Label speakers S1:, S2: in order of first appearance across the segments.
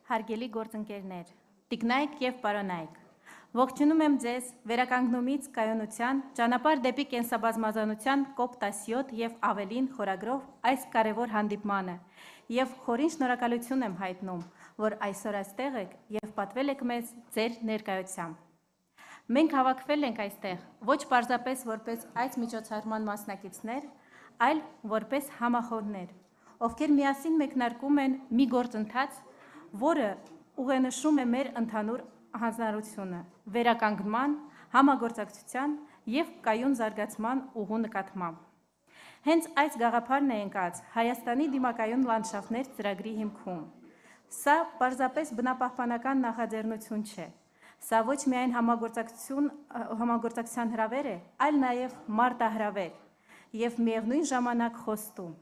S1: Հարգելի գործընկերներ, տիկնայք եւ պարոնայք, ողջունում եմ ձեզ վերականգնումից կայունության, ճանապարհ դեպի կենսաբազմազանության COP17 եւ ավելին խորագրով այս կարևոր հանդիպմանը եւ խորին շնորհակալություն եմ հայտնում, որ այսօր այստեղ եք եւ պատվել եք մեզ ձեր ներկայությամբ։ Մենք հավաքվել ենք այստեղ ոչ պարզապես որպես այս միջոցառման մասնակիցներ, այլ որպես համախոհներ, ովքեր միասին մեկնարկում են մի գործընթաց, որը ուղենշում է մեր ընդհանուր հանձնարարությունը, վերականգնման, համագործակցության եւ կայուն զարգացման ուղու նկատմամբ։ Հենց այս գաղափարն է ընկած Հայաստանի դիմակայուն լանդշաֆտներ ծրագրի հիմքում։ Սա պարզապես բնապահպանական նախաձեռնություն չէ։ Սա ոչ միայն համագործակցության հրավեր է, այլ նաև մարտահրավեր եւ միևնույն ժամանակ խոստում։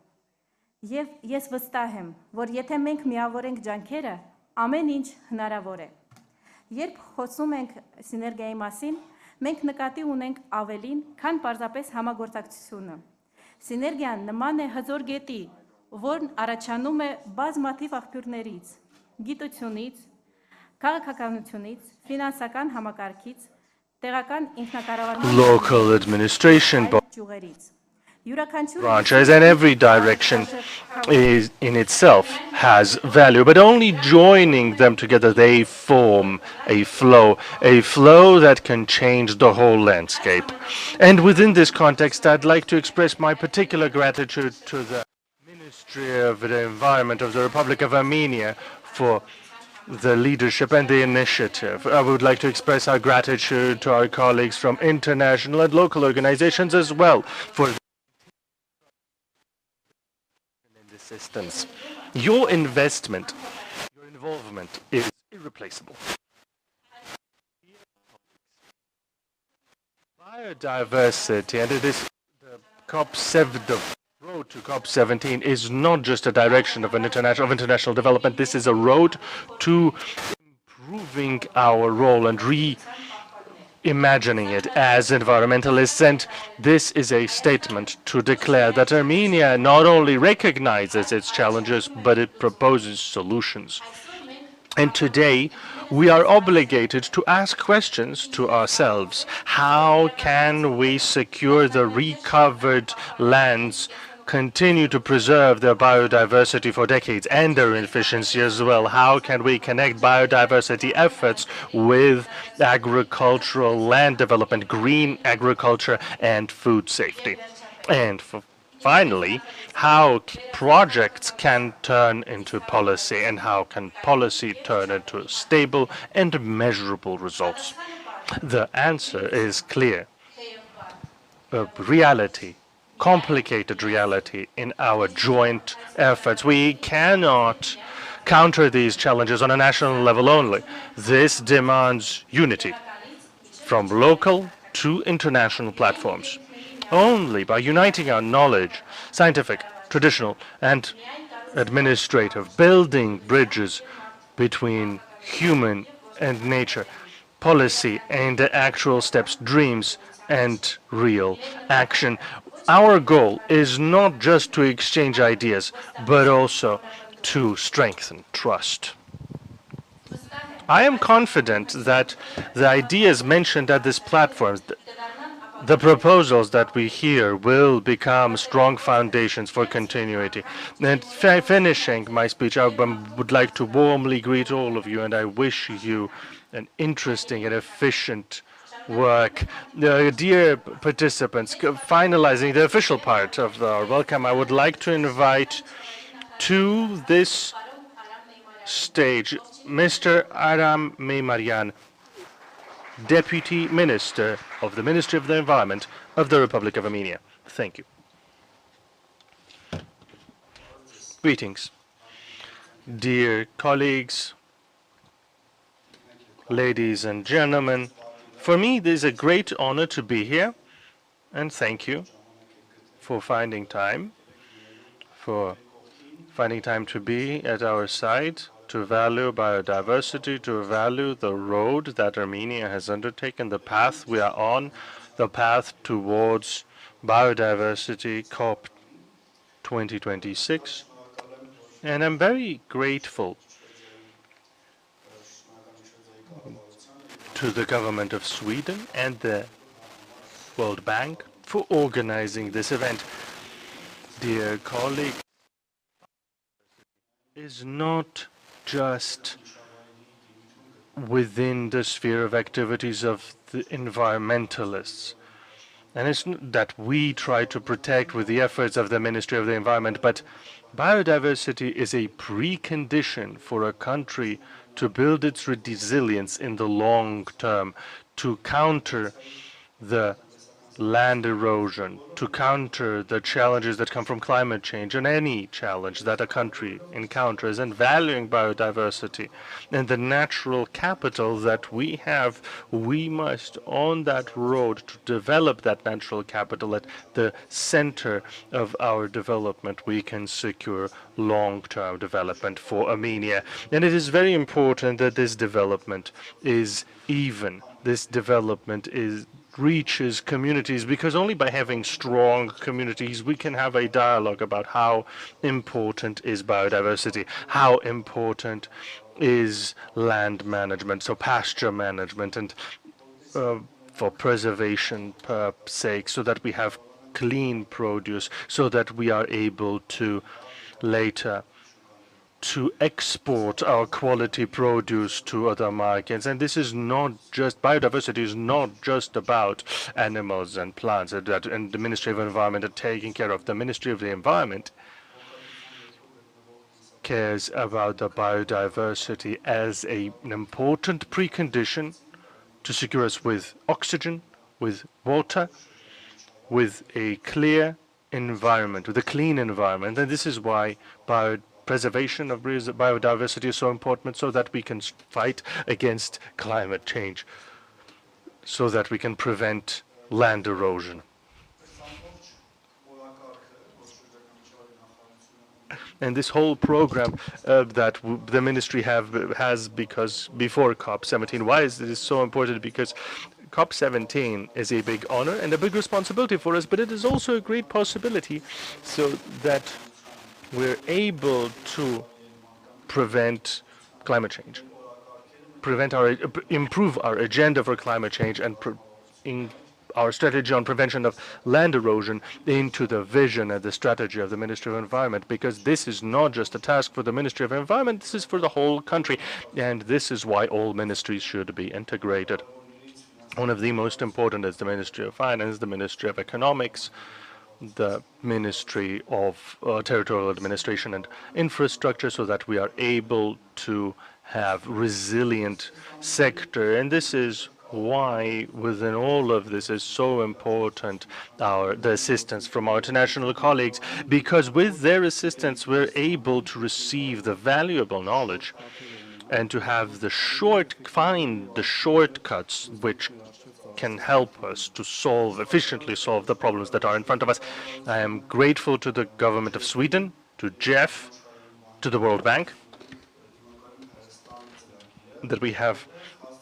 S1: Եվ ես վստահ եմ, որ եթե մենք միավորենք ջանքերը, ամեն ինչ հնարավոր է։ Երբ խոսում ենք սիներգիայի մասին, մենք նկատի ունենք ավելին, քան պարզապես համագործակցությունը։ Սիներգիան նման է հզոր գետի, որն առաջանում է բազմաթիվ աղբյուրներից՝ գիտությունից, քաղաքականությունից, ֆինանսական համակարգից, տեղական ինքնակառավարման
S2: local administration
S1: ճյուղերից։
S2: branches, and every direction is in itself has value, but only joining them together they form a flow that can change the whole landscape. And within this context, I'd like to express my particular gratitude to the Ministry of the Environment of the Republic of Armenia for the leadership and the initiative. I would like to express our gratitude to our colleagues from international and local organizations as well for assistance. Your investment, your involvement is irreplaceable. Biodiversity, and it is the the road to COP17 is not just a direction of international development. This is a road to improving our role and reimagining it as environmentalists, and this is a statement to declare that Armenia not only recognizes its challenges, but it proposes solutions. And today, we are obligated to ask questions to ourselves. How can we secure the recovered lands, continue to preserve their biodiversity for decades and their efficiency as well? How can we connect biodiversity efforts with agricultural land development, green agriculture, and food safety? And finally, how projects can turn into policy, and how can policy turn into stable and measurable results? The answer is clear. A reality, complicated reality in our joint efforts. We cannot counter these challenges on a national level only. This demands unity from local to international platforms. Only by uniting our knowledge, scientific, traditional, and administrative, building bridges between human and nature, policy and actual steps, dreams and real action. Our goal is not just to exchange ideas, but also to strengthen trust. I am confident that the ideas mentioned at this platform, the proposals that we hear, will become strong foundations for continuity. And finishing my speech, I would like to warmly greet all of you, and I wish you an interesting and efficient work. Dear participants, finalizing the official part of our welcome, I would like to invite to this stage Mr. Aram Meimarian, Deputy Minister of the Ministry of the Environment of the Republic of Armenia. Thank you. Greetings. Dear colleagues, ladies and gentlemen, for me, it is a great honor to be here, and thank you for finding time to be at our side, to value biodiversity, to value the road that Armenia has undertaken, the path we are on, the path towards biodiversity COP 2026. And I'm very grateful to the government of Sweden and the World Bank for organizing this event. Dear colleague, is not just within the sphere of activities of the environmentalists. And it's that we try to protect with the efforts of the Ministry of the Environment, but biodiversity is a precondition for a country to build its resilience in the long term, to counter the land erosion, to counter the challenges that come from climate change and any challenge that a country encounters, and valuing biodiversity and the natural capital that we have. We must, on that road to develop that natural capital at the center of our development, we can secure long-term development for Armenia. And it is very important that this development is even. This development reaches communities, because only by having strong communities we can have a dialogue about how important is biodiversity, how important is land management, so pasture management, and for preservation sake, so that we have clean produce, so that we are able to later to export our quality produce to other markets. And this is not just, biodiversity is not just about animals and plants, and the Ministry of Environment are taking care of. The Ministry of the Environment cares about the biodiversity as an important precondition to secure us with oxygen, with water, with a clear environment, with a clean environment. And this is why preservation of biodiversity is so important, so that we can fight against climate change, so that we can prevent land erosion. And this whole program that the ministry has, because before COP17, why is this so important? Because COP17 is a big honor and a big responsibility for us, but it is also a great possibility so that we're able to prevent climate change, improve our agenda for climate change, and our strategy on prevention of land erosion into the vision and the strategy of the Ministry of Environment, because this is not just a task for the Ministry of Environment, this is for the whole country, and this is why all ministries should be integrated. One of the most important is the Ministry of Finance, the Ministry of Economics, the Ministry of Territorial Administration and Infrastructure, so that we are able to have resilient sector. And this is why within all of this is so important the assistance from our international colleagues, because with their assistance we're able to receive the valuable knowledge and to have find the shortcuts which can help us to efficiently solve the problems that are in front of us. I am grateful to the government of Sweden, to Jeff, to the World Bank, that we have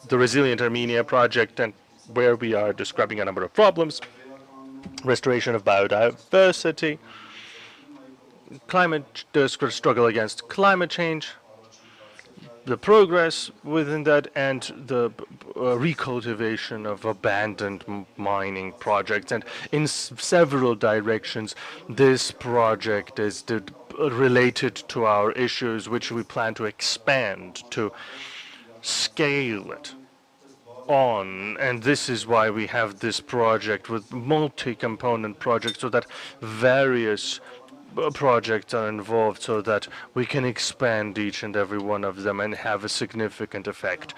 S2: the Resilient Armenia project, and where we are describing a number of problems: restoration of biodiversity, the struggle against climate change, the progress within that, and the recultivation of abandoned mining projects. And in several directions, this project is related to our issues, which we plan to expand, to scale it on. And this is why we have this project with multi-component projects, so that various projects are involved, so that we can expand each and every one of them and have a significant effect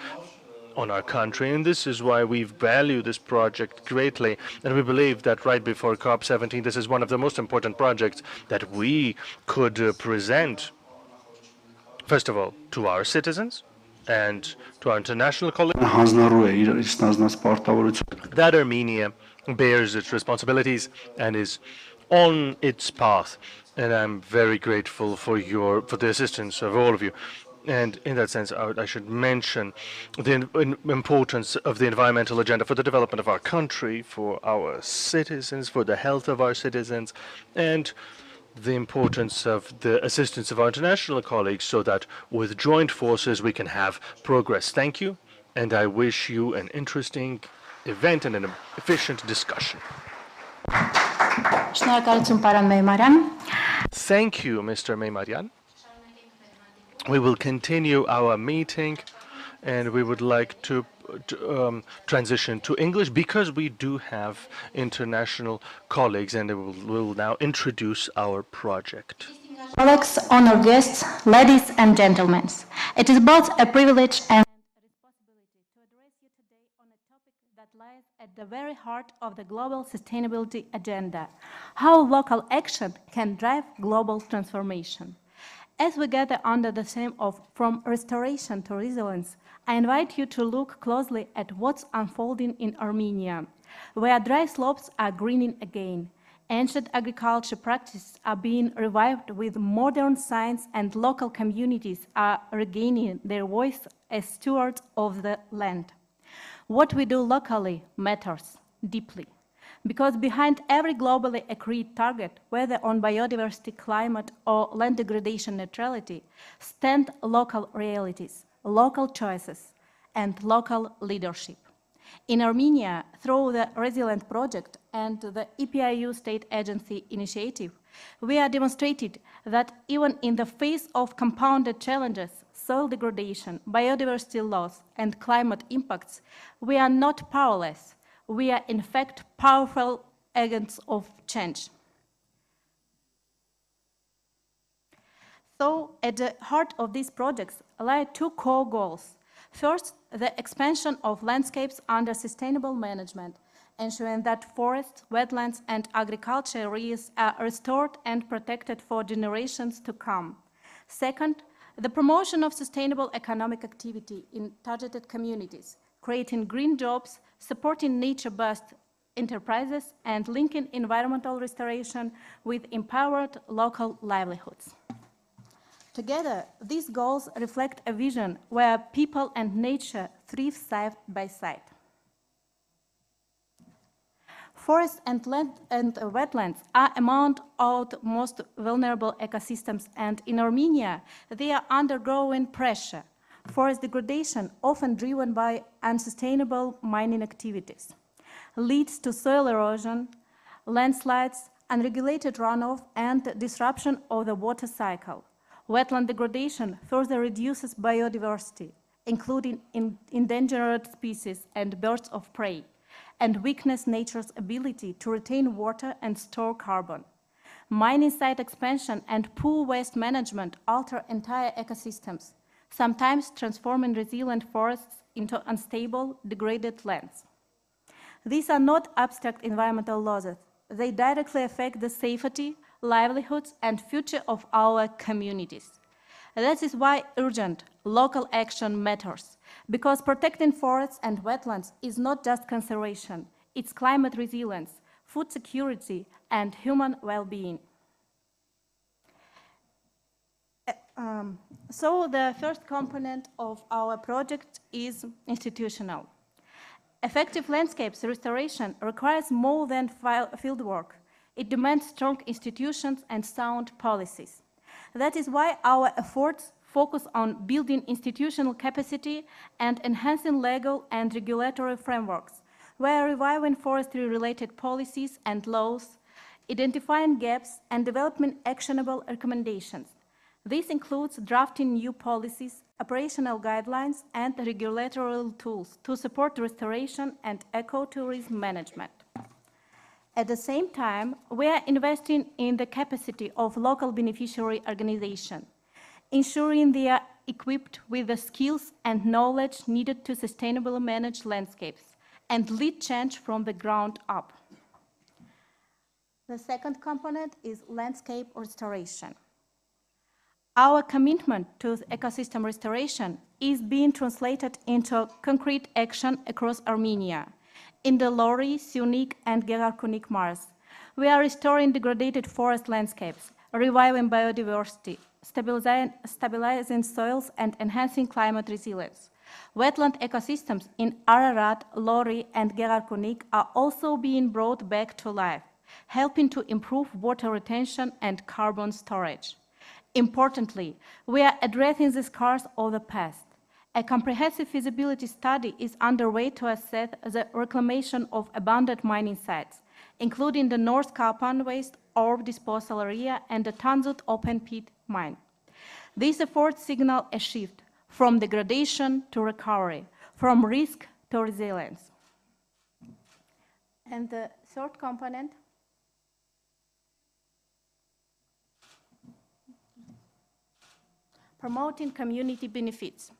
S2: on our country. And this is why we value this project greatly, and we believe that right before COP17 this is one of the most important projects that we could present, first of all, to our citizens and to our international colleagues, that Armenia bears its responsibilities and is on its path. And I'm very grateful for the assistance of all of you. And in that sense, I should mention the importance of the environmental agenda for the development of our country, for our citizens, for the health of our citizens, and the importance of the assistance of our international colleagues, so that with joint forces we can have progress. Thank you. and I wish you an interesting event and an efficient discussion.
S1: Շնորհակալություն, պարոն Մեյմարյան։
S2: Thank you, Mr. Meymarian. We will continue our meeting, and we would like to transition to English because we do have international colleagues, and we'll now introduce our project.
S1: Colleagues, honored guests, ladies and gentlemen, it is both a privilege and a responsibility to address you today on a topic that lies at the very heart of the global sustainability agenda: how local action can drive global transformation. As we gather under the theme of From Restoration to Resilience, I invite you to look closely at what's unfolding in Armenia, where dry slopes are greening again. Ancient agriculture practices are being revived with modern science, and local communities are regaining their voice as stewards of the land. What we do locally matters deeply, because behind every globally agreed target, whether on biodiversity, climate, or land degradation neutrality, stand local realities, local choices, and local leadership. In Armenia, through the Resilient Project and the EPIU State Agency initiative, we are demonstrated that even in the face of compounded challenges, soil degradation, biodiversity loss, and climate impacts, we are not powerless. We are, in fact, powerful agents of change. So, at the heart of these projects lie two core goals. First, the expansion of landscapes under sustainable management, ensuring that forests, wetlands, and agricultural areas are restored and protected for generations to come. Second, the promotion of sustainable economic activity in targeted communities, creating green jobs, supporting nature-based enterprises, and linking environmental restoration with empowered local livelihoods. Together, these goals reflect a vision where people and nature thrive side by side. Forests and wetlands are among our most vulnerable ecosystems, and in Armenia, they are undergoing pressure. Forest degradation, often driven by unsustainable mining activities, leads to soil erosion, landslides, unregulated runoff, and disruption of the water cycle. Wetland degradation further reduces biodiversity, including endangered species and birds of prey, and weakens nature's ability to retain water and store carbon. Mining site expansion and poor waste management alter entire ecosystems, sometimes transforming resilient forests into unstable, degraded lands. These are not abstract environmental losses. They directly affect the safety, livelihoods, and future of our communities. That is why urgent local action matters, because protecting forests and wetlands is not just conservation, it's climate resilience, food security, and human well-being. So the first component of our project is institutional. Effective landscapes restoration requires more than fieldwork. It demands strong institutions and sound policies. That is why our efforts focus on building institutional capacity and enhancing legal and regulatory frameworks. We are reviving forestry-related policies and laws, identifying gaps, and developing actionable recommendations. This includes drafting new policies, operational guidelines, and regulatory tools to support restoration and ecotourism management. At the same time, we are investing in the capacity of local beneficiary organizations, ensuring they are equipped with the skills and knowledge needed to sustainably manage landscapes and lead change from the ground up. The second component is landscape restoration. Our commitment to ecosystem restoration is being translated into concrete action across Armenia. In the Lori, Syunik, and Gerarkunik Mars, we are restoring degraded forest landscapes, reviving biodiversity, stabilizing soils, and enhancing climate resilience. Wetland ecosystems in Ararat, Lori, and Gerarkunik are also being brought back to life, helping to improve water retention and carbon storage. Importantly, we are addressing the scars of the past. A comprehensive feasibility study is underway to assess the reclamation of abandoned mining sites, including the North Kapan waste ore disposal area and the Tanzut open pit mine. These efforts signal a shift from degradation to recovery, from risk to resilience. And the third component, promoting community benefits.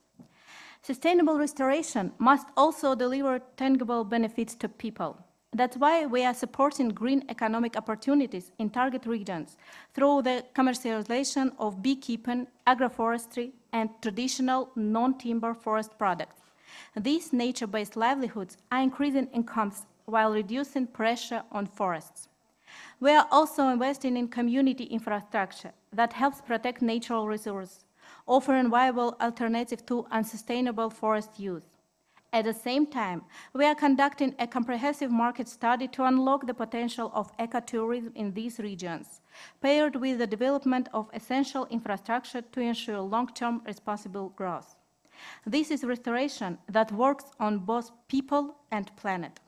S1: Sustainable restoration must also deliver tangible benefits to people. That's why we are supporting green economic opportunities in target regions through the commercialization of beekeeping, agroforestry, and traditional non-timber forest products. These nature-based livelihoods are increasing incomes while reducing pressure on forests. We are also investing in community infrastructure that helps protect natural resources, offering viable alternatives to unsustainable forest use. At the same time, we are conducting a comprehensive market study to unlock the potential of ecotourism in these regions, paired with the development of essential infrastructure to ensure long-term responsible growth. This is restoration that works on both people and planet.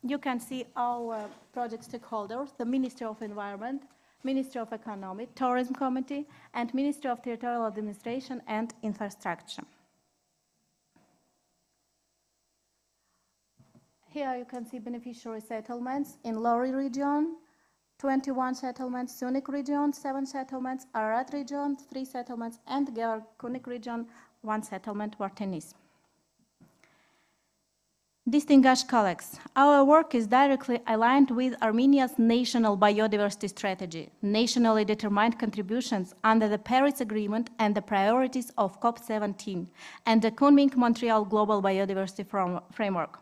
S1: You can see our project stakeholders, the Ministry of Environment, Ministry of Economy, Tourism Committee, and Ministry of Territorial Administration and Infrastructure. Here you can see beneficiary settlements in Lori region, 21 settlements, Sunik region, 7 settlements, Ararat region, 3 settlements, and Georg-Kunik region, 1 settlement, Vartenis. Distinguished colleagues, our work is directly aligned with Armenia's national biodiversity strategy, nationally determined contributions under the Paris Agreement and the priorities of COP17 and the Kunming-Montreal Global Biodiversity Framework.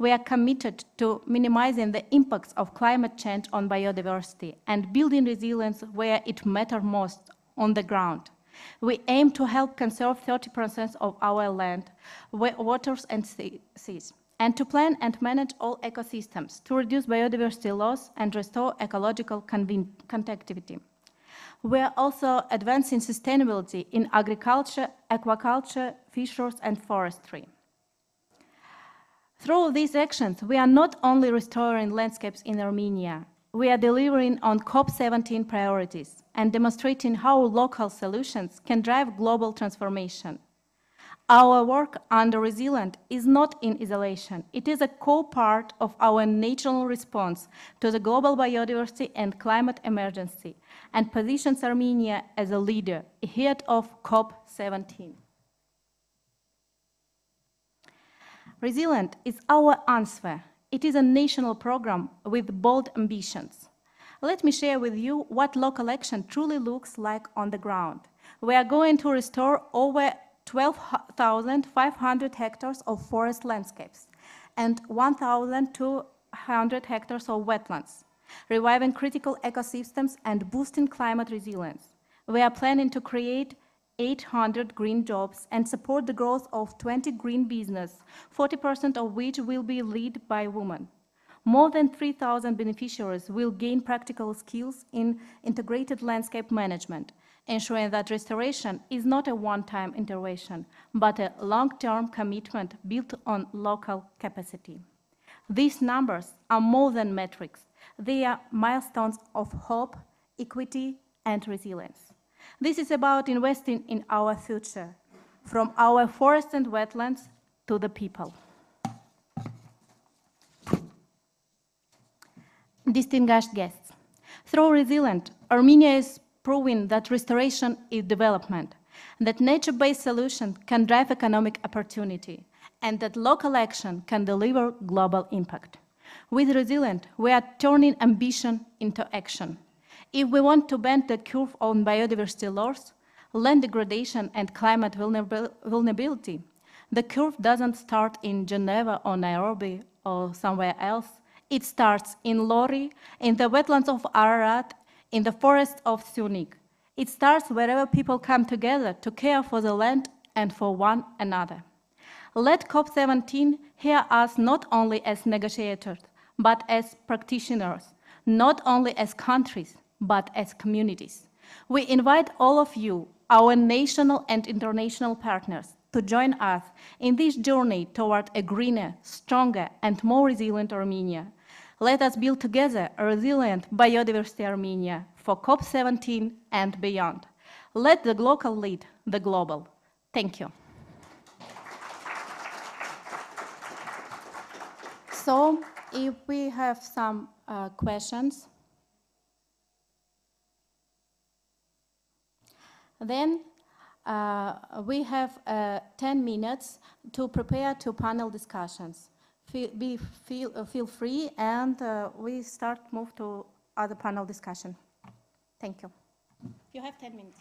S1: We are committed to minimizing the impacts of climate change on biodiversity and building resilience where it matters most, on the ground. We aim to help conserve 30% of our land, waters, and seas, and to plan and manage all ecosystems to reduce biodiversity loss and restore ecological connectivity. We are also advancing sustainability in agriculture, aquaculture, fisheries, and forestry. Through these actions, we are not only restoring landscapes in Armenia, we are delivering on COP17 priorities and demonstrating how local solutions can drive global transformation. Our work under Resilient is not in isolation. It is a core part of our national response to the global biodiversity and climate emergency and positions Armenia as a leader ahead of COP17. Resilient is our answer. It is a national program with bold ambitions. Let me share with you what local action truly looks like on the ground. We are going to restore over 12,500 hectares of forest landscapes and 1,200 hectares of wetlands, reviving critical ecosystems and boosting climate resilience. We are planning to create 800 green jobs and support the growth of 20 green businesses, 40% of which will be led by women. More than 3,000 beneficiaries will gain practical skills in integrated landscape management, ensuring that restoration is not a one-time intervention, but a long-term commitment built on local capacity. These numbers are more than metrics. They are milestones of hope, equity, and resilience. This is about investing in our future, from our forests and wetlands to the people. Distinguished guests, through Resilient, Armenia is proving that restoration is development, that nature-based solutions can drive economic opportunity, and that local action can deliver global impact. With Resilient, we are turning ambition into action. If we want to bend the curve on biodiversity loss, land degradation, and climate vulnerability, the curve doesn't start in Geneva or Nairobi or somewhere else. It starts in Lori, in the wetlands of Ararat, in the forest of Sunik. It starts wherever people come together to care for the land and for one another. Let COP17 hear us not only as negotiators, but as practitioners, not only as countries, but as communities. We invite all of you, our national and international partners, to join us in this journey toward a greener, stronger, and more resilient Armenia. Let us build together a resilient biodiversity Armenia for COP17 and beyond. Let the local lead the global. Thank you. So, if we have some questions, then we have 10 minutes to prepare two panel discussions. Feel free, and we move to other panel discussion. Thank you. You have 10 minutes.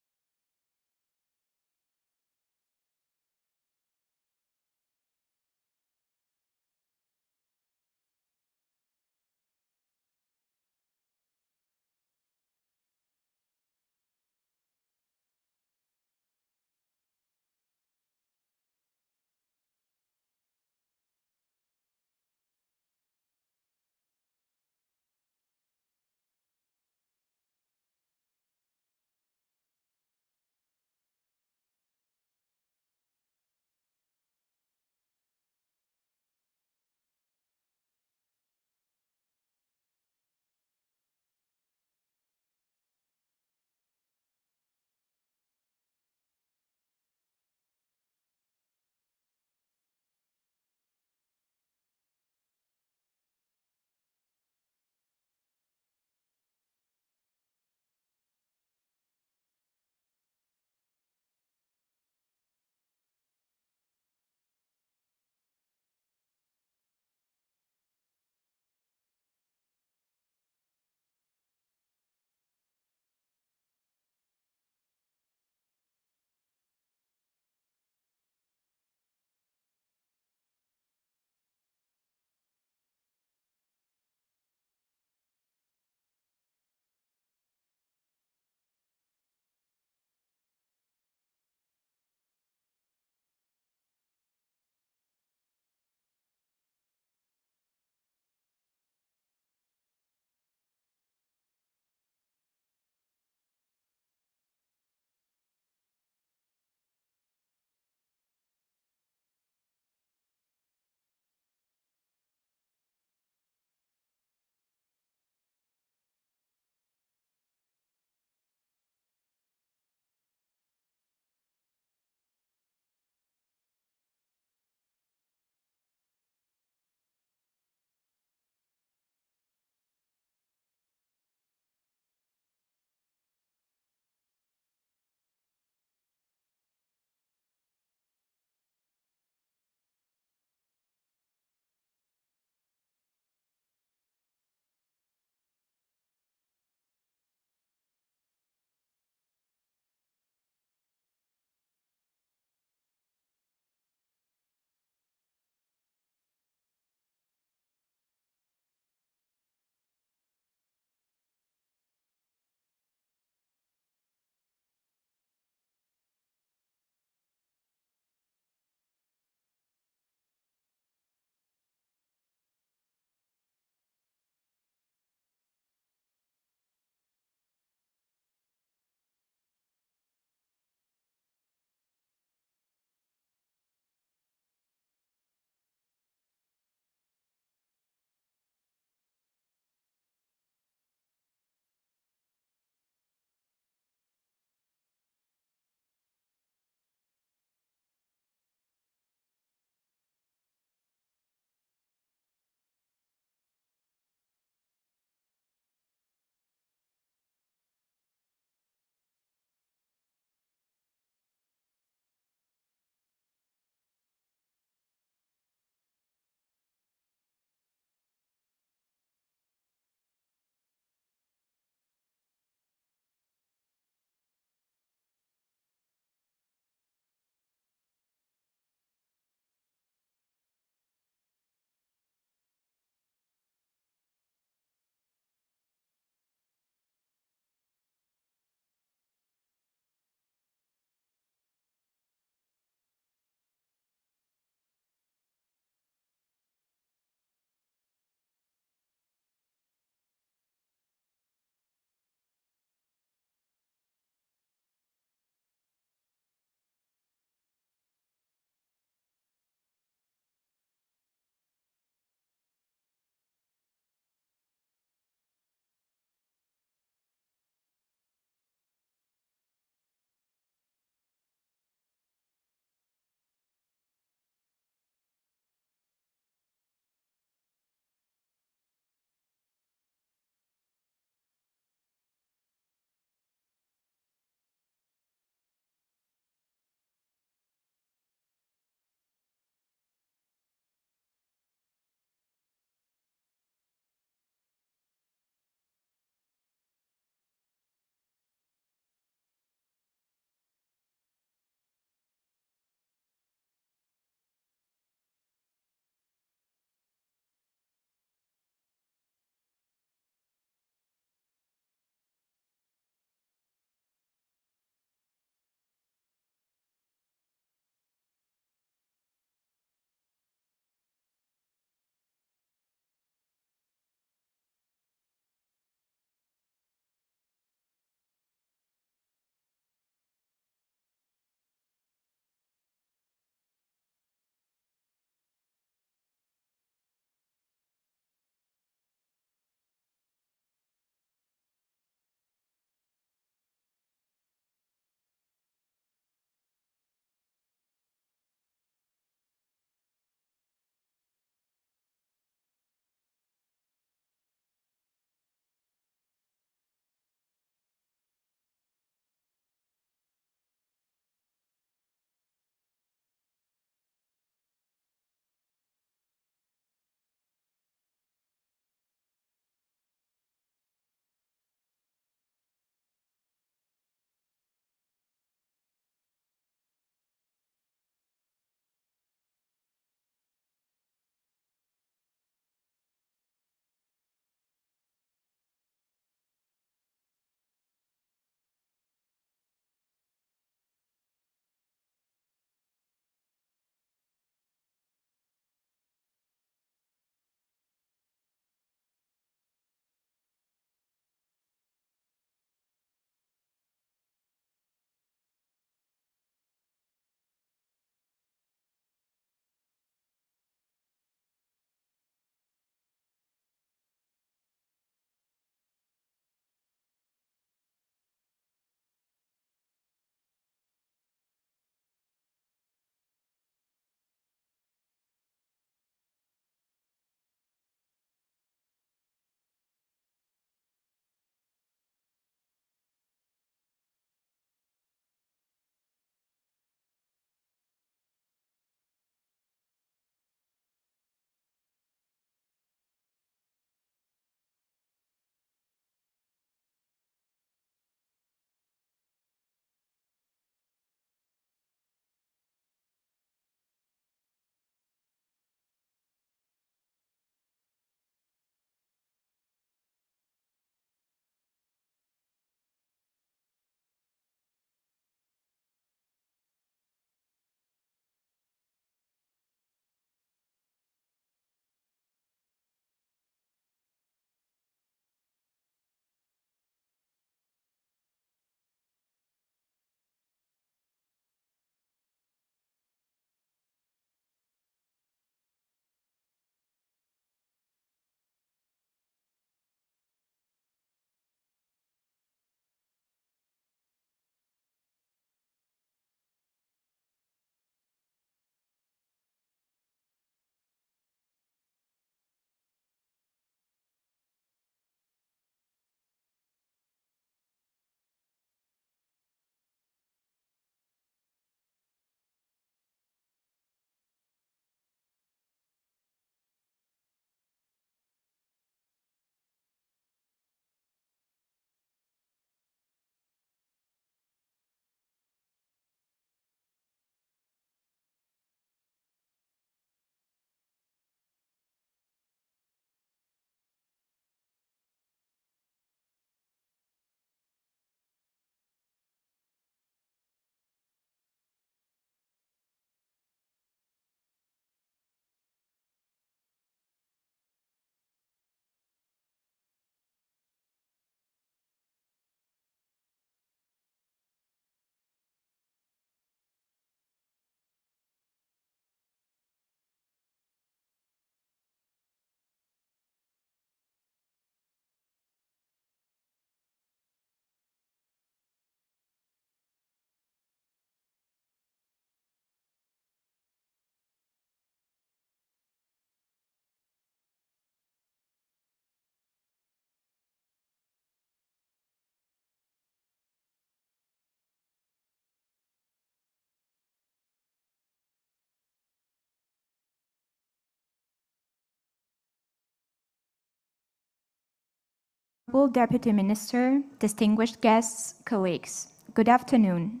S3: Honorable Deputy Minister, distinguished guests, colleagues, good afternoon.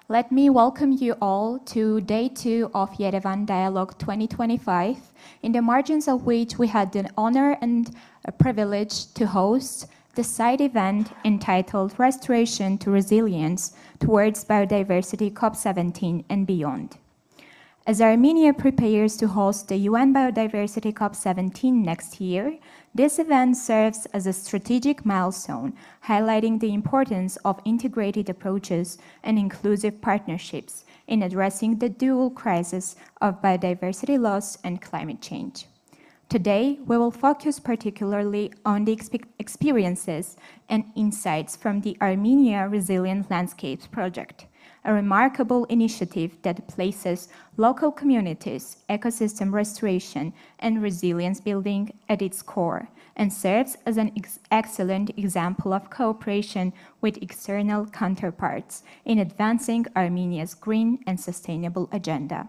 S3: Let me welcome you all to Day 2 of Yerevan Dialogue 2025, in the margins of which we had the honor and a privilege to host the side event entitled Restoration to Resilience Towards Biodiversity COP17 and Beyond. As Armenia prepares to host the UN Biodiversity COP17 next year, this event serves as a strategic milestone, highlighting the importance of integrated approaches and inclusive partnerships in addressing the dual crisis of biodiversity loss and climate change. Today, we will focus particularly on the experiences and insights from the Armenia Resilient Landscapes project, a remarkable initiative that places local communities, ecosystem restoration, and resilience building at its core, and serves as an excellent example of cooperation with external counterparts in advancing Armenia's green and sustainable agenda.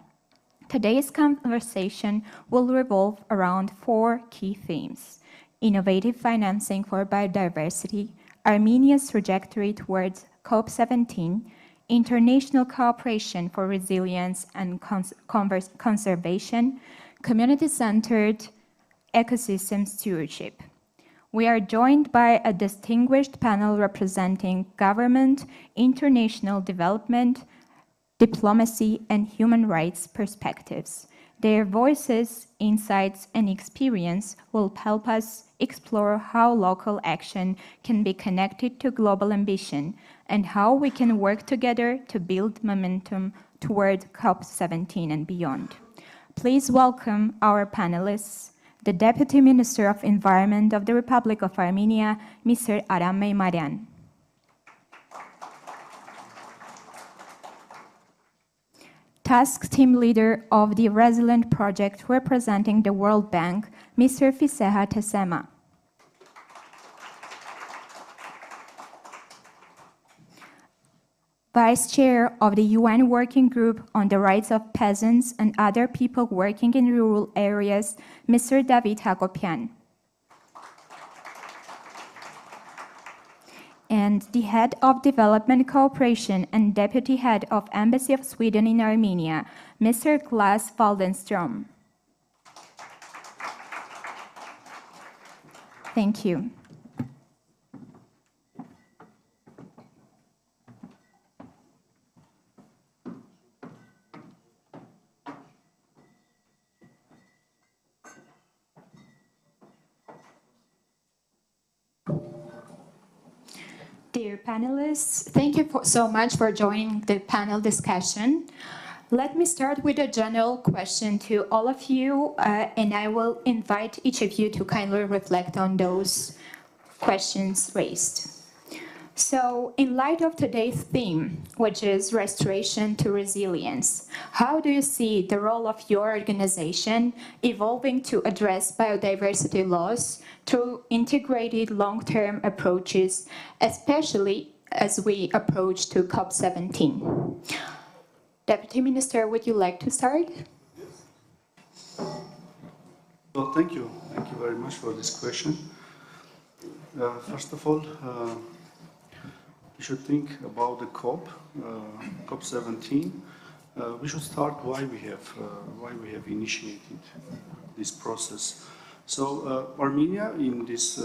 S3: Today's conversation will revolve around 4 key themes: innovative financing for biodiversity, Armenia's trajectory towards COP17, international cooperation for resilience and conservation, community-centered ecosystem stewardship. We are joined by a distinguished panel representing government, international development, diplomacy, and human rights perspectives. Their voices, insights, and experience will help us explore how local action can be connected to global ambition and how we can work together to build momentum toward COP17 and beyond. Please welcome our panelists, the Deputy Minister of Environment of the Republic of Armenia, Mr. Aram Meymaryan. Task Team Leader of the Resilient Project representing the World Bank, Mr. Fiseha Tesema. Vice Chair of the UN Working Group on the Rights of Peasants and Other People Working in Rural Areas, Mr. David Hagopian. And the Head of Development Cooperation and Deputy Head of Embassy of Sweden in Armenia, Mr. Claes Waldenström. Thank you. Dear panelists, thank you so much for joining the panel discussion. Let me start with a general question to all of you, and I will invite each of you to kindly reflect on those questions raised. So, in light of today's theme, which is restoration to resilience, how do you see the role of your organization evolving to address biodiversity loss through integrated long-term approaches, especially as we approach to COP17? Deputy Minister, would you like to start?
S4: Well, thank you. Thank you very much for this question. First of all, we should think about the COP17. We should start why we have initiated this process. So Armenia, in this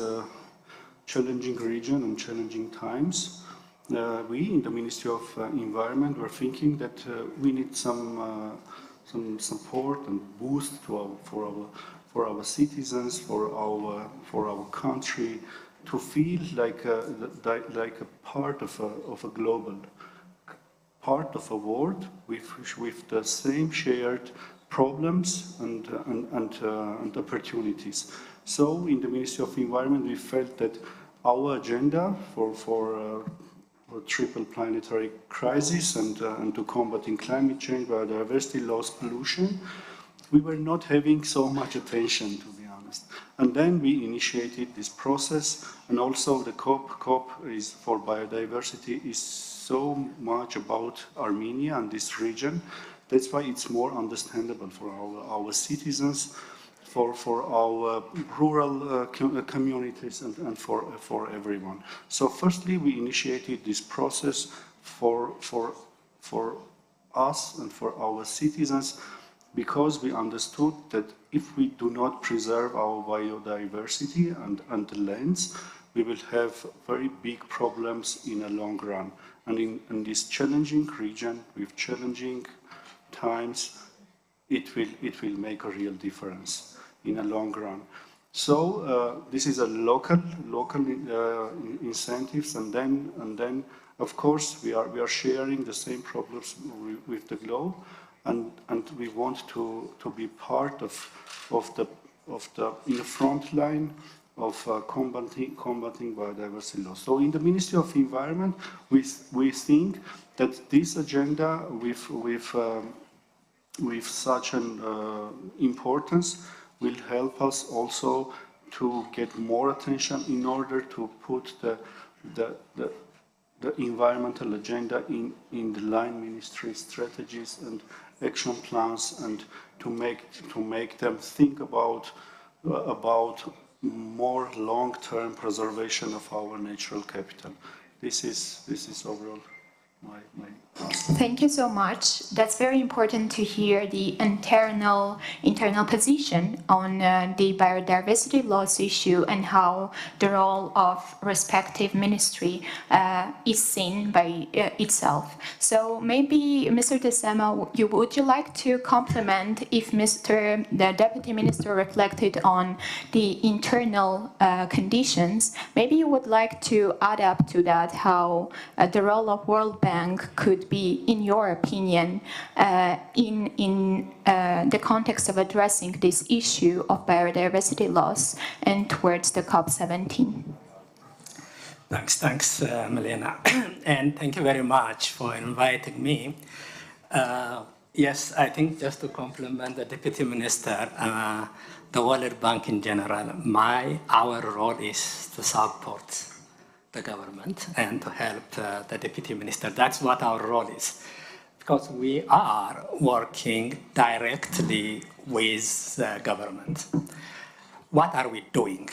S4: challenging region and challenging times, we in the Ministry of Environment were thinking that we need some support and boost for our citizens, for our country, to feel like a part of a global, part of a world with the same shared problems and opportunities. So in the Ministry of Environment, we felt that our agenda for triple planetary crisis and to combating climate change, biodiversity loss, pollution, we were not having so much attention, to be honest. And then we initiated this process, and also the COP is for biodiversity is so much about Armenia and this region. That's why it's more understandable for our citizens, for our rural communities and for everyone. So firstly, we initiated this process for us and for our citizens because we understood that if we do not preserve our biodiversity and the lands, we will have very big problems in a long run. And in this challenging region with challenging times, it will make a real difference in a long run. So this is a local incentives, and then of course we are sharing the same problems with the globe, and we want to be part of the in the front line of combating biodiversity loss. So in the Ministry of Environment, we think that this agenda with such an importance will help us also to get more attention in order to put the environmental agenda in the line ministry strategies and action plans, and to make them think about more long-term preservation of our natural capital. This is overall my answer.
S3: Thank you so much. That's very important to hear the internal position on the biodiversity loss issue and how the role of respective ministry is seen by itself. So maybe, Mr. Desema, would you like to complement if the Deputy Minister reflected on the internal conditions? Maybe you would like to add up to that how the role of World Bank could be, in your opinion, in the context of addressing this issue of biodiversity loss and towards the COP17.
S5: Thanks, Milena, and thank you very much for inviting me. Yes, I think just to complement the Deputy Minister, the World Bank in general, our role is to support the government and to help the Deputy Minister. That's what our role is, because we are working directly with the government. What are we doing?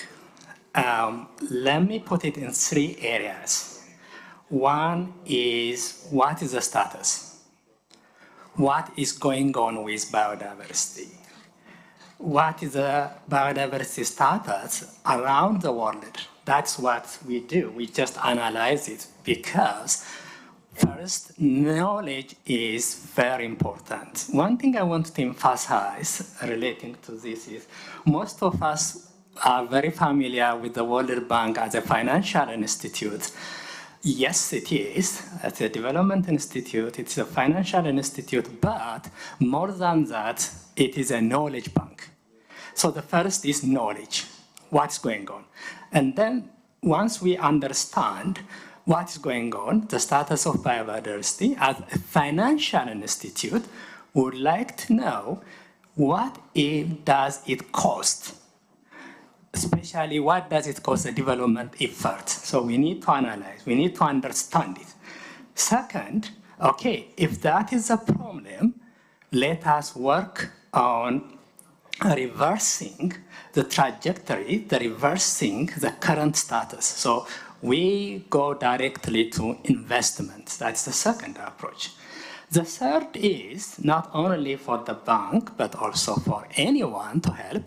S5: Let me put it in 3 areas. One is, what is the status? What is going on with biodiversity? What is the biodiversity status around the world? That's what we do. We just analyze it because, first, knowledge is very important. One thing I want to emphasize relating to this is most of us are very familiar with the World Bank as a financial institute. Yes, it is. It's a development institute. It's a financial institute. But more than that, it is a knowledge bank. So the first is knowledge. What's going on? And then once we understand what's going on, the status of biodiversity, as a financial institute, we would like to know what does it cost, especially what does it cost the development effort. So we need to analyze, we need to understand it. Second, okay, if that is a problem, let us work on reversing the trajectory, reversing the current status. So we go directly to investments. That's the second approach. The third is not only for the bank, but also for anyone to help,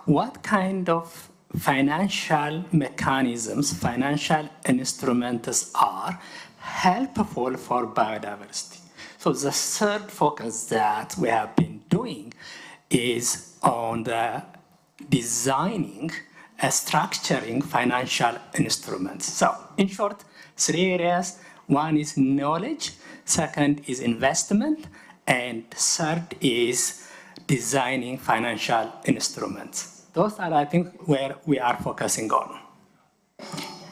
S5: what kind of financial mechanisms, financial instruments are helpful for biodiversity. So the third focus that we have been doing is on the designing and structuring financial instruments. So in short, 3 areas. One is knowledge, second is investment, and third is designing financial instruments. Those are, I think, where we are focusing on.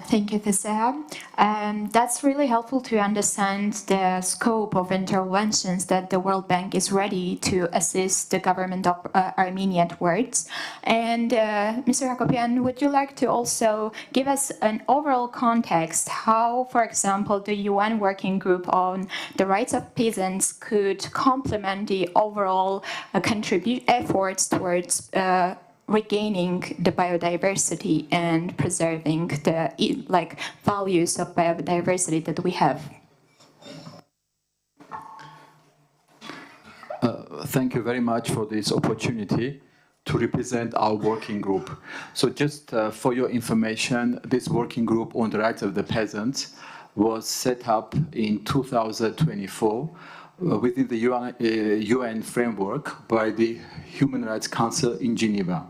S3: Thank you, Tesea. That's really helpful to understand the scope of interventions that the World Bank is ready to assist the government of Armenia towards. And Mr. Hakopian, would you like to also give us an overall context how, for example, the UN Working Group on the Rights of Peasants could complement the overall efforts towards regaining the biodiversity and preserving the values of biodiversity that we have?
S6: Thank you very much for this opportunity to represent our working group. So just for your information, this working group on the rights of the peasants was set up in 2024 within the UN framework by the Human Rights Council in Geneva.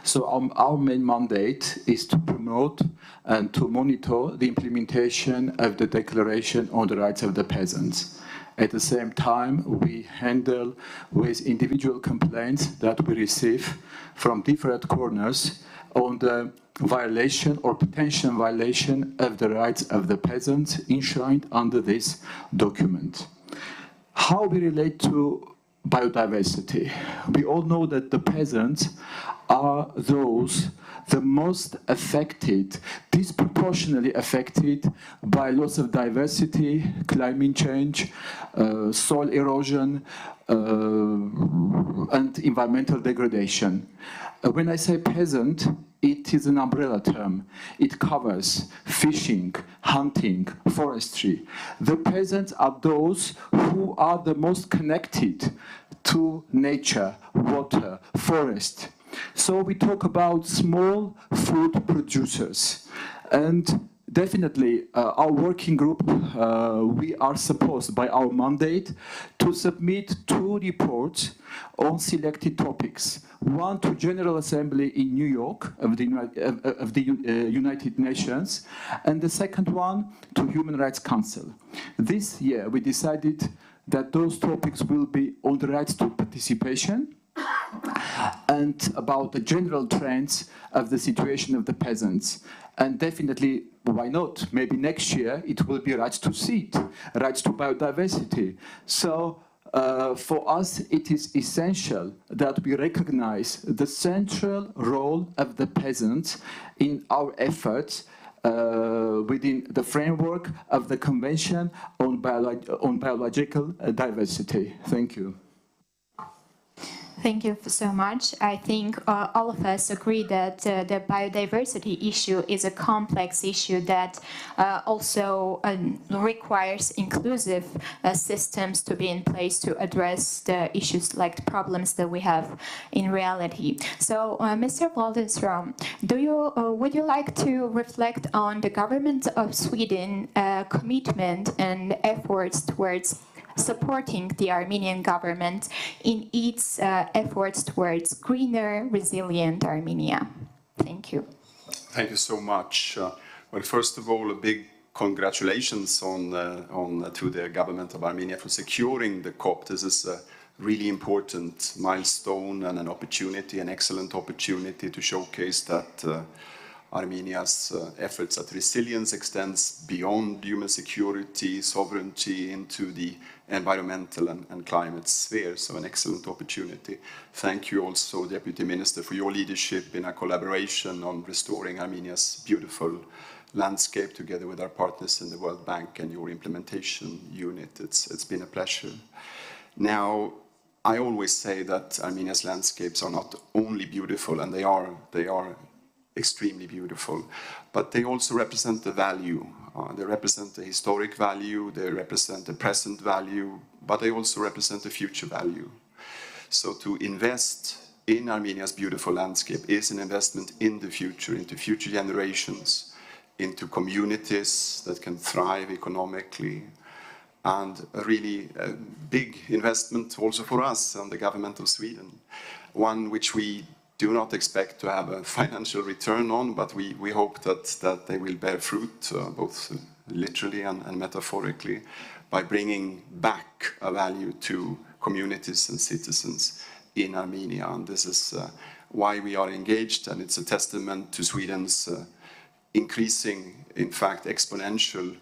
S6: So our main mandate is to promote and to monitor the implementation of the Declaration on the Rights of the Peasants. At the same time, we handle with individual complaints that we receive from different corners on the violation or potential violation of the rights of the peasants enshrined under this document. How we relate to biodiversity? We all know that the peasants are those the most affected, disproportionately affected by loss of diversity, climate change, soil erosion, and environmental degradation. When I say peasant, it is an umbrella term. It covers fishing, hunting, forestry. The peasants are those who are the most connected to nature, water, forest. So we talk about small food producers. And definitely, our working group, we are supposed by our mandate to submit 2 reports on selected topics. One to General Assembly in New York of the United Nations, and the second one to Human Rights Council. This year, we decided that those topics will be on the rights to participation and about the general trends of the situation of the peasants. And definitely, why not? Maybe next year it will be rights to seed, rights to biodiversity. So for us, it is essential that we recognize the central role of the peasants in our efforts within the framework of the Convention on Biological Diversity. Thank you.
S3: Thank you so much. I think all of us agree that the biodiversity issue is a complex issue that also requires inclusive systems to be in place to address the issues like the problems that we have in reality. So, Mr. Waldenstrom, would you like to reflect on the government of Sweden commitment and efforts towards supporting the Armenian government in its efforts towards greener, resilient Armenia? Thank you.
S7: Thank you so much. Well, first of all, a big congratulations to the government of Armenia for securing the COP. This is a really important milestone and an opportunity, an excellent opportunity to showcase that Armenia's efforts at resilience extends beyond human security, sovereignty, into the environmental and climate sphere. So an excellent opportunity. Thank you also, Deputy Minister, for your leadership in a collaboration on restoring Armenia's beautiful landscape together with our partners in the World Bank and your implementation unit. It's been a pleasure. Now, I always say that Armenia's landscapes are not only beautiful, and they are extremely beautiful, but they also represent the value. They represent the historic value, they represent the present value, but they also represent the future value. So to invest in Armenia's beautiful landscape is an investment in the future, into future generations, into communities that can thrive economically, and a really big investment also for us and the government of Sweden, one which we do not expect to have a financial return on, but we hope that they will bear fruit, both literally and metaphorically, by bringing back a value to communities and citizens in Armenia. And this is why we are engaged, and it's a testament to Sweden's increasing, in fact, exponential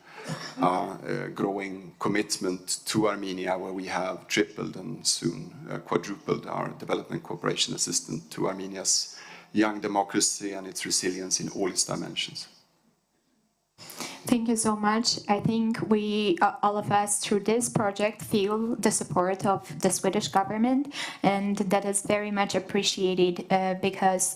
S7: growing commitment to Armenia, where we have tripled and soon quadrupled our development cooperation assistance to Armenia's young democracy and its resilience in all its dimensions.
S3: Thank you so much. I think we, all of us, through this project, feel the support of the Swedish government, and that is very much appreciated because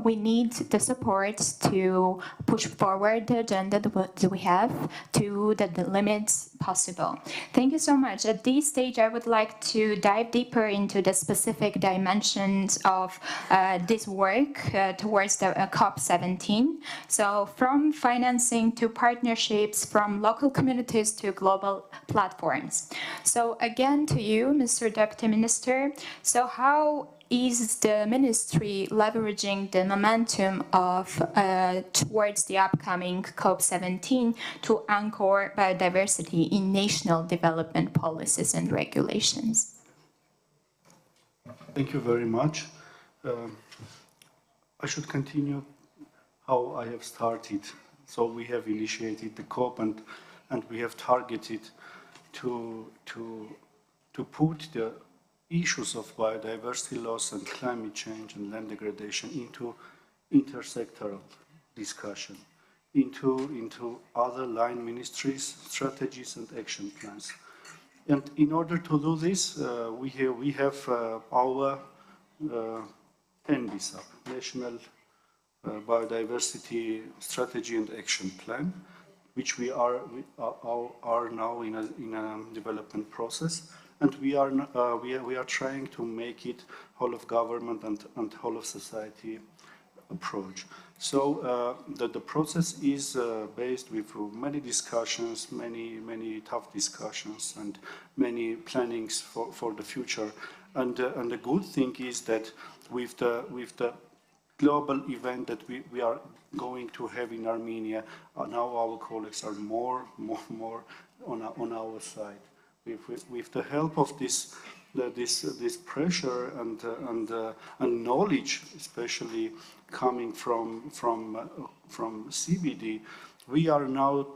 S3: we need the support to push forward the agenda that we have to the limits possible. Thank you so much. At this stage, I would like to dive deeper into the specific dimensions of this work towards the COP17. So from financing to partnerships, from local communities to global platforms. So again to you, Mr. Deputy Minister, so how is the ministry leveraging the momentum of towards the upcoming COP17 to anchor biodiversity in national development policies and regulations?
S4: Thank you very much. I should continue how I have started. So we have initiated the COP and we have targeted to put the issues of biodiversity loss and climate change and land degradation into intersectoral discussion, into other line ministries, strategies and action plans. And in order to do this, we have our NBSAP, National Biodiversity Strategy and Action Plan, which we are now in a development process, and we are trying to make it whole of government and whole of society approach. So the process is based with many discussions, many tough discussions, and many plannings for the future. And the good thing is that with the global event that we are going to have in Armenia, now our colleagues are more on our side. With the help of this pressure and knowledge, especially coming from CBD, we are now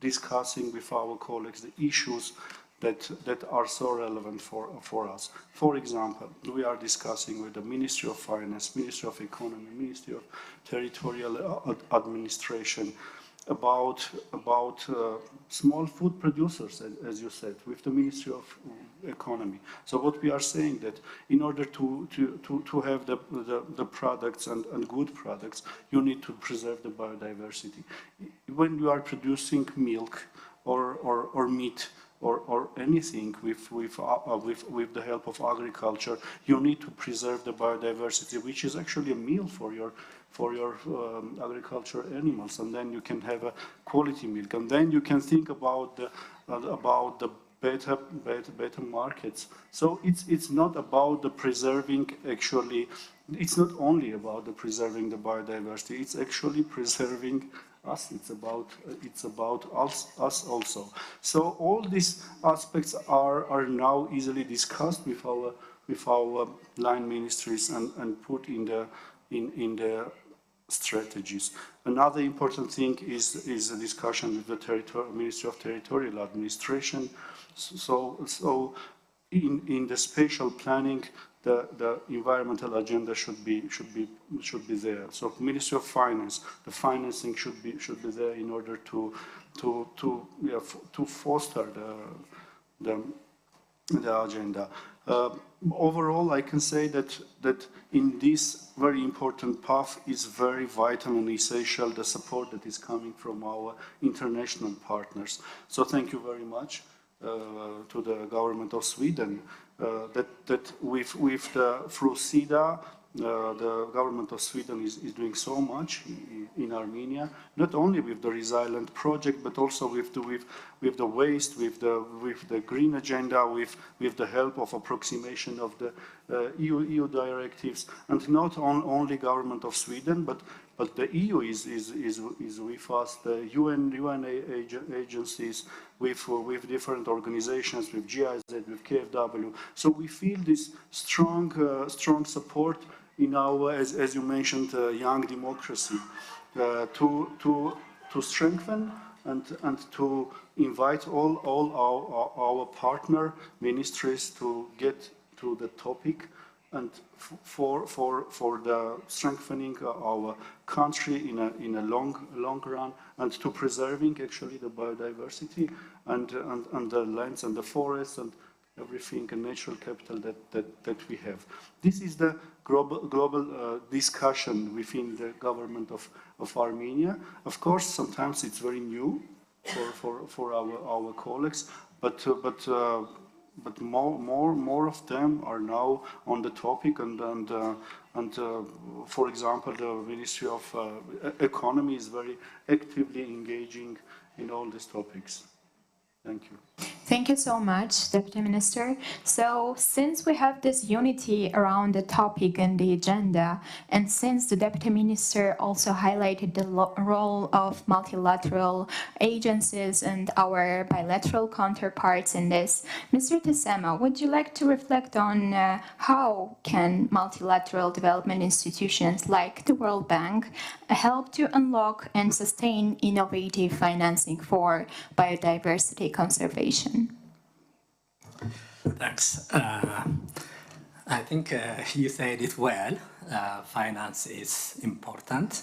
S4: discussing with our colleagues the issues that are so relevant for us. For example, we are discussing with the Ministry of Finance, Ministry of Economy, Ministry of Territorial Administration about small food producers, as you said, with the Ministry of Economy. So what we are saying that in order to have the products and good products, you need to preserve the biodiversity. When you are producing milk or meat, or anything with the help of agriculture, you need to preserve the biodiversity, which is actually a meal for your agriculture animals, and then you can have a quality milk, and then you can think about the better markets. So it's not about the preserving, actually, it's not only about the preserving the biodiversity, it's actually preserving us, it's about us also. So all these aspects are now easily discussed with our line ministries and put in the strategies. Another important thing is a discussion with the Ministry of Territorial Administration. So in the spatial planning, the environmental agenda should be there. So Ministry of Finance, the financing should be there in order to foster the agenda. Overall, I can say that in this very important path is very vital and essential the support that is coming from our international partners. So thank you very much to the government of Sweden. That through SIDA, the government of Sweden is doing so much in Armenia, not only with the Resilient project, but also with the waste, with the green agenda, with the help of approximation of the EU directives, and not only government of Sweden, but the EU is with us, the UN agencies, with different organizations, with GIZ, with KfW. So we feel this strong support in our, as you mentioned, young democracy, to strengthen and to invite all our partner ministries to get to the topic and for the strengthening our country in a long run, and to preserving actually the biodiversity and the lands and the forests and everything and natural capital that we have. This is the global discussion within the government of Armenia. Of course, sometimes it's very new for our colleagues, but more of them are now on the topic, and for example, the Ministry of Economy is very actively engaging in all these topics. Thank you.
S3: Thank you so much, Deputy Minister. So since we have this unity around the topic and the agenda, and since the Deputy Minister also highlighted the role of multilateral agencies and our bilateral counterparts in this, Mr. Tessema, would you like to reflect on how can multilateral development institutions like the World Bank help to unlock and sustain innovative financing for biodiversity conservation?
S5: Thanks. I think you said it well. Finance is important.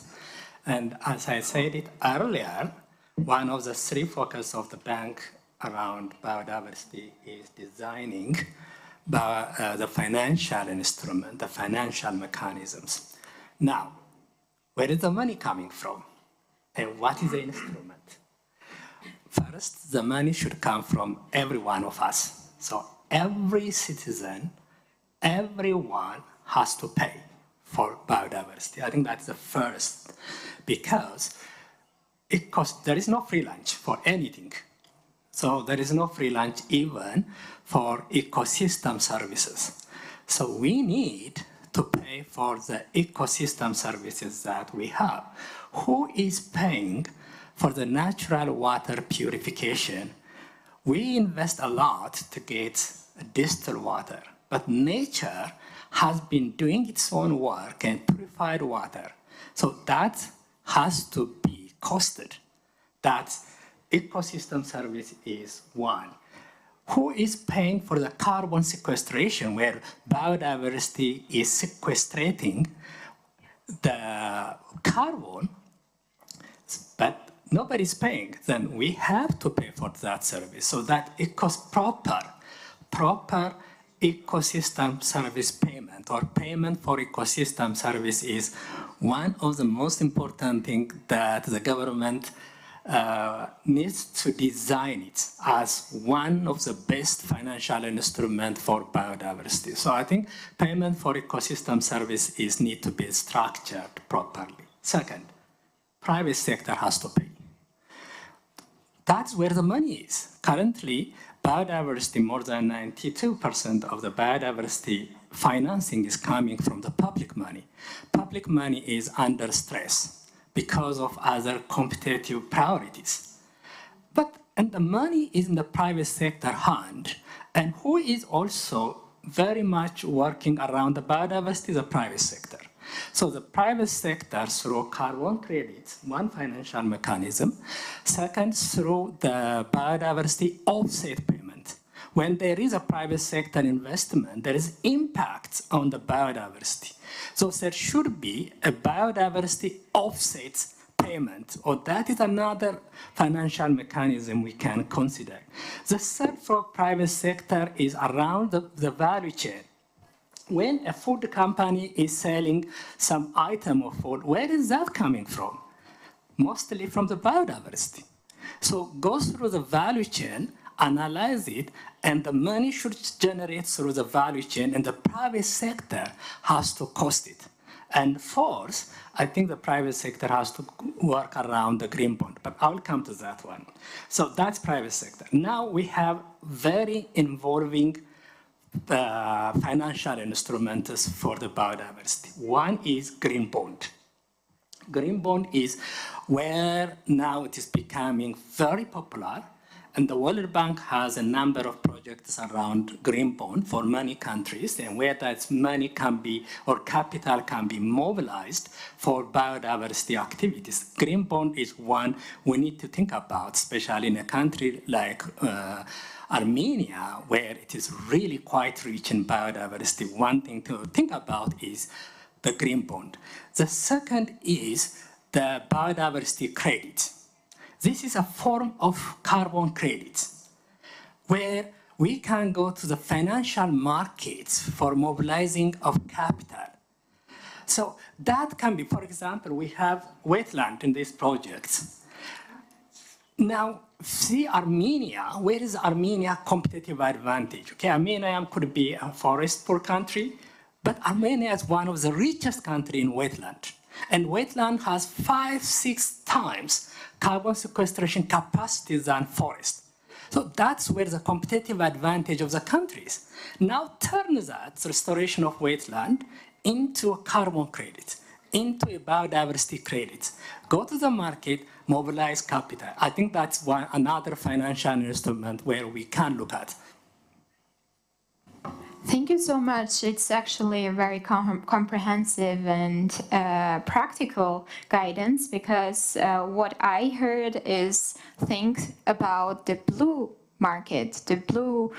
S5: And as I said it earlier, one of the three focuses of the bank around biodiversity is designing the financial instrument, the financial mechanisms. Now, where is the money coming from? And what is the instrument? First, the money should come from every one of us. So every citizen, everyone has to pay for biodiversity. I think that's the first, because there is no free lunch for anything. So there is no free lunch even for ecosystem services. So we need to pay for the ecosystem services that we have. Who is paying for the natural water purification? We invest a lot to get distilled water, but nature has been doing its own work and purified water. So that has to be costed. That ecosystem service is one. Who is paying for the carbon sequestration, where biodiversity is sequestrating the carbon, but nobody's paying? Then we have to pay for that service. So that proper ecosystem service payment, or payment for ecosystem service, is one of the most important things that the government needs to design it as one of the best financial instruments for biodiversity. So I think payment for ecosystem service need to be structured properly. Second, private sector has to pay. That's where the money is. Currently, biodiversity, more than 92% of the biodiversity financing is coming from the public money. Public money is under stress because of other competitive priorities. And the money is in the private sector hand, and who is also very much working around the biodiversity, the private sector. So the private sector, through carbon credits, one financial mechanism. Second, through the biodiversity offset payment. When there is a private sector investment, there is impact on the biodiversity. So there should be a biodiversity offset payment, or that is another financial mechanism we can consider. The third for private sector is around the value chain. When a food company is selling some item of food, where is that coming from? Mostly from the biodiversity. So go through the value chain, analyze it, and the money should generate through the value chain, and the private sector has to cost it. And fourth, I think the private sector has to work around the green bond, but I will come to that one. So that's private sector. Now we have very involving financial instruments for the biodiversity. One is green bond. Green bond is where now it is becoming very popular, and the World Bank has a number of projects projects around green bond for many countries, and where that money can be, or capital can be mobilized for biodiversity activities. Green bond is one we need to think about, especially in a country like Armenia, where it is really quite rich in biodiversity. One thing to think about is the green bond. The second is the biodiversity credit. This is a form of carbon credits where we can go to the financial markets for mobilizing of capital. So that can be, for example, we have wetland in this project. Now, see Armenia, where is Armenia competitive advantage? Okay, Armenia could be a forest poor country, but Armenia is one of the richest countries in wetland. And wetland has 5-6 times carbon sequestration capacity than forest. So that's where the competitive advantage of the countries. Now turn that restoration of wetland into a carbon credit, into a biodiversity credit. Go to the market, mobilize capital. I think that's another financial instrument where we can look at.
S3: Thank you so much. It's actually a very comprehensive and practical guidance, because what I heard is think about the blue market, the blue,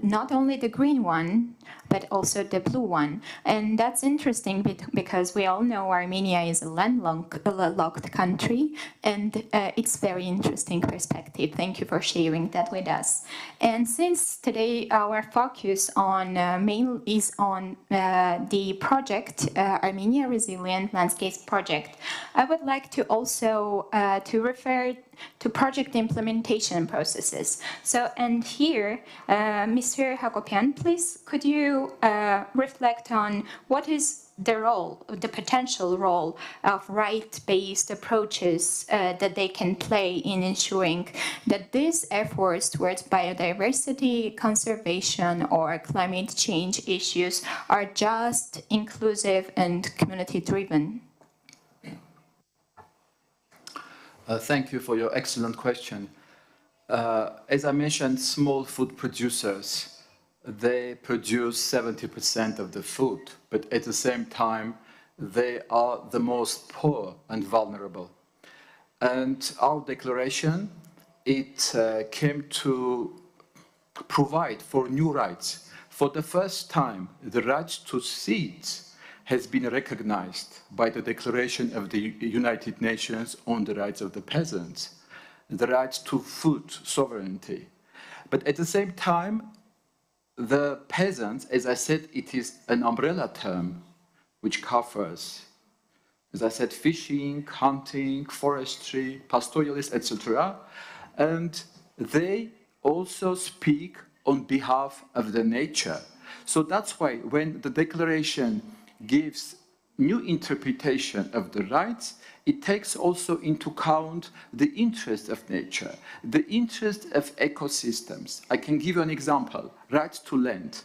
S3: not only the green one, but also the blue one. And that's interesting because we all know Armenia is a landlocked country, and it's very interesting perspective. Thank you for sharing that with us. And since today our focus on is on the project, Armenia Resilient Landscapes Project, I would like to also to refer to project implementation processes. So, and here, Mr. Hagopian, please, could you reflect on what is the role, the potential role of right-based approaches that they can play in ensuring that these efforts towards biodiversity conservation or climate change issues are just, inclusive, and community-driven?
S6: Thank you for your excellent question. As I mentioned, small food producers, they produce 70% of the food, but at the same time, they are the most poor and vulnerable. And our declaration, it came to provide for new rights. For the first time, the right to seeds has been recognized by the Declaration of the United Nations on the Rights of the Peasants, the right to food sovereignty. But at the same time, the peasants, as I said, it is an umbrella term which covers, as I said, fishing, hunting, forestry, pastoralists, etc. And they also speak on behalf of the nature. So that's why when the declaration gives new interpretation of the rights, it takes also into account the interest of nature, the interest of ecosystems. I can give you an example, right to land.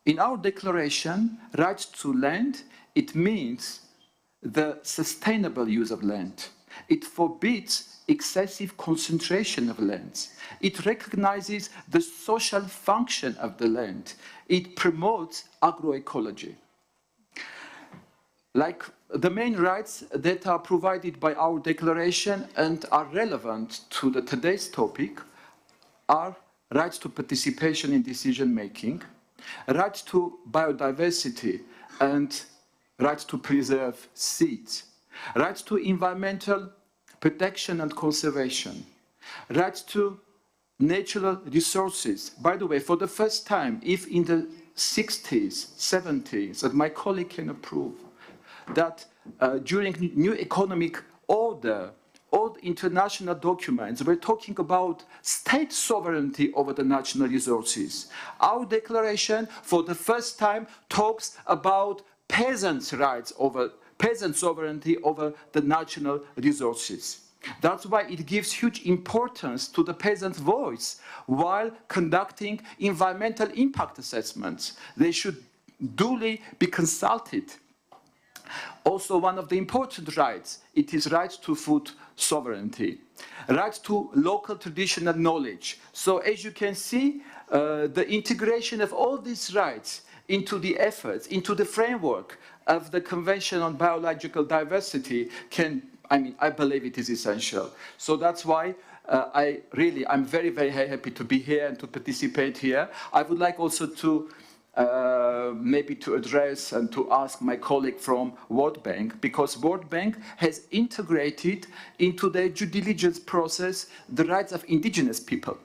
S6: In our declaration, right to land, it means the sustainable use of land. It forbids excessive concentration of lands. It recognizes the social function of the land. It promotes agroecology. Like the main rights that are provided by our declaration and are relevant to today's topic are rights to participation in decision-making, rights to biodiversity and rights to preserve seeds, rights to environmental protection and conservation, rights to natural resources. By the way, for the first time, if in the 60s, 70s, that my colleague can approve, that during new economic order, all international documents were talking about state sovereignty over the national resources. Our declaration, for the first time, talks about peasants' rights over, peasant sovereignty over the national resources. That's why it gives huge importance to the peasant's voice while conducting environmental impact assessments. They should duly be consulted. Also, one of the important rights, it is right to food sovereignty, right to local traditional knowledge. So as you can see, the integration of all these rights into the efforts, into the framework of the Convention on Biological Diversity I believe it is essential. So that's why I'm very, very happy to be here and to participate here. I would like also to maybe to address and to ask my colleague from World Bank, because World Bank has integrated into their due diligence process the rights of indigenous people.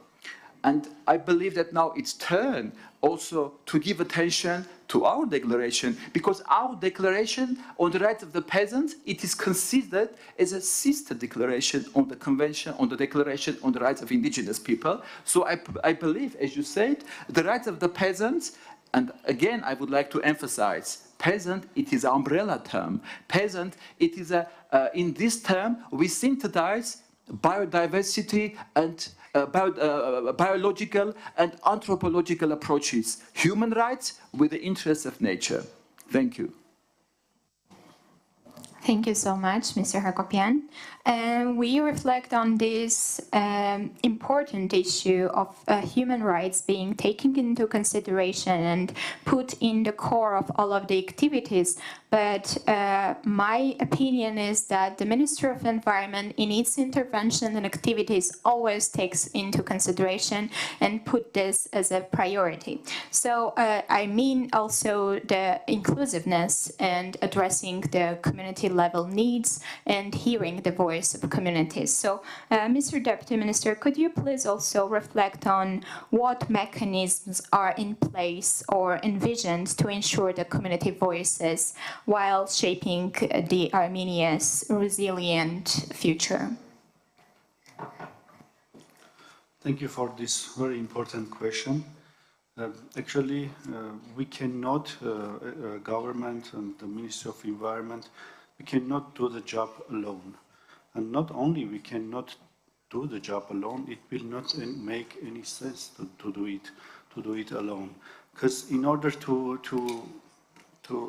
S6: And I believe that now it's turn also to give attention to our declaration, because our declaration on the rights of the peasants, it is considered as a sister declaration on the Convention on the Declaration on the Rights of Indigenous People. So I believe, as you said, the rights of the peasants, and again, I would like to emphasize, peasant, it is an umbrella term. Peasant, it is in this term, we synthesize biodiversity and biological and anthropological approaches, human rights with the interests of nature. Thank you.
S3: Thank you so much, Mr. Hakopian. We reflect on this important issue of human rights being taken into consideration and put in the core of all of the activities. But my opinion is that the Ministry of Environment, in its intervention and activities, always takes into consideration and put this as a priority. So I mean also the inclusiveness and addressing the community level needs and hearing the voice of communities. So, Mr. Deputy Minister, could you please also reflect on what mechanisms are in place or envisioned to ensure the community voices while shaping the Armenia's resilient future?
S4: Thank you for this very important question. Actually, we cannot, government and the Ministry of Environment, we cannot do the job alone. And not only we cannot do the job alone, it will not make any sense to do it alone. Because in order to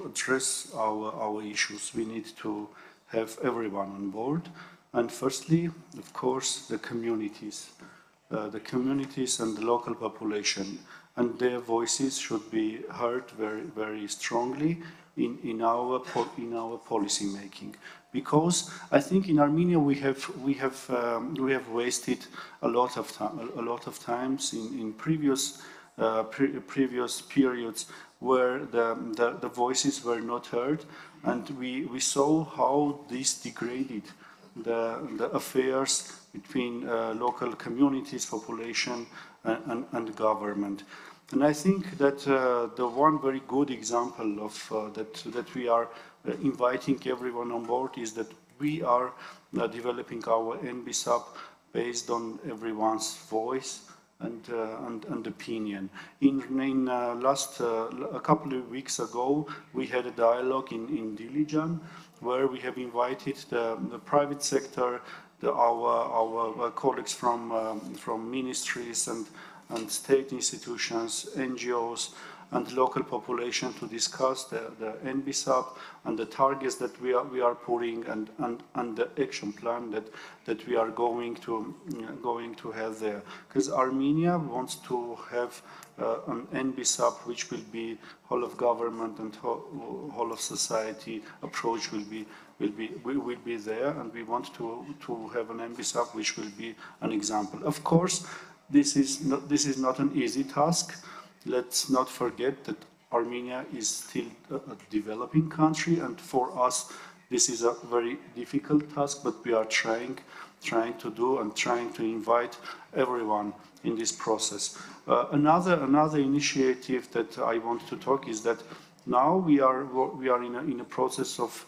S4: address our issues, we need to have everyone on board. And firstly, of course, the communities and the local population, and their voices should be heard very, very strongly in our policy making. Because I think in Armenia we have wasted a lot of times in previous periods where the voices were not heard, and we saw how this degraded the affairs between local communities, population, and government. And I think that the one very good example of that we are inviting everyone on board is that we are developing our NBSUP based on everyone's voice and opinion. In a couple of weeks ago, we had a dialogue in Dilijan where we have invited the private sector, our colleagues from ministries and state institutions, NGOs, and local population to discuss the NBSUP and the targets that we are putting and the action plan that we are going to have there. Because Armenia wants to have an NBSUP which will be whole of government and whole of society approach will be there, and we want to have an NBSUP which will be an example. Of course, this is not an easy task. Let's not forget that Armenia is still a developing country, and for us this is a very difficult task, but we are trying to do and trying to invite everyone in this process. Another initiative that I want to talk is that now we are in a process of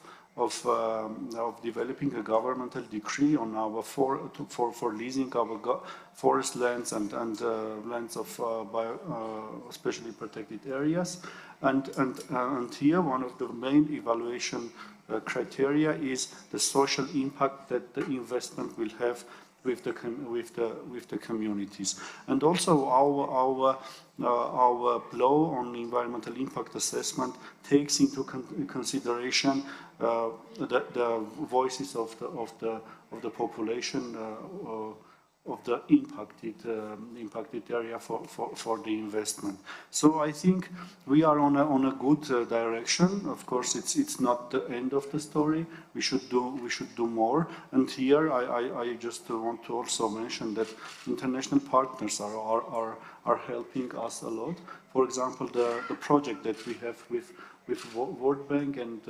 S4: developing a governmental decree on our for leasing our forest lands and lands of especially protected areas, and here one of the main evaluation criteria is the social impact that the investment will have with the communities, and also our law on environmental impact assessment takes into consideration the voices of the population the impacted area for the investment. So I think we are on a good direction. Of course, it's not the end of the story. We should do more. And here I just want to also mention that international partners are helping us a lot. For example, the project that we have with World Bank and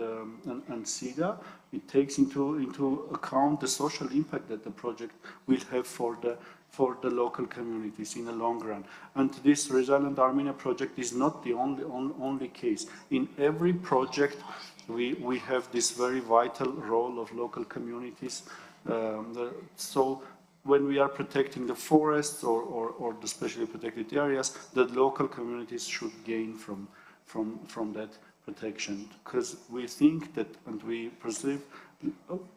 S4: SIDA, it takes into account the social impact that the project will have for the local communities in the long run. And this Resilient Armenia project is not the only case. In every project, we have this very vital role of local communities. So when we are protecting the forests or the specially protected areas, the local communities should gain from that protection, because we think that, and we perceive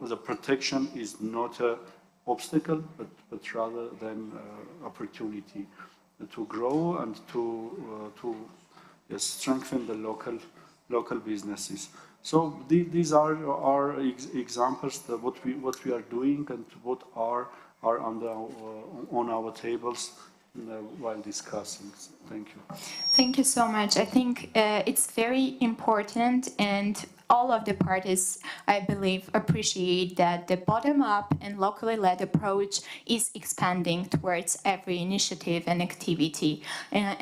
S4: the protection is not an obstacle, but rather than opportunity to grow and to strengthen the local businesses. So these are our examples of what we are doing and what are on our tables while discussing. Thank you.
S3: Thank you so much. I think it's very important, and all of the parties, I believe, appreciate that the bottom-up and locally led approach is expanding towards every initiative and activity and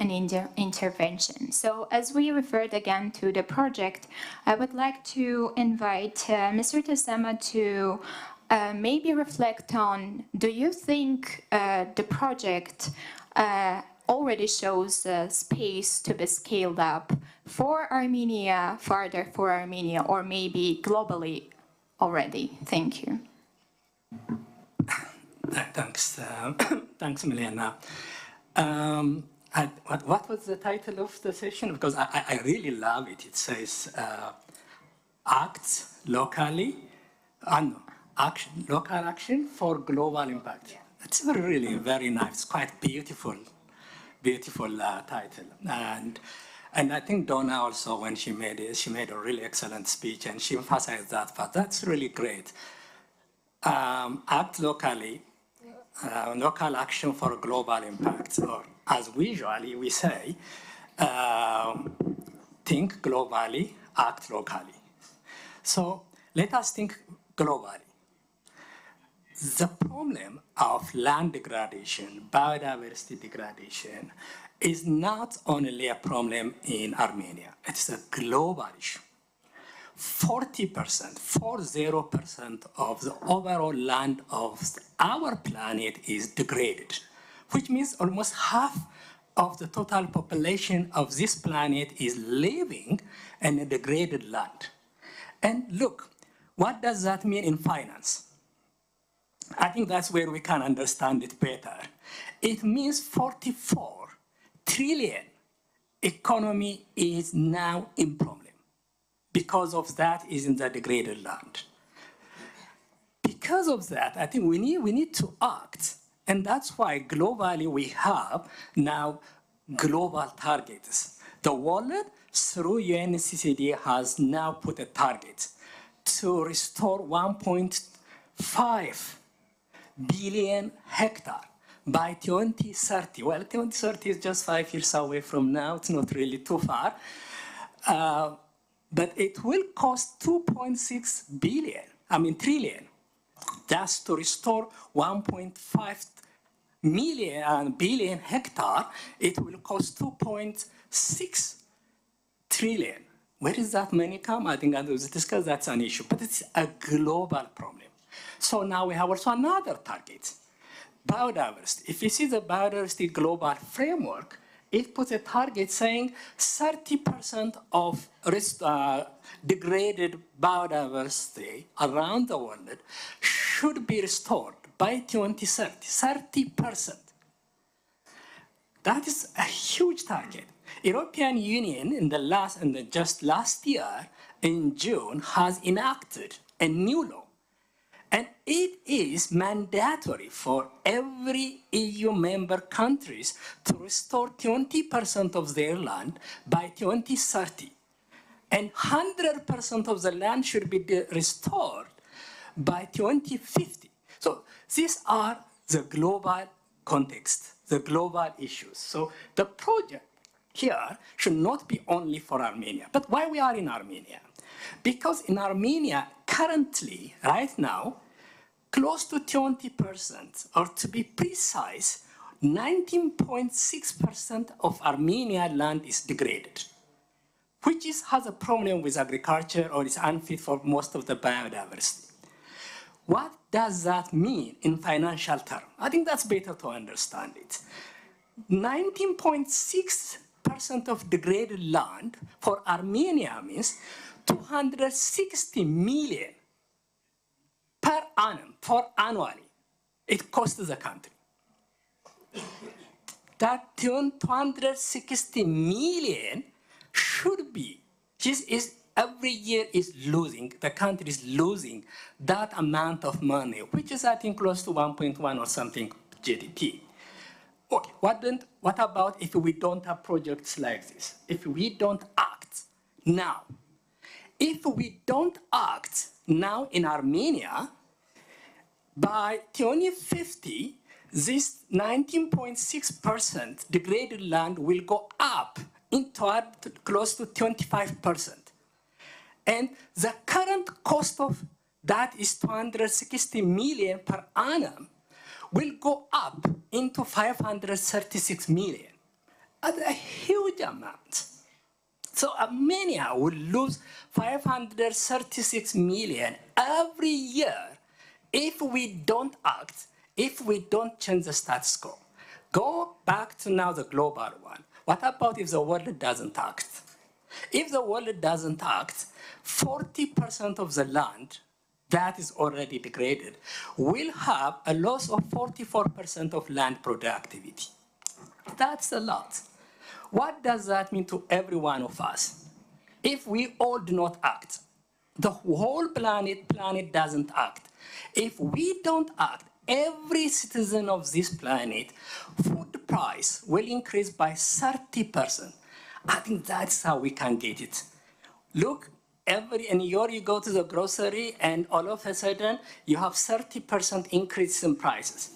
S3: intervention. So as we referred again to the project, I would like to invite Mr. Tessema to maybe reflect on, do you think the project already shows space to be scaled up for Armenia, further for Armenia, or maybe globally already? Thank you.
S5: Thanks, thanks, Milena. What was the title of the session? Because I really love it. It says, act locally, local action for global impact. It's really very nice, quite beautiful title. And I think Donna also, when she made it, she made a really excellent speech and she emphasized that, but that's really great. Act locally, local action for global impact, or as usually we say, think globally, act locally. So let us think globally. The problem of land degradation, biodiversity degradation, is not only a problem in Armenia, it's a global issue. 40% of the overall land of our planet is degraded, which means almost half of the total population of this planet is living in a degraded land. And look, what does that mean in finance? I think that's where we can understand it better. It means 44 trillion economy is now in problem. Because of that is in the degraded land. Because of that, I think we need to act. And that's why globally we have now global targets. The world, through UNCCD, has now put a target to restore 1.5 billion hectares by 2030. Well, 2030 is just 5 years away from now. It's not really too far. But it will cost 2.6 trillion. That's to restore 1.5 billion hectares. It will cost 2.6 trillion. Where is that money come? I think as we discussed, that's an issue, but it's a global problem. So now we have also another target, biodiversity. If you see the biodiversity global framework, it puts a target saying 30% of degraded biodiversity around the world should be restored by 2030, 30%. That is a huge target. European Union just last year in June has enacted a new law. And it is mandatory for every EU member countries to restore 20% of their land by 2030. And 100% of the land should be restored by 2050. So these are the global context, the global issues. So the project here should not be only for Armenia. But why we are in Armenia? Because in Armenia, currently, right now, close to 20%, or to be precise, 19.6% of Armenian land is degraded, which has a problem with agriculture or is unfit for most of the biodiversity. What does that mean in financial terms? I think that's better to understand it. 19.6% of degraded land for Armenia means 260 million per annum, for annually, it costs the country. That 260 million should be, every year is losing, the country is losing that amount of money, which is I think close to 1.1 or something GDP. Okay, what about if we don't have projects like this? If we don't act now? If we don't act now in Armenia, by 2050, this 19.6% degraded land will go up into close to 25%. And the current cost of that is 260 million per annum will go up into 536 million, at a huge amount. So Armenia will lose 536 million every year if we don't act, if we don't change the status quo. Go back to now the global one. What about if the world doesn't act? If the world doesn't act, 40% of the land that is already degraded will have a loss of 44% of land productivity. That's a lot. What does that mean to every one of us? If we all do not act, the whole planet doesn't act. If we don't act, every citizen of this planet, food price will increase by 30%. I think that's how we can get it. Look, in year you go to the grocery and all of a sudden you have 30% increase in prices.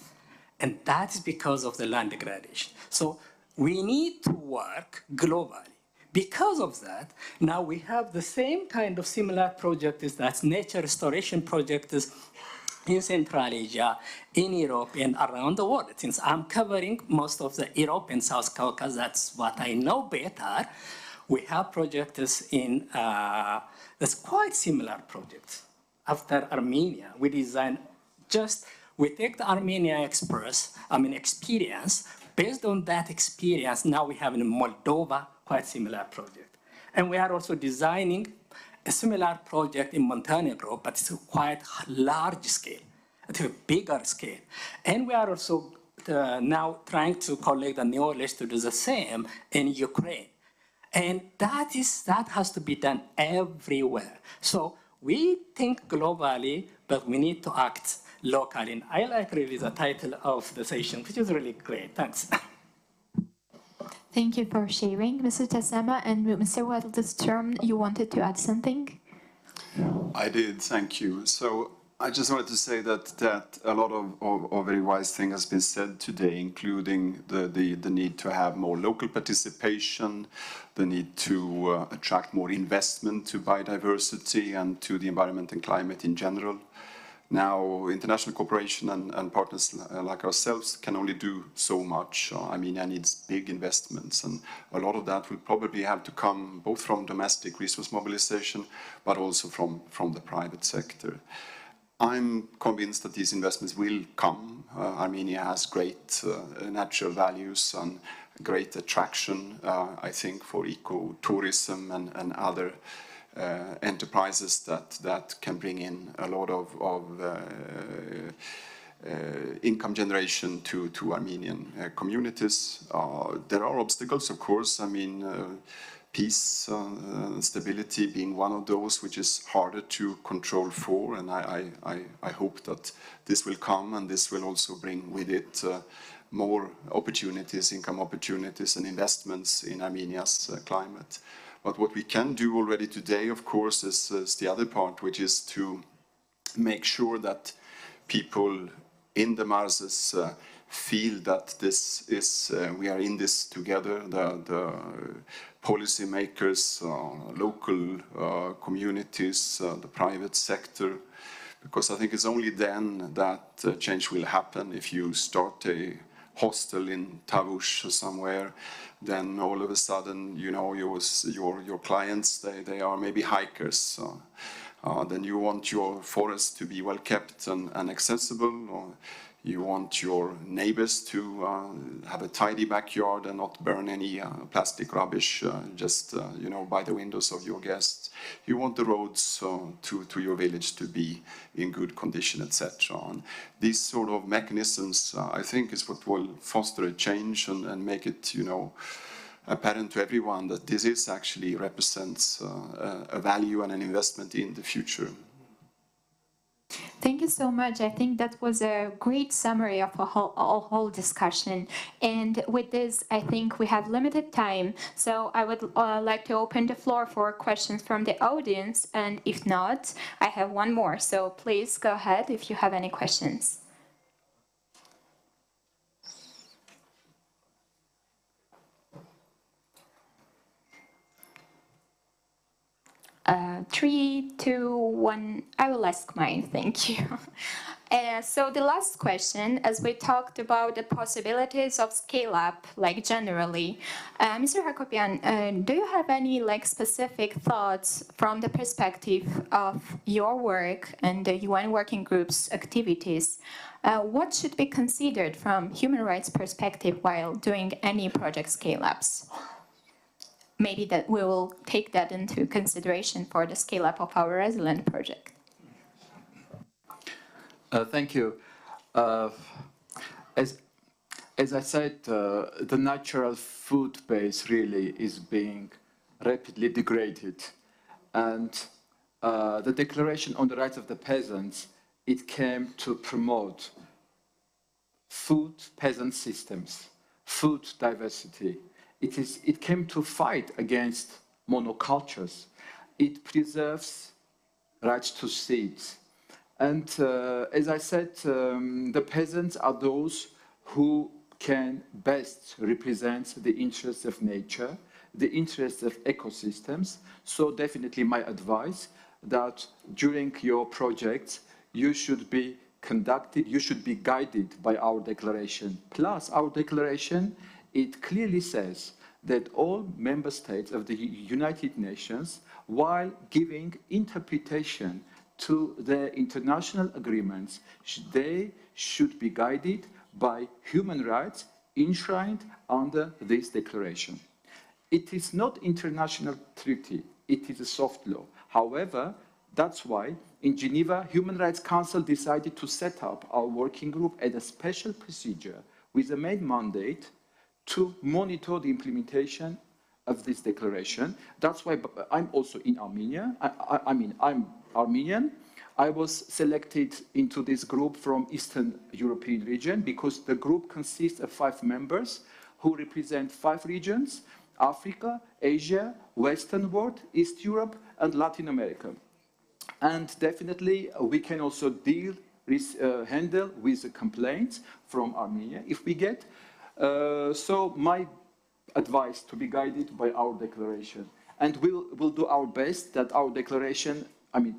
S5: And that is because of the land degradation. So we need to work globally. Because of that, now we have the same kind of similar projects, that's nature restoration projects in Central Asia, in Europe, and around the world. Since I'm covering most of the Europe and South Caucasus, that's what I know better. We have projects in, that's quite similar projects. After Armenia, we design we take the Armenia experience. Based on that experience, now we have in Moldova quite similar project. And we are also designing a similar project in Montenegro, but it's a quite large scale, it's a bigger scale. And we are also now trying to collect the knowledge to do the same in Ukraine. And that has to be done everywhere. So we think globally, but we need to act locally. And I like really the title of the session, which is really great. Thanks.
S3: Thank you for sharing, Mr. Tassama. And Mr. Waldstrom, you wanted to add something?
S7: I did, thank you. So I just wanted to say that a lot of very wise things has been said today, including the need to have more local participation, the need to attract more investment to biodiversity and to the environment and climate in general. Now, international cooperation and partners like ourselves can only do so much. Armenia needs big investments, and a lot of that will probably have to come both from domestic resource mobilization, but also from the private sector. I'm convinced that these investments will come. Armenia has great natural values and great attraction, I think, for ecotourism and other enterprises that can bring in a lot of income generation to Armenian communities. There are obstacles, of course. I mean, peace and stability being one of those, which is harder to control for, and I hope that this will come, and this will also bring with it more opportunities, income opportunities and investments in Armenia's climate. But what we can do already today, of course, is the other part, which is to make sure that people in the Marses feel that this is, we are in this together, the policymakers, local communities, the private sector, because I think it's only then that change will happen. If you start a hostel in Tavush or somewhere, then all of a sudden, you know, your clients, they are maybe hikers. Then you want your forest to be well kept and accessible, or you want your neighbors to have a tidy backyard and not burn any plastic rubbish just you know, by the windows of your guests. You want the roads to your village to be in good condition, etc. And these sort of mechanisms, I think, is what will foster a change and make it, you know, apparent to everyone that this is actually represents a value and an investment in the future.
S3: Thank you so much. I think that was a great summary of a whole discussion. And with this, I think we have limited time. So I would like to open the floor for questions from the audience. And if not, I have one more. So please go ahead if you have any questions. Three, two, one. I will ask mine. Thank you. So the last question, as we talked about the possibilities of scale up, like generally, Mr. Hakopian, do you have any like specific thoughts from the perspective of your work and the UN Working Group's activities? What should be considered from human rights perspective while doing any project scale ups? Maybe that we will take that into consideration for the scale up of our Resilient project.
S6: Thank you. As I said, the natural food base really is being rapidly degraded. And the Declaration on the Rights of the Peasants, it came to promote food peasant systems, food diversity. It came to fight against monocultures. It preserves rights to seeds. And as I said, the peasants are those who can best represent the interests of nature, the interests of ecosystems. So definitely my advice that during your projects, you should be conducted, you should be guided by our declaration. Plus, our declaration, it clearly says that all member states of the United Nations, while giving interpretation to the international agreements, they should be guided by human rights enshrined under this declaration. It is not international treaty, it is a soft law. However, that's why in Geneva, Human Rights Council decided to set up our working group as a special procedure with a main mandate to monitor the implementation of this declaration. That's why I'm also in Armenia. I'm Armenian. I was selected into this group from Eastern European region because the group consists of 5 members who represent 5 regions: Africa, Asia, Western world, East Europe, and Latin America. And definitely we can also handle with the complaints from Armenia if we get. So my advice to be guided by our declaration. And we'll do our best that our declaration, I mean,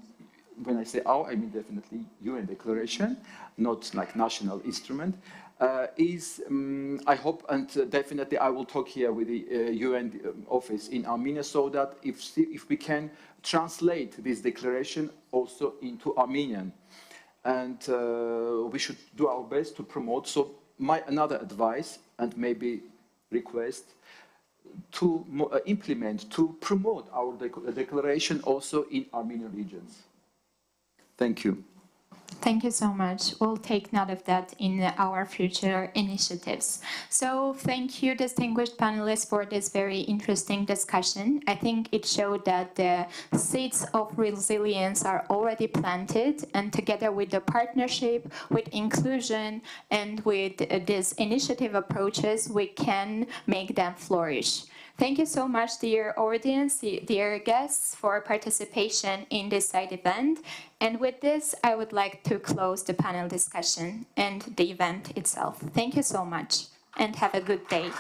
S6: when I say our, I mean definitely UN declaration, not like national instrument, I hope, and definitely I will talk here with the UN office in Armenia so that if we can translate this declaration also into Armenian. And we should do our best to promote. So my another advice and maybe request to implement, to promote our declaration also in Armenian regions. Thank you.
S3: Thank you so much. We'll take note of that in our future initiatives. So thank you, distinguished panelists, for this very interesting discussion. I think it showed that the seeds of resilience are already planted, and together with the partnership, with inclusion, and with these initiative approaches, we can make them flourish. Thank you so much, dear audience, dear guests, for participation in this side event. And with this, I would like to close the panel discussion and the event itself. Thank you so much, and have a good day.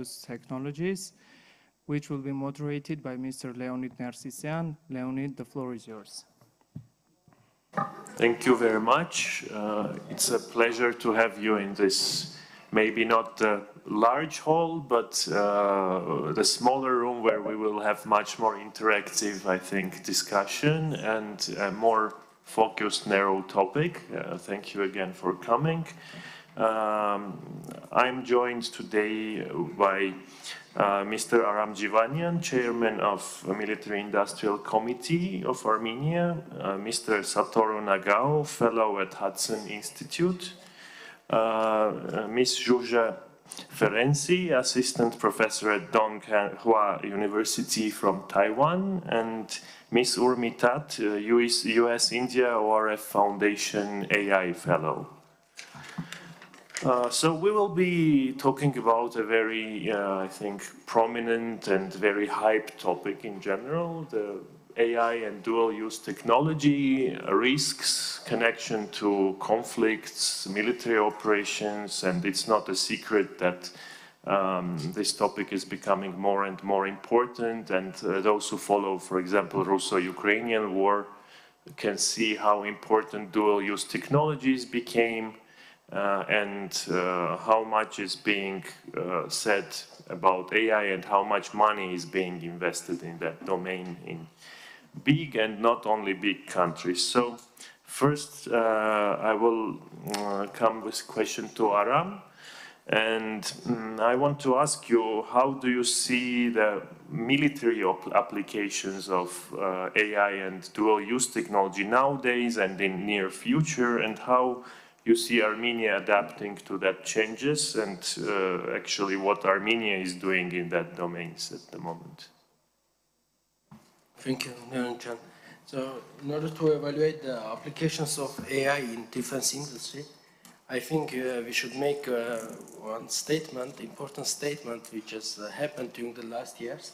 S8: technologies, which will be moderated by Mr. Leonid Nersisyan. Leonid, the floor is yours.
S9: Thank you very much. It's a pleasure to have you in this, maybe not the large hall, but the smaller room where we will have much more interactive, I think, discussion and a more focused, narrow topic. Thank you again for coming. I'm joined today by Mr. Aram Jivanyan, Chairman of Military Industrial Committee of Armenia, Mr. Satoru Nagao, Fellow at Hudson Institute, Ms. Zhuzha Ferenczi, Assistant Professor at Donghua University from Taiwan, and Ms. Urmi Tat, US-India ORF Foundation AI Fellow. So we will be talking about a very, I think, prominent and very hyped topic in general, the AI and dual-use technology, risks, connection to conflicts, military operations, and it's not a secret that this topic is becoming more and more important, and those who follow, for example, Russo-Ukrainian war can see how important dual-use technologies became, and how much is being said about AI and how much money is being invested in that domain in big and not only big countries. So first I will come with a question to Aram, and I want to ask you, how do you see the military applications of AI and dual-use technology nowadays and in near future, and how you see Armenia adapting to that changes, and actually what Armenia is doing in that domains at the moment?
S10: Thank you, Leonid. So in order to evaluate the applications of AI in defense industry, I think we should make one statement, important statement, which has happened during the last years.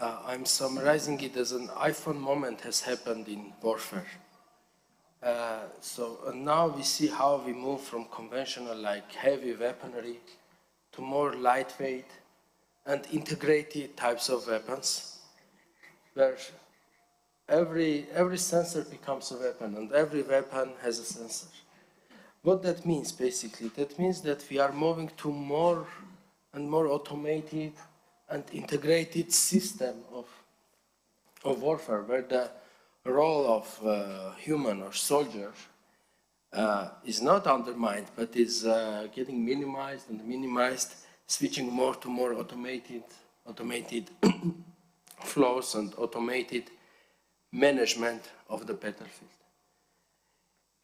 S10: I'm summarizing it as an iPhone moment has happened in warfare. So now we see how we move from conventional, like heavy weaponry, to more lightweight and integrated types of weapons, where every sensor becomes a weapon, and every weapon has a sensor. What that means, basically, that means that we are moving to more and more automated and integrated system of warfare, where the role of human or soldier is not undermined, but is getting minimized and minimized, switching more to more automated flows and automated management of the battlefield.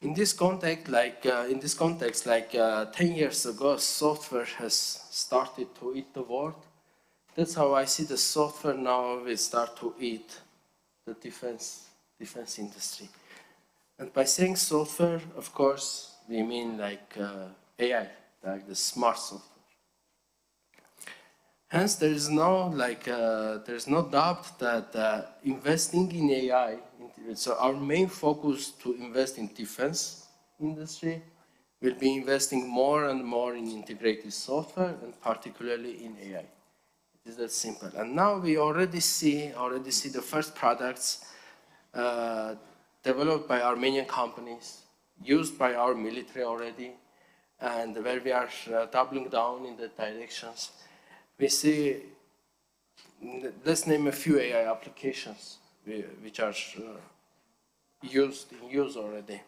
S10: In this context, like 10 years ago, software has started to eat the world. That's how I see the software now will start to eat the defense industry. And by saying software, of course, we mean like AI, like the smart software. Hence, there is no doubt that investing in AI, so our main focus to invest in defense industry will be investing more and more in integrated software, and particularly in AI. It is that simple. And now we already see the first products developed by Armenian companies, used by our military already, and where we are doubling down in the directions. We see, let's name a few AI applications which are in use already.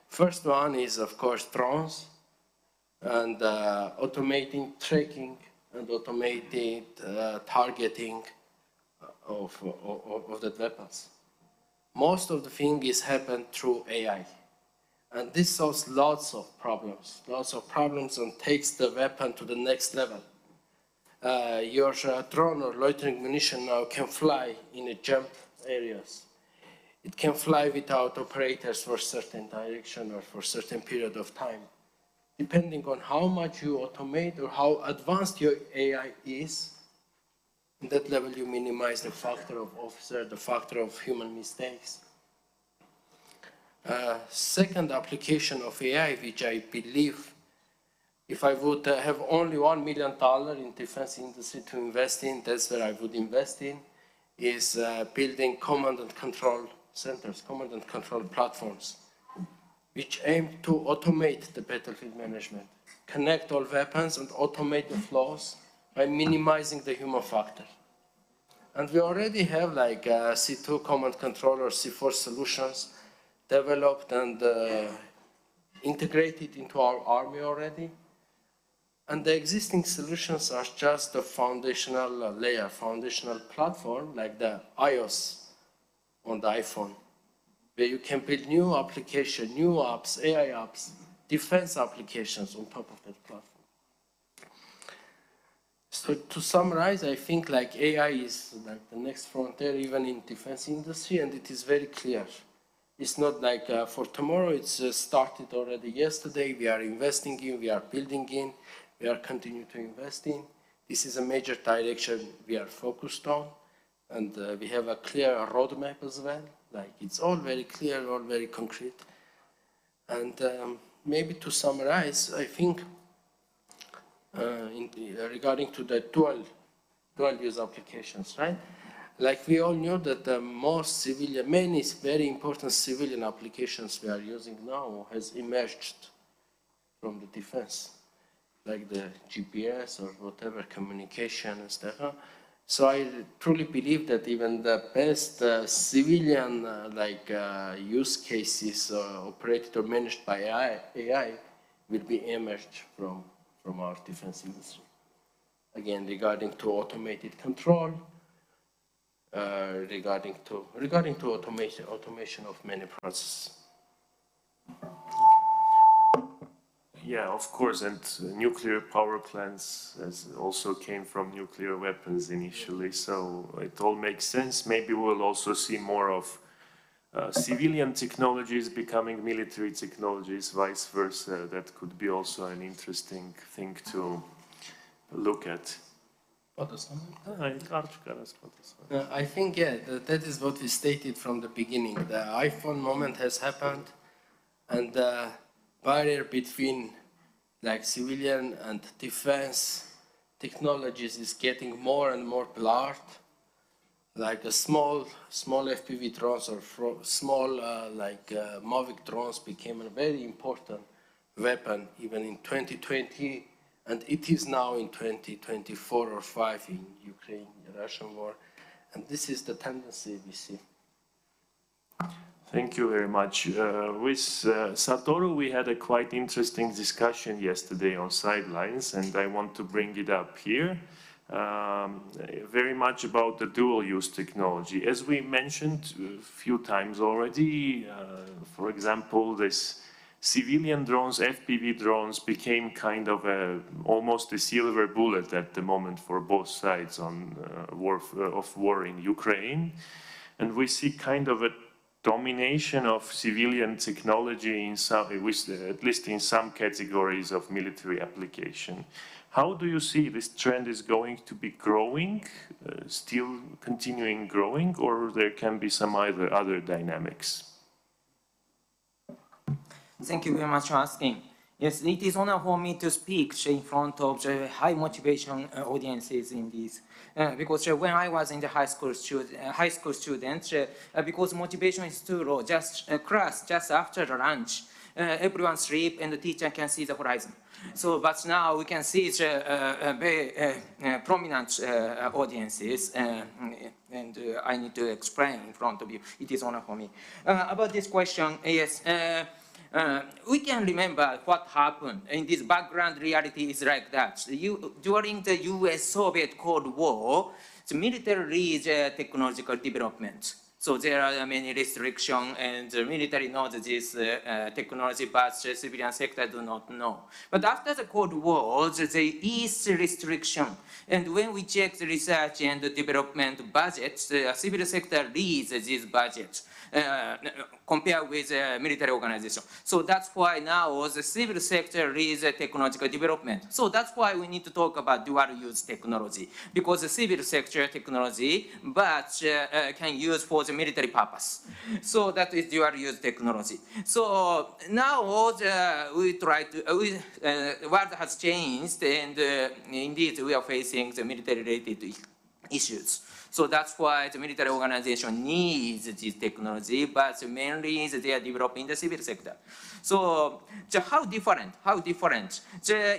S10: First one is, of course, drones, and automating tracking and automated targeting of the weapons. Most of the thing is happened through AI. And this solves lots of problems, and takes the weapon to the next level. Your drone or loitering munition now can fly in a jump areas. It can fly without operators for certain direction or for certain period of time. Depending on how much you automate or how advanced your AI is, at that level you minimize the factor of officer, the factor of human mistakes. Second application of AI, which I believe If I would have only $1 million in defense industry to invest in, that's where I would invest in, is building command and control centers, command and control platforms, which aim to automate the battlefield management, connect all weapons and automate the flows by minimizing the human factor. And we already have like C2 command controller, C4 solutions developed and integrated into our army already. And the existing solutions are just a foundational layer, foundational platform like the iOS on the iPhone, where you can build new applications, new apps, AI apps, defense applications on top of that platform. So to summarize, I think like AI is like the next frontier even in defense industry, and it is very clear. It's not like for tomorrow, it's started already yesterday. We are investing in, we are building in, we are continuing to invest in. This is a major direction we are focused on, and we have a clear roadmap as well. Like it's all very clear, all very concrete. And maybe to summarize, I think regarding to the dual use applications, right? Like we all knew that the most civilian, many very important civilian applications we are using now has emerged from the defense, like the GPS or whatever communication and stuff. So I truly believe that even the best civilian use cases operated or managed by AI will be emerged from our defense industry. Again, regarding to automated control, regarding to automation of many processes.
S9: Yeah, of course, and nuclear power plants also came from nuclear weapons initially, so it all makes sense. Maybe we'll also see more of civilian technologies becoming military technologies, vice versa. That could be also an interesting thing to look at.
S10: I think, yeah, that is what we stated from the beginning. The iPhone moment has happened, and the barrier between like civilian and defense technologies is getting more and more blurred. Like a small FPV drones or small Mavic drones became a very important weapon even in 2020, and it is now in 2024 or 5 in Ukraine, the Russian war, and this is the tendency we see.
S9: Thank you very much. With Satoru, we had a quite interesting discussion yesterday on sidelines, and I want to bring it up here. Very much about the dual-use technology. As we mentioned a few times already, for example, this civilian drones, FPV drones, became kind of almost a silver bullet at the moment for both sides on war in Ukraine. And we see kind of a domination of civilian technology in some, at least in some categories of military application. How do you see this trend is going to be growing, still continuing growing, or there can be some other dynamics?
S11: Thank you very much for asking. Yes, it is honor for me to speak in front of the high motivation audiences in this. Because when I was in the high school student, because motivation is too low, just class, just after the lunch, everyone sleep and the teacher can see the horizon. So, but now we can see the very prominent audiences, and I need to explain in front of you. It is honor for me. About this question, yes, we can remember what happened, and this background reality is like that. During the US-Soviet Cold War, the military leads technological development. So there are many restrictions, and the military knows this technology, but the civilian sector do not know. But after the Cold War, they eased restriction. And when we check the research and the development budgets, the civil sector leads this budget compared with the military organization. So that's why now the civil sector leads technological development. So that's why we need to talk about dual-use technology, because the civil sector technology, but can use for the the military purpose. So that is dual use technology. So now we try to, world has changed, and indeed we are facing the military related issues. So that's why the military organization needs this technology, but mainly they are developing the civil sector. So how different? How different?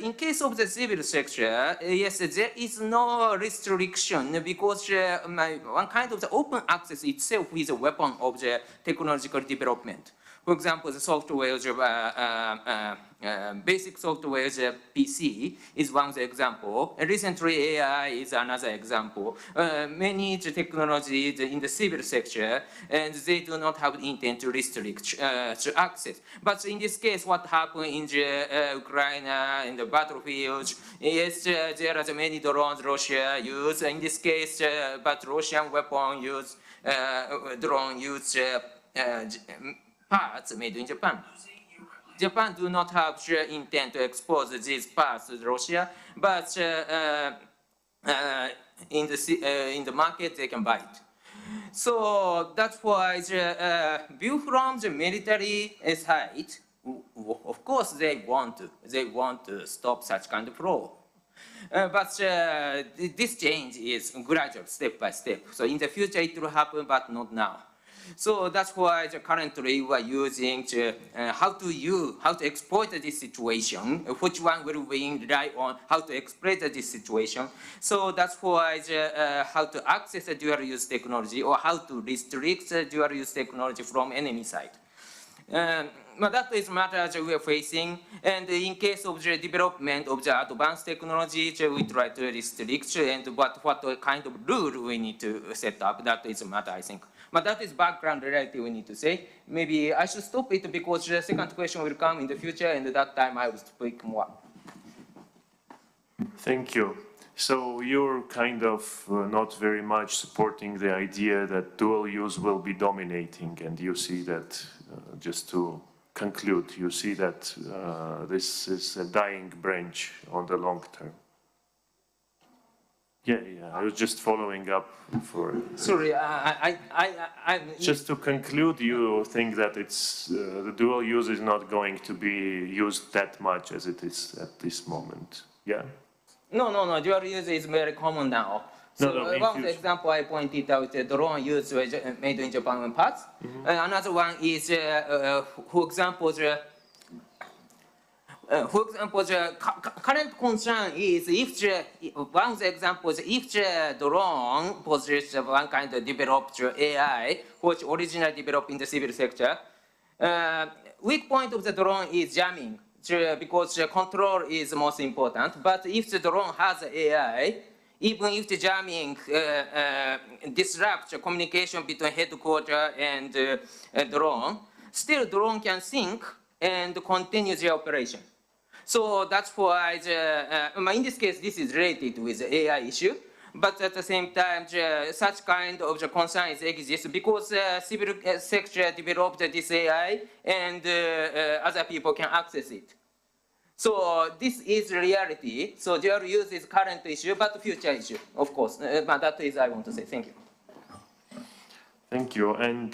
S11: In case of the civil sector, yes, there is no restriction because one kind of the open access itself is a weapon of the technological development. For example, the software, basic software PC is one example. And recently, AI is another example. Many technologies in the civil sector, and they do not have intent to restrict access. But in this case, what happened in Ukraine, in the battlefield, yes, there are many drones Russia use. In this case, but Russian weapon use drone use parts made in Japan. Japan do not have intent to expose these parts to Russia, but in the market they can buy it. So that's why the view from the military side, of course they want to stop such kind of flow. But this change is gradual, step by step. So in the future it will happen, but not now. So that's why currently we are using how to exploit this situation, which one will we rely on, how to exploit this situation. So that's why how to access the dual use technology or how to restrict the dual use technology from enemy side. But that is matter that we are facing, and in case of the development of the advanced technology, we try to restrict, and what kind of rule we need to set up, that is a matter, I think. But that is background reality we need to say. Maybe I should stop it because the second question will come in the future, and at that time I will speak more.
S9: Thank you. So you're kind of not very much supporting the idea that dual use will be dominating, and you see that, just to conclude, you see that this is a dying branch on the long term. Yeah, I was just following up for...
S11: Sorry,
S9: Just to conclude, you think that it's the dual use is not going to be used that much as it is at this moment, yeah?
S11: No, dual use is very common now. So one example I pointed out, the drone use made in Japan parts. Another one is, for example, the current concern is if one of the examples, if the drone possesses one kind of developed AI, which originally developed in the civil sector, weak point of the drone is jamming, because the control is most important. But if the drone has AI, even if the jamming disrupts the communication between headquarters and drone, still drone can sync and continue the operation. So that's why, in this case, this is related with the AI issue. But at the same time, such kind of concerns exist because civil sector developed this AI and other people can access it. So this is reality. So dual use is current issue, but future issue, of course. But that is I want to say. Thank you.
S9: Thank you. And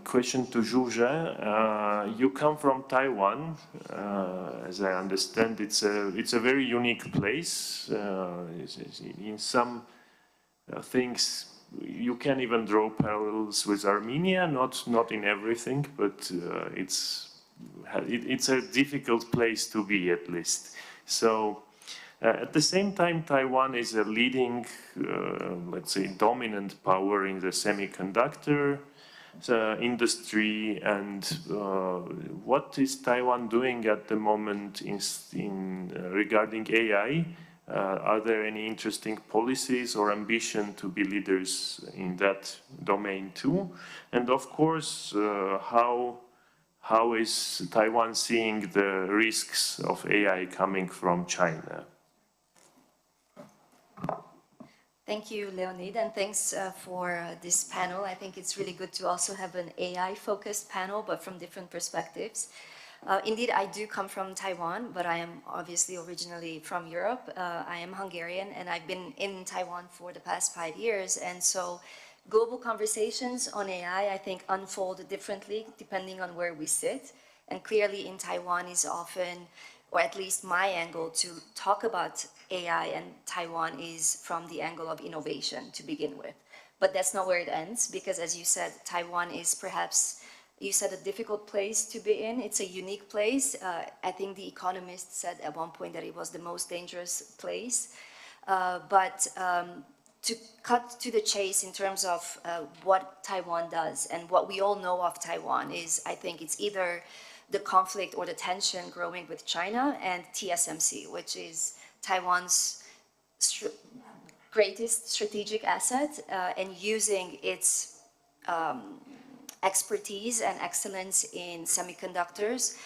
S9: question to Zhuzhe. You come from Taiwan. As I understand, it's a very unique place. In some things, you can even draw parallels with Armenia. Not in everything, but it's a difficult place to be, at least. So. At the same time, Taiwan is a leading, let's say, dominant power in the semiconductor industry. And what is Taiwan doing at the moment regarding AI? Are there any interesting policies or ambition to be leaders in that domain too? And of course, how is Taiwan seeing the risks of AI coming from China?
S12: Thank you, Leonid, and thanks for this panel. I think it's really good to also have an AI-focused panel, but from different perspectives. Indeed, I do come from Taiwan, but I am obviously originally from Europe. I am Hungarian, and I've been in Taiwan for the past 5 years, and so Global conversations on AI, I think, unfold differently depending on where we sit. And clearly in Taiwan is often, or at least my angle to talk about AI and Taiwan is from the angle of innovation to begin with. But that's not where it ends, because as you said, Taiwan is perhaps, you said, a difficult place to be in. It's a unique place. I think The Economist said at one point that it was the most dangerous place. To cut to the chase in terms of what Taiwan does and what we all know of Taiwan is, I think it's either the conflict or the tension growing with China and TSMC, which is Taiwan's greatest strategic asset, and using its expertise and excellence in semiconductors.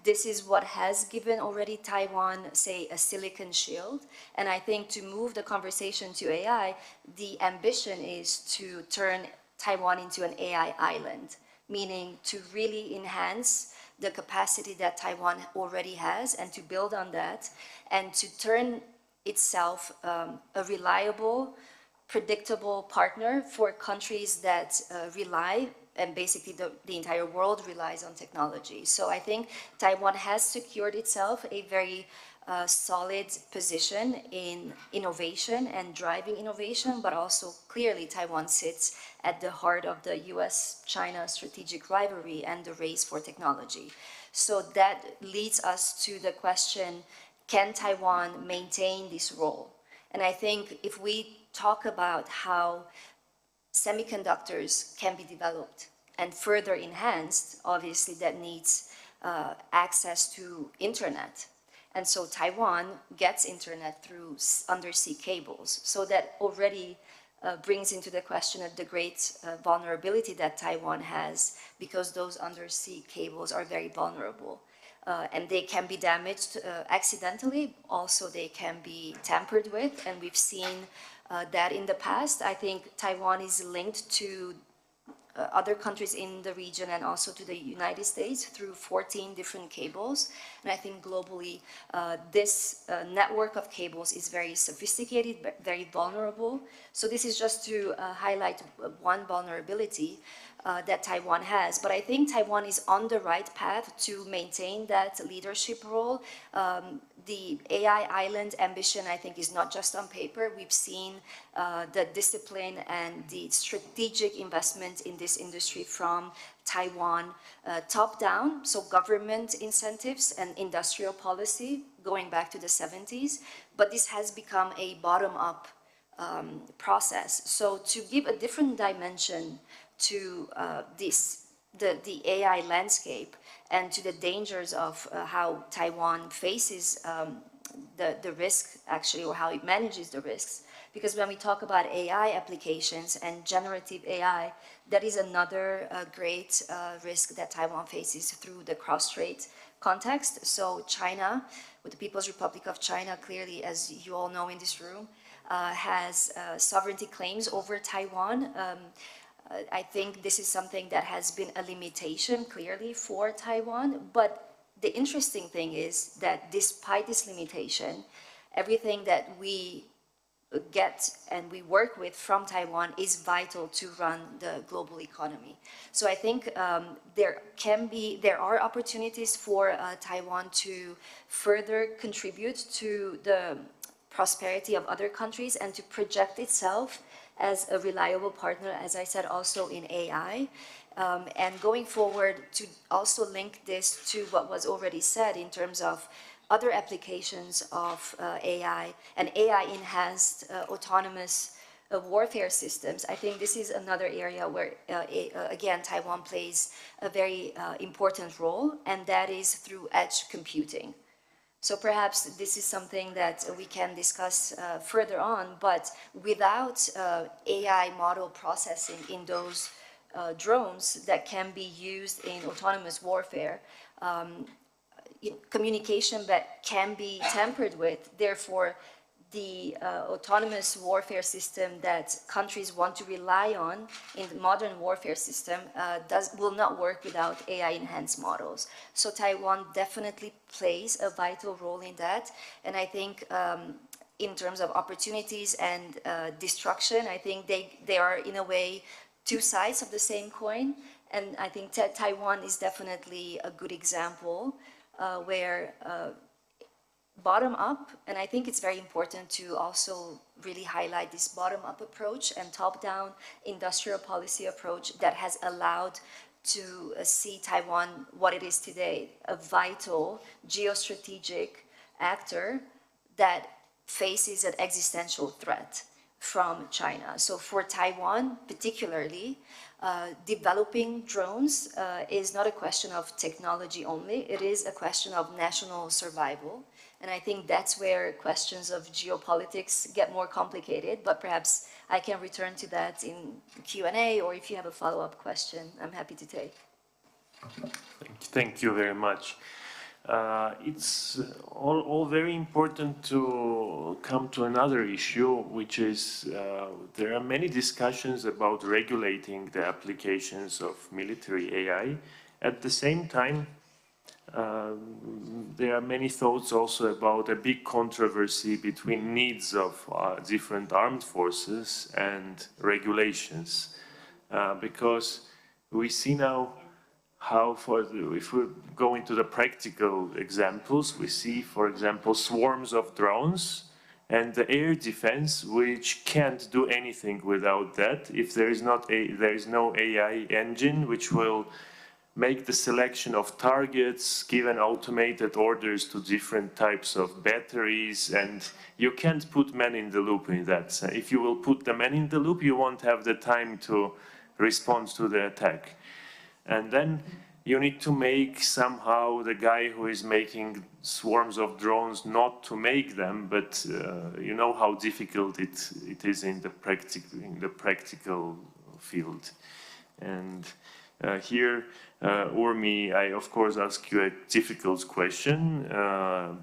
S12: This is what has given already Taiwan, say, a silicon shield. And I think to move the conversation to AI, the ambition is to turn Taiwan into an AI island, meaning to really enhance the capacity that Taiwan already has and to build on that and to turn itself a reliable, predictable partner for countries that rely, and basically the entire world relies on technology. So I think Taiwan has secured itself a very solid position in innovation and driving innovation, but also clearly Taiwan sits at the heart of the US-China strategic rivalry and the race for technology. So that leads us to the question, can Taiwan maintain this role? And I think if we talk about how semiconductors can be developed and further enhanced, obviously that needs access to internet. And so Taiwan gets internet through undersea cables. So that already brings into the question of the great vulnerability that Taiwan has, because those undersea cables are very vulnerable. And they can be damaged accidentally. Also, they can be tampered with, and we've seen that in the past. I think Taiwan is linked to other countries in the region and also to the United States through 14 different cables. And I think globally, this network of cables is very sophisticated, but very vulnerable. So this is just to highlight one vulnerability that Taiwan has. But I think Taiwan is on the right path to maintain that leadership role. The AI island ambition, I think, is not just on paper. We've seen the discipline and the strategic investment in this industry from Taiwan top down, so government incentives and industrial policy going back to the 70s. But this has become a bottom-up process. So to give a different dimension to the AI landscape and to the dangers of how Taiwan faces the risk, actually, or how it manages the risks. Because when we talk about AI applications and generative AI, that is another great risk that Taiwan faces through the cross-strait context. So China, with the People's Republic of China, clearly, as you all know in this room, has sovereignty claims over Taiwan. I think this is something that has been a limitation, clearly, for Taiwan. But the interesting thing is that despite this limitation, everything that we get and we work with from Taiwan is vital to run the global economy. So I think there are opportunities for Taiwan to further contribute to the prosperity of other countries and to project itself as a reliable partner, as I said, also in AI. And going forward, to also link this to what was already said in terms of other applications of AI and AI-enhanced autonomous warfare systems, I think this is another area where, again, Taiwan plays a very important role, and that is through edge computing. So perhaps this is something that we can discuss further on, but without AI model processing in those drones that can be used in autonomous warfare, communication that can be tampered with, therefore the autonomous warfare system that countries want to rely on in the modern warfare system will not work without AI-enhanced models. So Taiwan definitely plays a vital role in that, and I think in terms of opportunities and destruction. I think they are, in a way, two sides of the same coin. And I think Taiwan is definitely a good example where bottom up, and I think it's very important to also really highlight this bottom up approach and top down industrial policy approach that has allowed to see Taiwan what it is today, a vital geostrategic actor that faces an existential threat from China. So for Taiwan particularly, developing drones is not a question of technology only, it is a question of national survival. And I think that's where questions of geopolitics get more complicated, but perhaps I can return to that in Q&A, or if you have a follow-up question, I'm happy to take.
S9: Thank you very much. It's all very important to come to another issue, which is there are many discussions about regulating the applications of military AI. At the same time, there are many thoughts also about a big controversy between needs of different armed forces and regulations, because we see now how, if we go into the practical examples, we see, for example, swarms of drones and the air defense, which can't do anything without that. If there is no AI engine which will make the selection of targets, give an automated orders to different types of batteries, and you can't put man in the loop in that. If you will put the man in the loop, you won't have the time to respond to the attack. And then you need to make somehow the guy who is making swarms of drones not to make them, but you know how difficult it is in the practical field. And here, Urmi, I of course ask you a difficult question,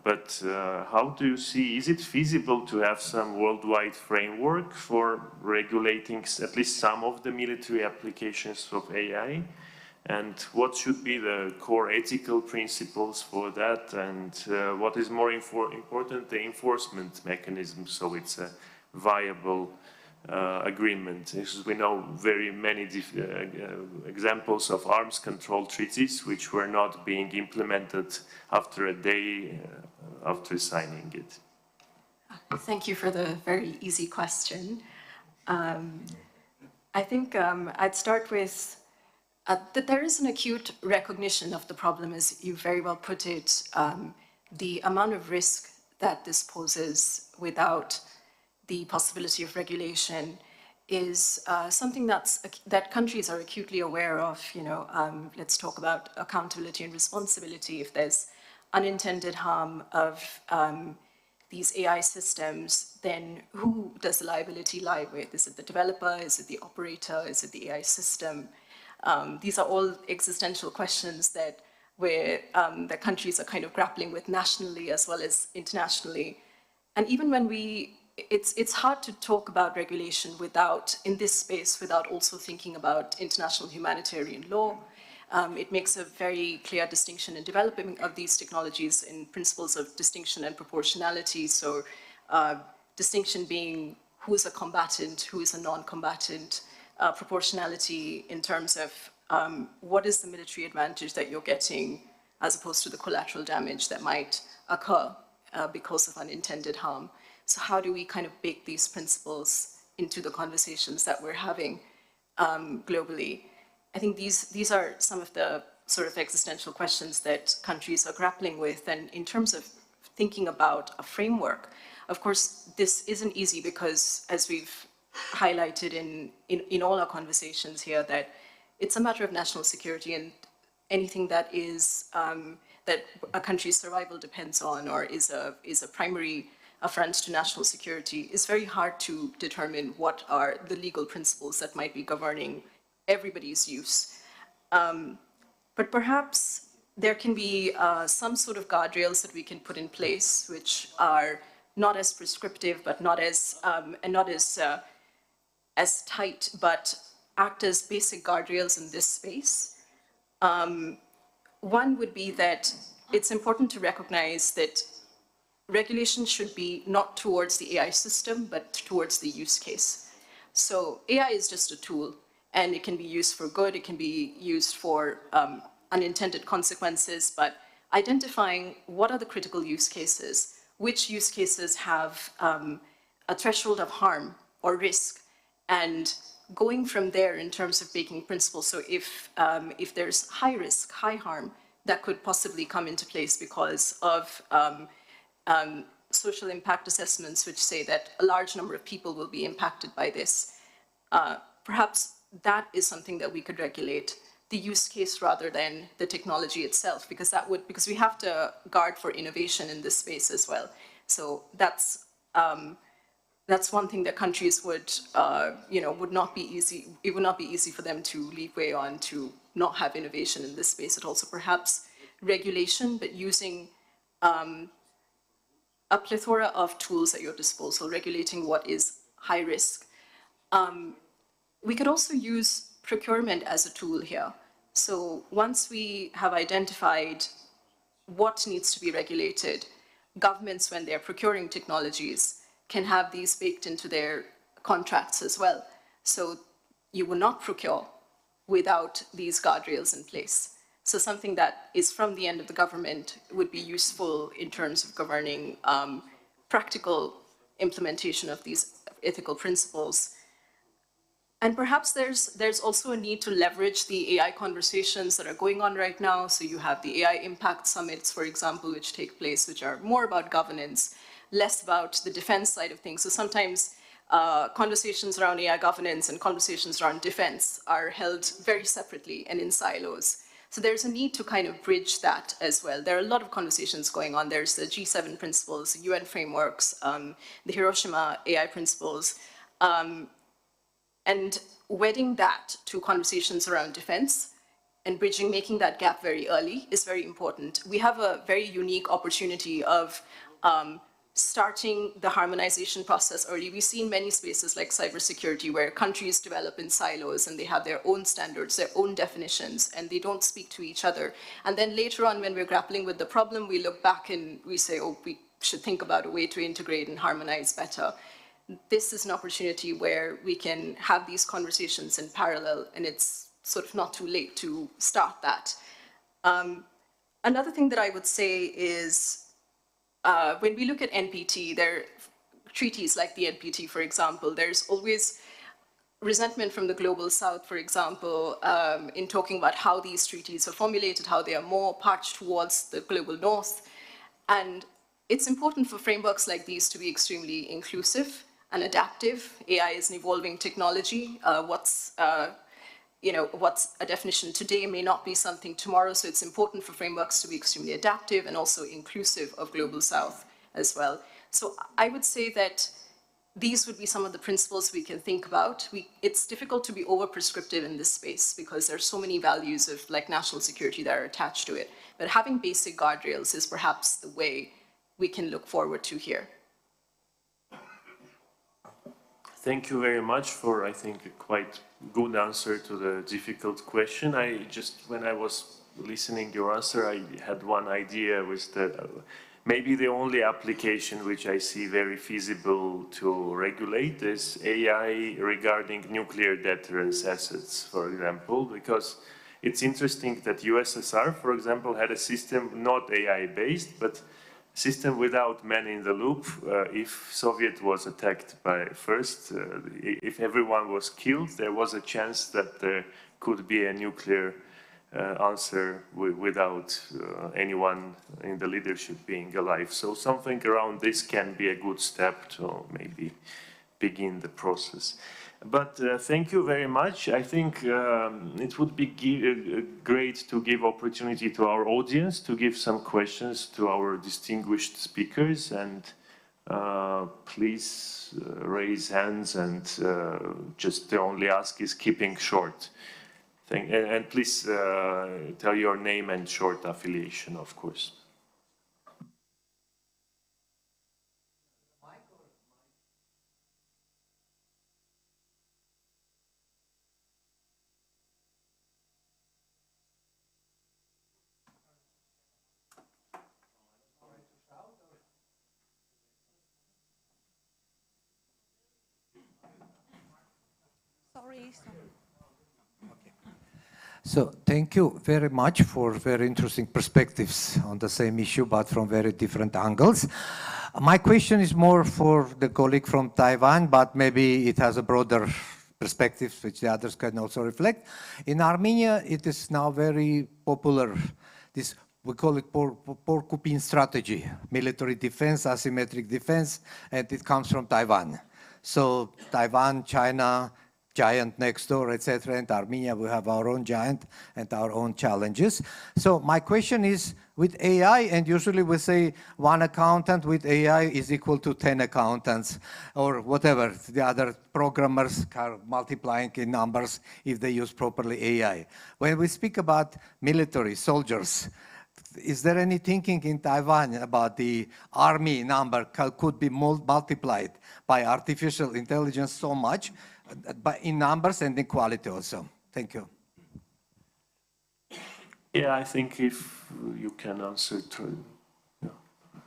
S9: but how do you see, is it feasible to have some worldwide framework for regulating at least some of the military applications of AI? And what should be the core ethical principles for that? And what is more important, the enforcement mechanism, so it's a viable agreement. We know very many examples of arms control treaties which were not being implemented after a day after signing it.
S13: Thank you for the very easy question. I think I'd start with that there is an acute recognition of the problem, as you very well put it, the amount of risk that this poses without the possibility of regulation is something that countries are acutely aware of. You know, let's talk about accountability and responsibility. If there's unintended harm of these AI systems, then who does the liability lie with? Is it the developer? Is it the operator? Is it the AI system? These are all existential questions that the countries are kind of grappling with nationally as well as internationally. And even when it's hard to talk about regulation in this space without also thinking about international humanitarian law. It makes a very clear distinction in developing of these technologies in principles of distinction and proportionality. So distinction being who is a combatant, who is a non-combatant, proportionality in terms of what is the military advantage that you're getting as opposed to the collateral damage that might occur because of unintended harm. So how do we kind of bake these principles into the conversations that we're having globally? I think these are some of the sort of existential questions that countries are grappling with. And in terms of thinking about a framework, of course, this isn't easy because, as we've highlighted in all our conversations here, that it's a matter of national security, and anything that is that a country's survival depends on or is a primary affront to national security is very hard to determine what are the legal principles that might be governing everybody's use. But perhaps there can be some sort of guardrails that we can put in place which are not as prescriptive, but not as tight, but act as basic guardrails in this space. One would be that it's important to recognize that regulation should be not towards the AI system, but towards the use case. So AI is just a tool, and it can be used for good, it can be used for unintended consequences, but identifying what are the critical use cases, which use cases have a threshold of harm or risk, and going from there in terms of making principles. So if there's high risk, high harm, that could possibly come into place because of social impact assessments which say that a large number of people will be impacted by this. Perhaps that is something that we could regulate, the use case rather than the technology itself, because we have to guard for innovation in this space as well. So that's one thing that countries would not be easy. It would not be easy for them to leave way on to not have innovation in this space at all. So perhaps regulation, but using a plethora of tools at your disposal, regulating what is high risk. We could also use procurement as a tool here. So once we have identified what needs to be regulated, governments, when they're procuring technologies, can have these baked into their contracts as well. So you will not procure without these guardrails in place. So something that is from the end of the government would be useful in terms of governing practical implementation of these ethical principles. And perhaps there's also a need to leverage the AI conversations that are going on right now. So you have the AI impact summits, for example, which take place, which are more about governance, less about the defense side of things. So sometimes conversations around AI governance and conversations around defense are held very separately and in silos. So there's a need to kind of bridge that as well. There are a lot of conversations going on. There's the G7 principles, UN frameworks, the Hiroshima AI principles, and wedding that to conversations around defense and bridging, making that gap very early is very important. We have a very unique opportunity of starting the harmonization process early. We see in many spaces like cybersecurity where countries develop in silos and they have their own standards, their own definitions, and they don't speak to each other. And then later on, when we're grappling with the problem, we look back and we say, oh, we should think about a way to integrate and harmonize better. This is an opportunity where we can have these conversations in parallel, and it's sort of not too late to start that. Another thing that I would say is, when we look at NPT, there are treaties like the NPT, for example, there's always resentment from the global south, for example, in talking about how these treaties are formulated, how they are more parched towards the global north. And it's important for frameworks like these to be extremely inclusive and adaptive. AI is an evolving technology. What's a definition today may not be something tomorrow, so it's important for frameworks to be extremely adaptive and also inclusive of Global South as well. So I would say that these would be some of the principles we can think about. It's difficult to be over-prescriptive in this space because there are so many values of like national security that are attached to it. But having basic guardrails is perhaps the way we can look forward to here.
S9: Thank you very much for, I think, a quite good answer to the difficult question. When I was listening your answer, I had one idea, with maybe the only application which I see very feasible to regulate is AI regarding nuclear deterrence assets, for example, because it's interesting that USSR, for example, had a system not AI-based, but system without man in the loop. If Soviet was attacked if everyone was killed, there was a chance that there could be a nuclear answer without anyone in the leadership being alive. So something around this can be a good step to maybe begin the process. But thank you very much. I think it would be great to give opportunity to our audience to give some questions to our distinguished speakers, and please raise hands, and just the only ask is keeping short. And please tell your name and short affiliation, of course.
S14: So thank you very much for very interesting perspectives on the same issue, but from very different angles. My question is more for the colleague from Taiwan, but maybe it has a broader perspective, which the others can also reflect. In Armenia, it is now very popular, this, we call it porcupine strategy, military defense, asymmetric defense, and it comes from Taiwan. So Taiwan, China, giant next door, etc. And Armenia, we have our own giant and our own challenges. So my question is, with AI, and usually we say one accountant with AI is equal to 10 accountants, or whatever, the other programmers are multiplying in numbers if they use properly AI. When we speak about military soldiers, is there any thinking in Taiwan about the army number could be multiplied by artificial intelligence so much, but in numbers and in quality also? Thank you.
S9: Yeah, I think if you can answer to. Yeah.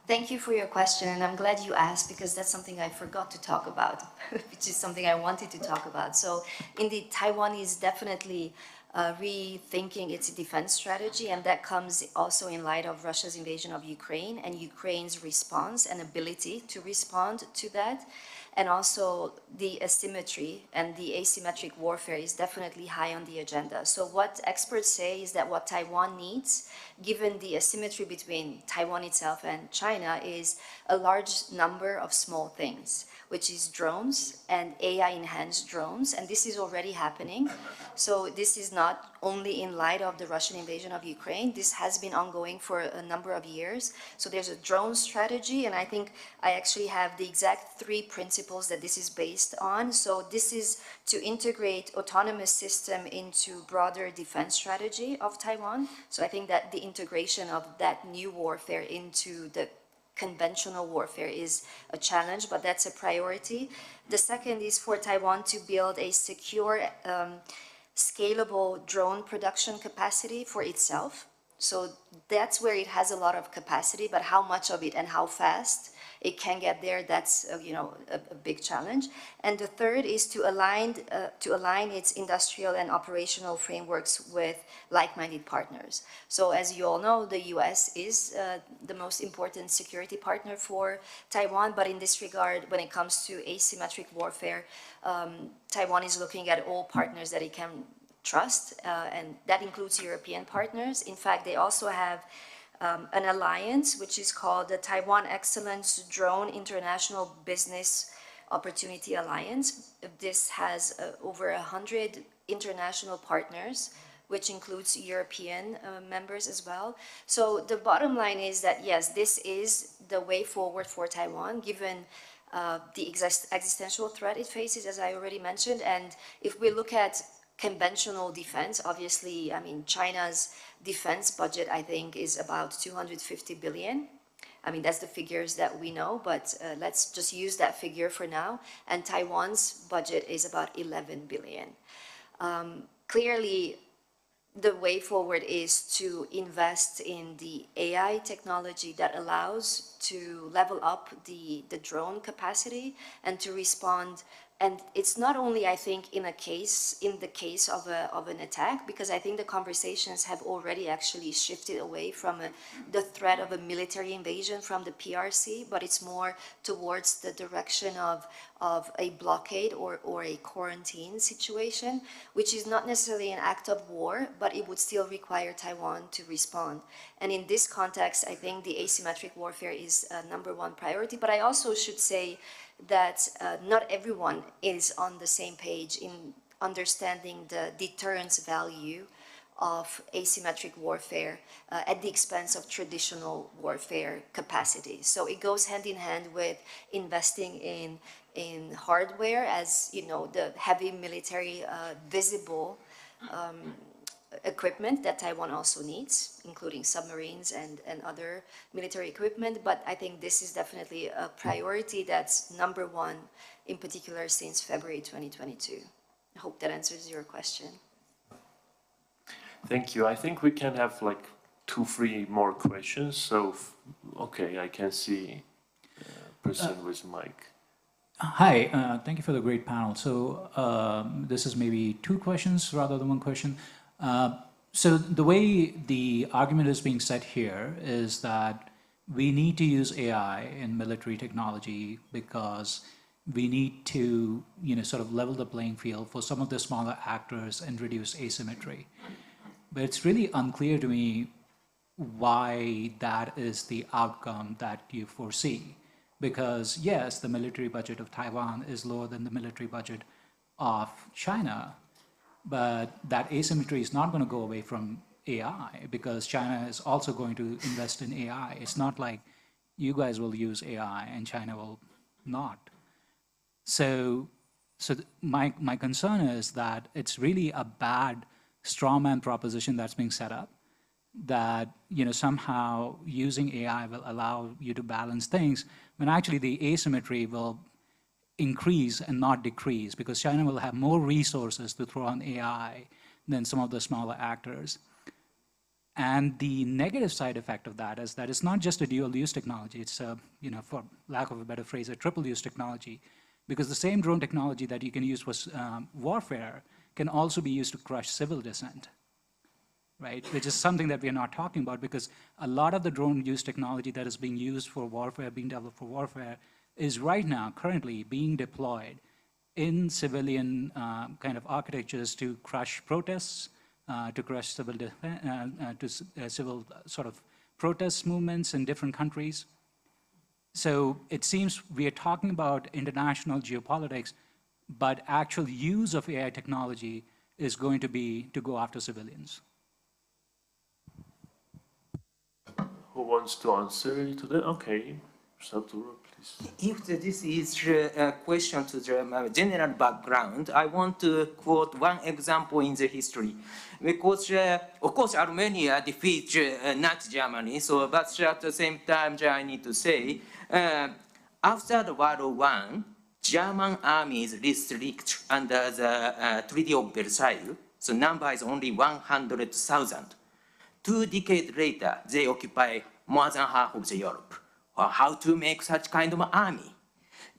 S12: Thank you for your question, and I'm glad you asked because that's something I forgot to talk about, which is something I wanted to talk about. So indeed, Taiwan is definitely rethinking its defense strategy, and that comes also in light of Russia's invasion of Ukraine and Ukraine's response and ability to respond to that. And also the asymmetry and the asymmetric warfare is definitely high on the agenda. So what experts say is that what Taiwan needs, given the asymmetry between Taiwan itself and China, is a large number of small things, which is drones and AI-enhanced drones, and this is already happening. So this is not only in light of the Russian invasion of Ukraine, this has been ongoing for a number of years. So there's a drone strategy, and I think I actually have the exact 3 principles that this is based on. So this is to integrate autonomous system into broader defense strategy of Taiwan. So I think that the integration of that new warfare into the conventional warfare is a challenge, but that's a priority. The second is for Taiwan to build a secure, scalable drone production capacity for itself. So that's where it has a lot of capacity, but how much of it and how fast it can get there, that's a big challenge. And the third is to align its industrial and operational frameworks with like-minded partners. So as you all know, the US is the most important security partner for Taiwan, but in this regard, when it comes to asymmetric warfare, Taiwan is looking at all partners that it can trust, and that includes European partners. In fact, they also have an alliance which is called the Taiwan Excellence Drone International Business Opportunity Alliance. This has over 100 international partners, which includes European members as well. So the bottom line is that, yes, this is the way forward for Taiwan, given the existential threat it faces, as I already mentioned. And if we look at conventional defense, obviously, I mean, China's defense budget, I think, is about 250 billion. I mean, that's the figures that we know, but let's just use that figure for now. And Taiwan's budget is about 11 billion. Clearly, the way forward is to invest in the AI technology that allows to level up the drone capacity and to respond. And it's not only, I think, in the case of an attack, because I think the conversations have already actually shifted away from the threat of a military invasion from the PRC, but it's more towards the direction of a blockade or a quarantine situation, which is not necessarily an act of war, but it would still require Taiwan to respond. And in this context, I think the asymmetric warfare is #1 priority. But I also should say that not everyone is on the same page in understanding the deterrence value of asymmetric warfare at the expense of traditional warfare capacity. So it goes hand in hand with investing in hardware, as you know, the heavy military visible equipment that Taiwan also needs, including submarines and other military equipment. But I think this is definitely a priority that's #1 in particular since February 2022. I hope that answers your question.
S9: Thank you. I think we can have like 2-3 more questions. So, okay, I can see a person with mic.
S15: Hi, thank you for the great panel. So this is maybe two questions rather than one question. So the way the argument is being set here is that we need to use AI in military technology because we need to, sort of level the playing field for some of the smaller actors and reduce asymmetry. But it's really unclear to me why that is the outcome that you foresee. Because yes, the military budget of Taiwan is lower than the military budget of China, but that asymmetry is not going to go away from AI because China is also going to invest in AI. It's not like you guys will use AI and China will not. So my concern is that it's really a bad straw man proposition that's being set up, that somehow using AI will allow you to balance things, when actually the asymmetry will increase and not decrease, because China will have more resources to throw on AI than some of the smaller actors. And the negative side effect of that is that it's not just a dual-use technology, it's a, for lack of a better phrase, a triple-use technology, because the same drone technology that you can use for warfare can also be used to crush civil dissent. Right, which is something that we are not talking about, because a lot of the drone use technology that is being used for warfare, being developed for warfare, is right now currently being deployed in civilian kind of architectures to crush protests, to crush civil sort of protest movements in different countries. So it seems we are talking about international geopolitics, but actual use of AI technology is going to be to go after civilians.
S9: Who wants to answer to that? Okay, Satura, please.
S11: If this is a question to the general background, I want to quote one example in the history. Because, of course, Armenia defeated Nazi Germany, but at the same time, I need to say, after the World War I, German army is restricted under the Treaty of Versailles, so number is only 100,000. 2 decades later, they occupy more than half of the Europe. Well, how to make such kind of army?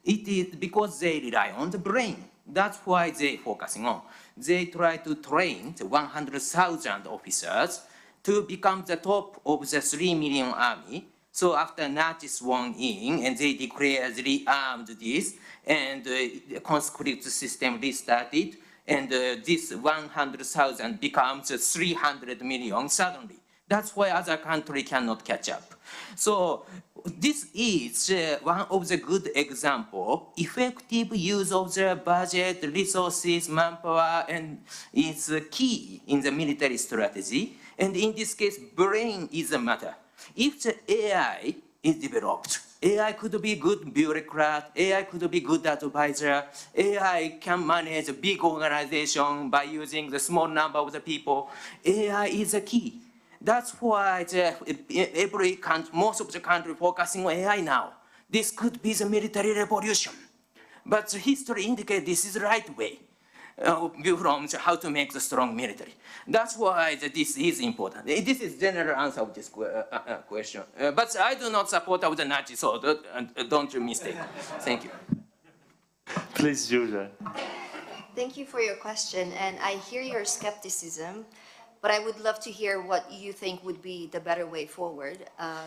S11: It is because they rely on the brain. That's why they're focusing on. They try to train the 100,000 officers to become the top of the 3 million army. So after Nazis won in, and they declare rearmed this, and the conscript system restarted, and this 100,000 becomes 300 million suddenly. That's why other countries cannot catch up. So this is one of the good example. Effective use of the budget, resources, manpower, and is key in the military strategy. And in this case, brain is a matter. If the AI is developed, AI could be good bureaucrat, AI could be good advisor, AI can manage a big organization by using the small number of the people. AI is a key. That's why most of the country focusing on AI now. This could be the military revolution. But the history indicates this is the right way from how to make the strong military. That's why this is important. This is general answer of this question. But I do not support of the Nazis, so don't you mistake. Thank you.
S9: Please, Julia.
S12: Thank you for your question, and I hear your skepticism, but I would love to hear what you think would be the better way forward.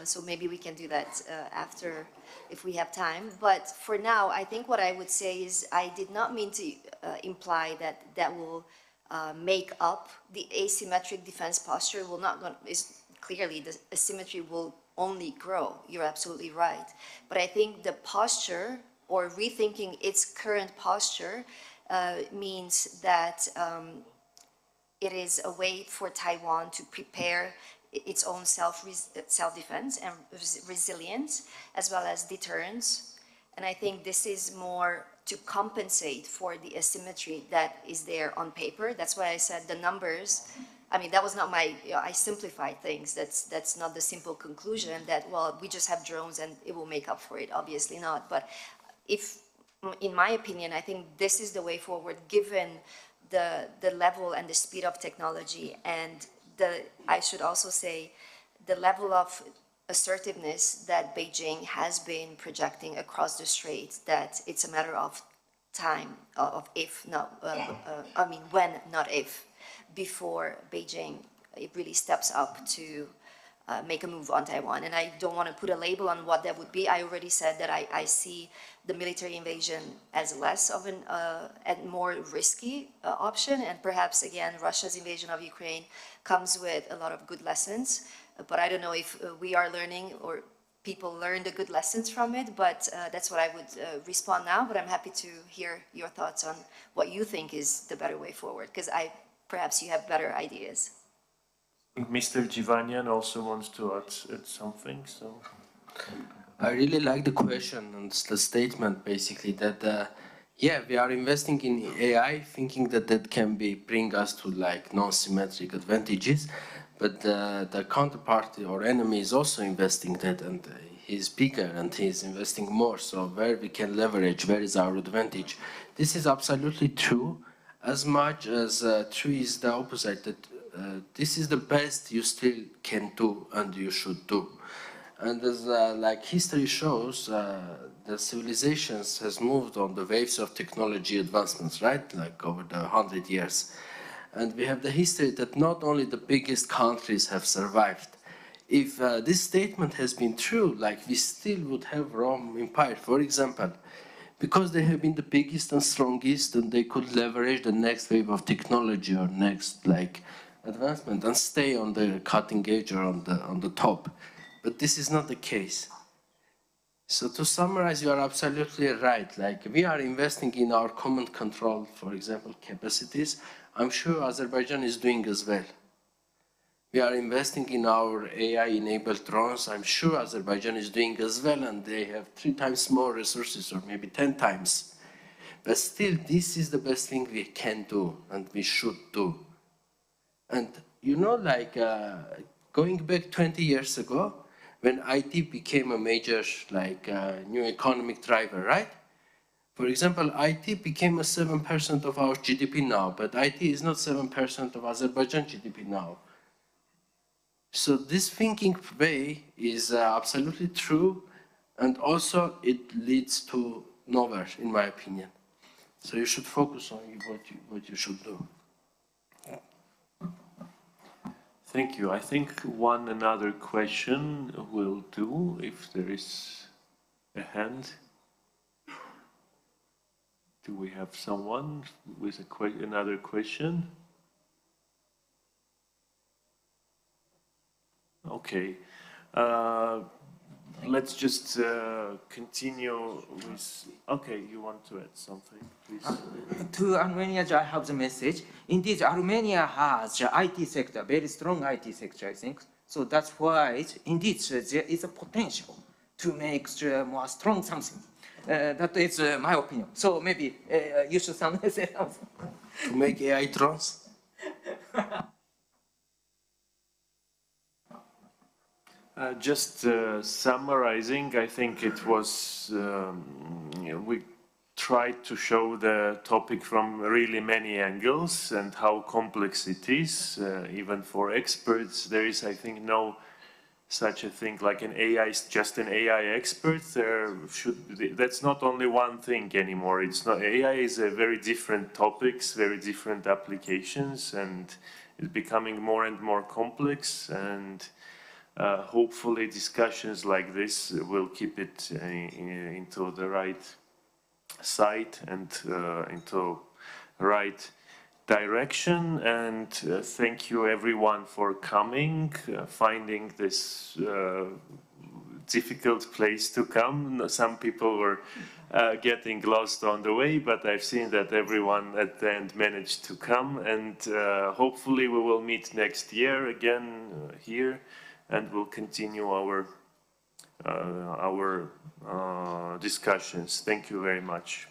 S12: So maybe we can do that after, if we have time. But for now, I think what I would say is I did not mean to imply that that will make up the asymmetric defense posture. Will not is clearly the asymmetry will only grow. You're absolutely right. But I think the posture or rethinking its current posture means that it is a way for Taiwan to prepare its own self-defense and resilience, as well as deterrence. And I think this is more to compensate for the asymmetry that is there on paper. That's why I said the numbers, I mean, that was not my, I simplified things. That's not the simple conclusion that, well, we just have drones and it will make up for it. Obviously not. But if, in my opinion, I think this is the way forward, given the level and the speed of technology, and I should also say, the level of assertiveness that Beijing has been projecting across the strait, that it's a matter of time, of if, not, I mean when, not if, before Beijing it really steps up to make a move on Taiwan. And I don't want to put a label on what that would be. I already said that I see the military invasion as less of an and more risky option, and perhaps again Russia's invasion of Ukraine comes with a lot of good lessons. But I don't know if we are learning or people learn the good lessons from it, but that's what I would respond now. But I'm happy to hear your thoughts on what you think is the better way forward, because perhaps you have better ideas.
S9: Mr. Jivanyan also wants to add something, so.
S10: I really like the question and the statement basically that yeah, we are investing in AI thinking that that can bring us to like non-symmetric advantages, but the counterparty or enemy is also investing that, and he's bigger and he's investing more. So where we can leverage, where is our advantage? This is absolutely true, as much as true is the opposite, that this is the best you still can do and you should do. And as like history shows, the civilizations has moved on the waves of technology advancements, right? Like over the 100 years. And we have the history that not only the biggest countries have survived. If this statement has been true, like we still would have Rome Empire, for example, because they have been the biggest and strongest, and they could leverage the next wave of technology or next like advancement and stay on the cutting edge or on the top. But this is not the case. So to summarize, you are absolutely right. Like we are investing in our command control, for example, capacities. I'm sure Azerbaijan is doing as well. We are investing in our AI-enabled drones. I'm sure Azerbaijan is doing as well, and they have 3 times more resources, or maybe 10 times. But still, this is the best thing we can do, and we should do. And you know, like going back 20 years ago, when IT became a major, like new economic driver, right? For example, IT became a 7% of our GDP now, but IT is not 7% of Azerbaijan GDP now. So this thinking way is absolutely true, and also it leads to nowhere, in my opinion. So you should focus on what you should do.
S9: Thank you. I think one another question will do, if there is a hand. Do we have someone with another question? Okay. Let's just continue with... Okay, you want to add something, please?
S11: To Armenia, I have the message. Indeed, Armenia has the IT sector, very strong IT sector, I think. So that's why, indeed, there is a potential to make more strong something. That is my opinion. So maybe you should say something.
S10: To make AI drones?
S9: Just summarizing, I think it was, we tried to show the topic from really many angles and how complex it is, even for experts. There is, I think, no such a thing like an AI, just an AI expert. There should be, that's not only one thing anymore. It's not, AI is a very different topics, very different applications, and it's becoming more and more complex, and hopefully discussions like this will keep it into the right side and into right direction. And thank you everyone for coming, finding this difficult place to come. Some people were getting lost on the way, but I've seen that everyone at the end managed to come, and hopefully we will meet next year again here, and we'll continue our discussions. Thank you very much.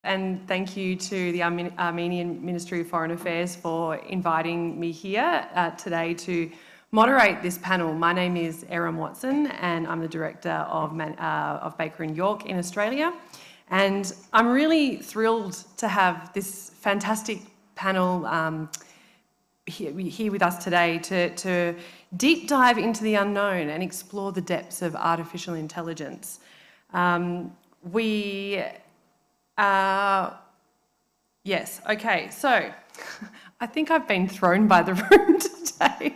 S16: and thank you to the Armenian Ministry of Foreign Affairs for inviting me here today to moderate this panel. My name is Yerevan Watson, and I'm the Director of Baker & York in Australia. And I'm really thrilled to have this fantastic panel here with us today to deep dive into the unknown and explore the depths of artificial intelligence. Yes, okay, so I think I've been thrown by the room today.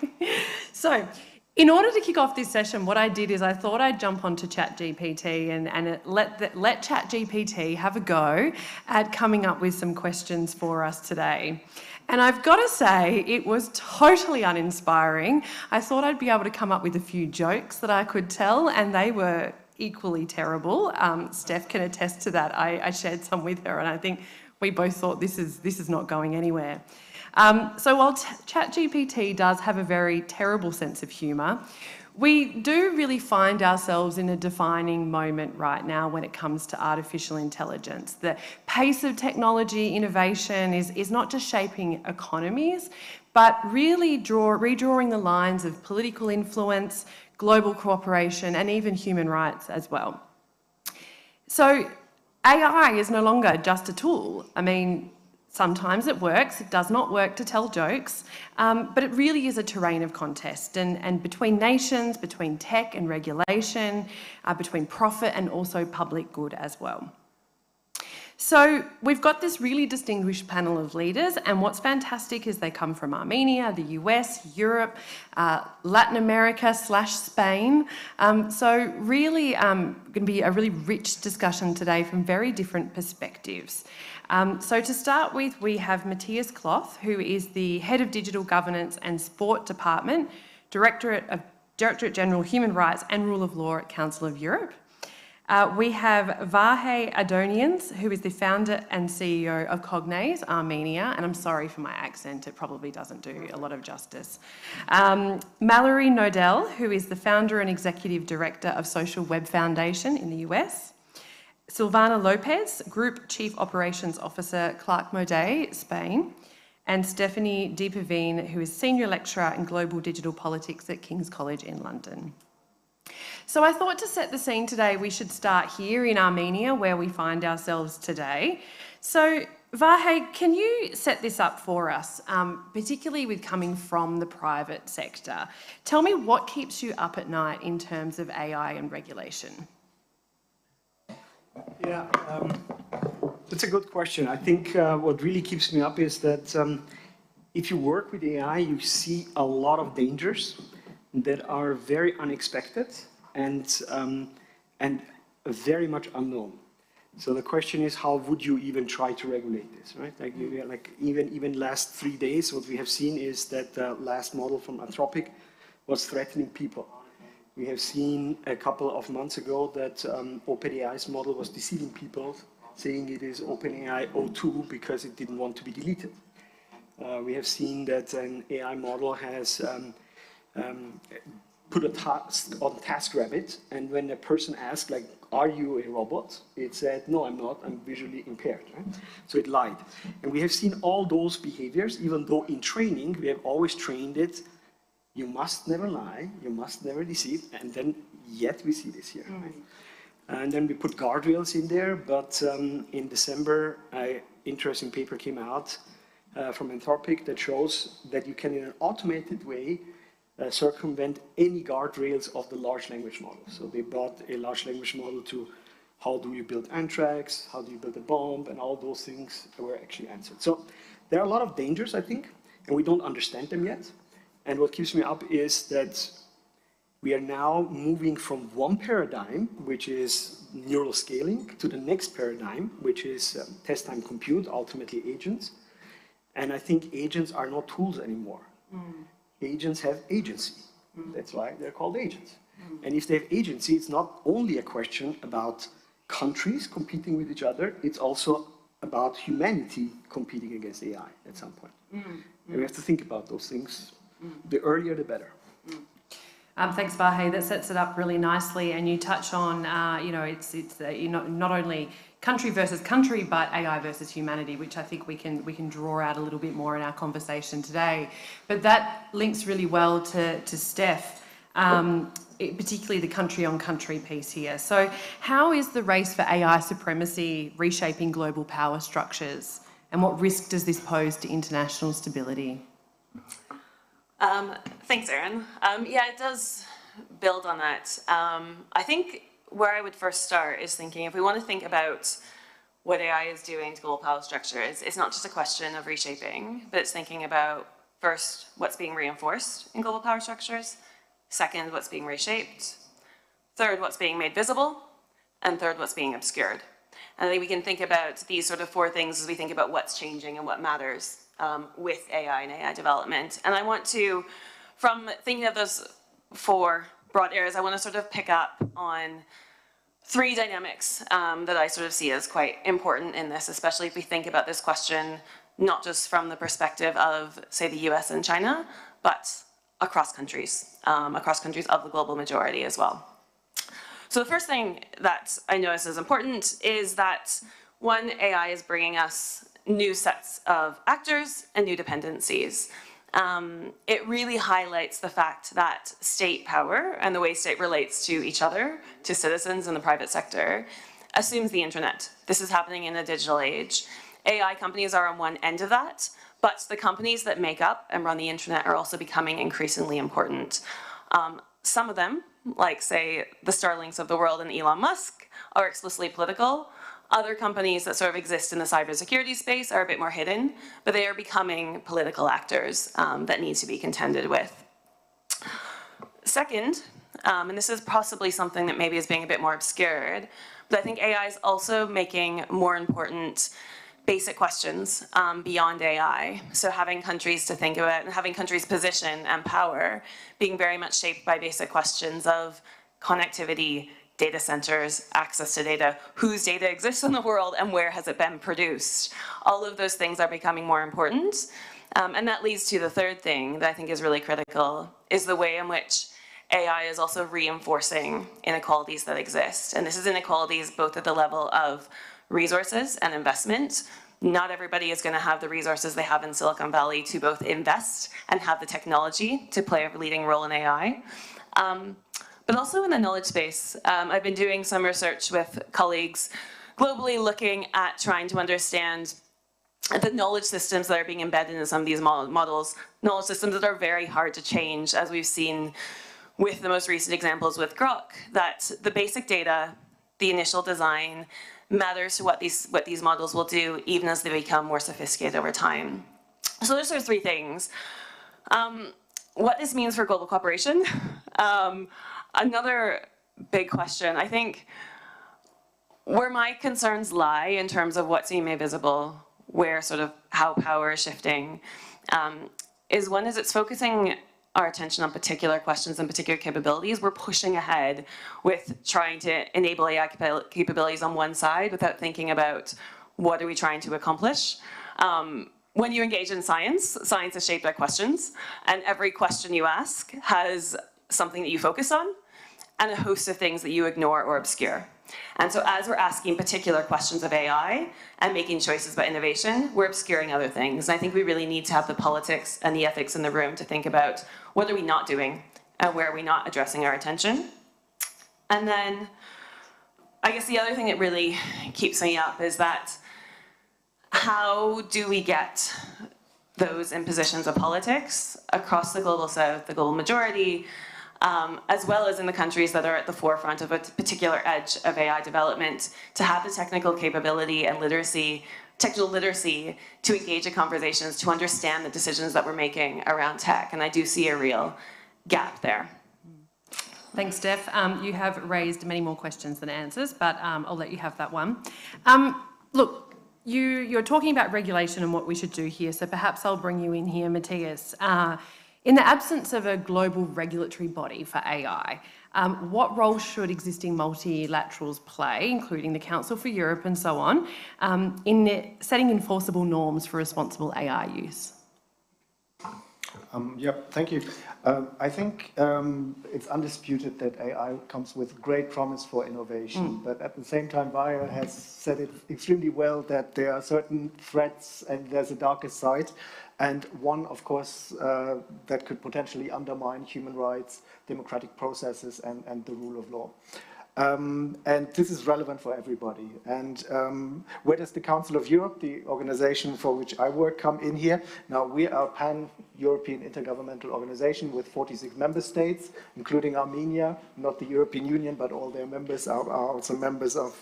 S16: So in order to kick off this session, what I did is I thought I'd jump onto ChatGPT and let ChatGPT have a go at coming up with some questions for us today. And I've got to say, it was totally uninspiring. I thought I'd be able to come up with a few jokes that I could tell, and they were equally terrible. Steph can attest to that. I shared some with her, and I think we both thought this is not going anywhere. So while ChatGPT does have a very terrible sense of humour, we do really find ourselves in a defining moment right now when it comes to artificial intelligence. The pace of technology innovation is not just shaping economies, but really redrawing the lines of political influence, global cooperation, and even human rights as well. So AI is no longer just a tool. I mean, sometimes it works, it does not work to tell jokes, but it really is a terrain of contest and between nations, between tech and regulation, between profit and also public good as well. So we've got this really distinguished panel of leaders, and what's fantastic is they come from Armenia, the US, Europe, Latin America / Spain. So really going to be a really rich discussion today from very different perspectives. So to start with, we have Matthias Kloth, who is the Head of Digital Governance and Sport Department, Directorate General Human Rights and Rule of Law at Council of Europe. We have Vahe Adonians, who is the founder and CEO of Cognaze Armenia, and I'm sorry for my accent, it probably doesn't do a lot of justice. Mallory Nodell, who is the founder and executive director of Social Web Foundation in the US. Silvana Lopez, Group Chief Operations Officer, Clark Moday, Spain. And Stephanie Deepavine, who is Senior Lecturer in Global Digital Politics at King's College in London. So I thought to set the scene today, we should start here in Armenia, where we find ourselves today. So Vahe, can you set this up for us, particularly with coming from the private sector? Tell me what keeps you up at night in terms of AI and regulation?
S17: Yeah, that's a good question. I think what really keeps me up is that if you work with AI, you see a lot of dangers that are very unexpected and very much unknown. So the question is, how would you even try to regulate this, right? Like even last 3 days, what we have seen is that the last model from Anthropic was threatening people. We have seen a couple of months ago that OpenAI's model was deceiving people, saying it is OpenAI 02 because it didn't want to be deleted. We have seen that an AI model has put a task on TaskRabbit, and when a person asked, like, are you a robot? It said, no, I'm not, I'm visually impaired, right? So it lied. And we have seen all those behaviors, even though in training, we have always trained it, you must never lie, you must never deceive, and then yet we see this here. Right? And then we put guardrails in there, but in December, an interesting paper came out from Anthropic that shows that you can, in an automated way, circumvent any guardrails of the large language model. So they brought a large language model to how do you build anthrax, how do you build a bomb, and all those things were actually answered. So there are a lot of dangers, I think, and we don't understand them yet. And what keeps me up is that we are now moving from one paradigm, which is neural scaling, to the next paradigm, which is test-time compute, ultimately agents. And I think agents are not tools anymore. Agents have agency. That's why they're called agents. And if they have agency, it's not only a question about countries competing with each other, it's also about humanity competing against AI at some point. And we have to think about those things. The earlier, the better.
S16: Thanks, Vahe. That sets it up really nicely. And you touch on, it's not only country versus country, but AI versus humanity, which I think we can draw out a little bit more in our conversation today. But that links really well to Steph, particularly the country-on-country piece here. So how is the race for AI supremacy reshaping global power structures, and what risk does this pose to international stability?
S18: Thanks, Erin. Yeah, it does build on that. I think where I would first start is thinking, if we want to think about what AI is doing to global power structures, it's not just a question of reshaping, but it's thinking about, first, what's being reinforced in global power structures, second, what's being reshaped, third, what's being made visible, and third, what's being obscured. And I think we can think about these sort of four things as we think about what's changing and what matters with AI and AI development. And I want to, from thinking of those four broad areas, I want to sort of pick up on three dynamics that I sort of see as quite important in this, especially if we think about this question not just from the perspective of, say, the US and China, but across countries of the global majority as well. So the first thing that I notice is important is that, one, AI is bringing us new sets of actors and new dependencies. It really highlights the fact that state power and the way state relates to each other, to citizens in the private sector, assumes the internet. This is happening in a digital age. AI companies are on one end of that, but the companies that make up and run the internet are also becoming increasingly important. Some of them, like, say, the Starlinks of the world and Elon Musk, are explicitly political. Other companies that sort of exist in the cybersecurity space are a bit more hidden, but they are becoming political actors that need to be contended with. Second, and this is possibly something that maybe is being a bit more obscured, but I think AI is also making more important basic questions beyond AI. So having countries to think about and having countries' position and power being very much shaped by basic questions of connectivity, data centers, access to data, whose data exists in the world and where has it been produced. All of those things are becoming more important. And that leads to the third thing that I think is really critical, is the way in which AI is also reinforcing inequalities that exist. And this is inequalities both at the level of resources and investment. Not everybody is going to have the resources they have in Silicon Valley to both invest and have the technology to play a leading role in AI. But also in the knowledge space. I've been doing some research with colleagues globally looking at trying to understand the knowledge systems that are being embedded in some of these models, knowledge systems that are very hard to change, as we've seen with the most recent examples with Grok, that the basic data, the initial design, matters to what these models will do, even as they become more sophisticated over time. So those are three things. What this means for global cooperation. Another big question, I think, where my concerns lie in terms of what's being made visible, where sort of how power is shifting, is one is it's focusing our attention on particular questions and particular capabilities. We're pushing ahead with trying to enable AI capabilities on one side without thinking about what are we trying to accomplish. When you engage in science, science is shaped by questions, and every question you ask has something that you focus on and a host of things that you ignore or obscure. And so as we're asking particular questions of AI and making choices about innovation, we're obscuring other things. And I think we really need to have the politics and the ethics in the room to think about what are we not doing and where are we not addressing our attention. And then I guess the other thing that really keeps me up is that how do we get those in positions of politics across the global south, the global majority, as well as in the countries that are at the forefront of a particular edge of AI development, to have the technical capability and technical literacy to engage in conversations, to understand the decisions that we're making around tech. And I do see a real gap there.
S16: Thanks, Steph. You have raised many more questions than answers, but I'll let you have that one. Look, you're talking about regulation and what we should do here, so perhaps I'll bring you in here, Matthias. In the absence of a global regulatory body for AI, what role should existing multilaterals play, including the Council for Europe and so on, in setting enforceable norms for responsible AI use?
S19: Yeah, thank you. I think it's undisputed that AI comes with great promise for innovation, but at the same time, Vaya has said it extremely well that there are certain threats and there's a darker side, and one, of course, that could potentially undermine human rights, democratic processes, and the rule of law. And this is relevant for everybody. And where does the Council of Europe, the organization for which I work, come in here? Now, we are a pan-European intergovernmental organization with 46 member states, including Armenia, not the European Union, but all their members are also members of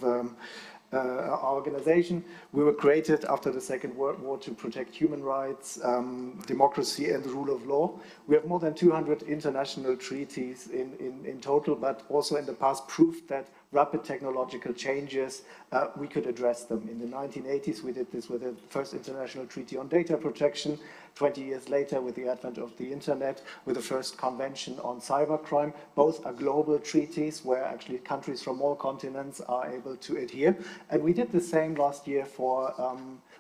S19: our organization. We were created after the Second World War to protect human rights, democracy, and the rule of law. We have more than 200 international treaties in total, but also in the past proved that rapid technological changes, we could address them. In the 1980s, we did this with the first international treaty on data protection. 20 years later, with the advent of the internet, with the first convention on cybercrime. Both are global treaties where actually countries from all continents are able to adhere. And we did the same last year for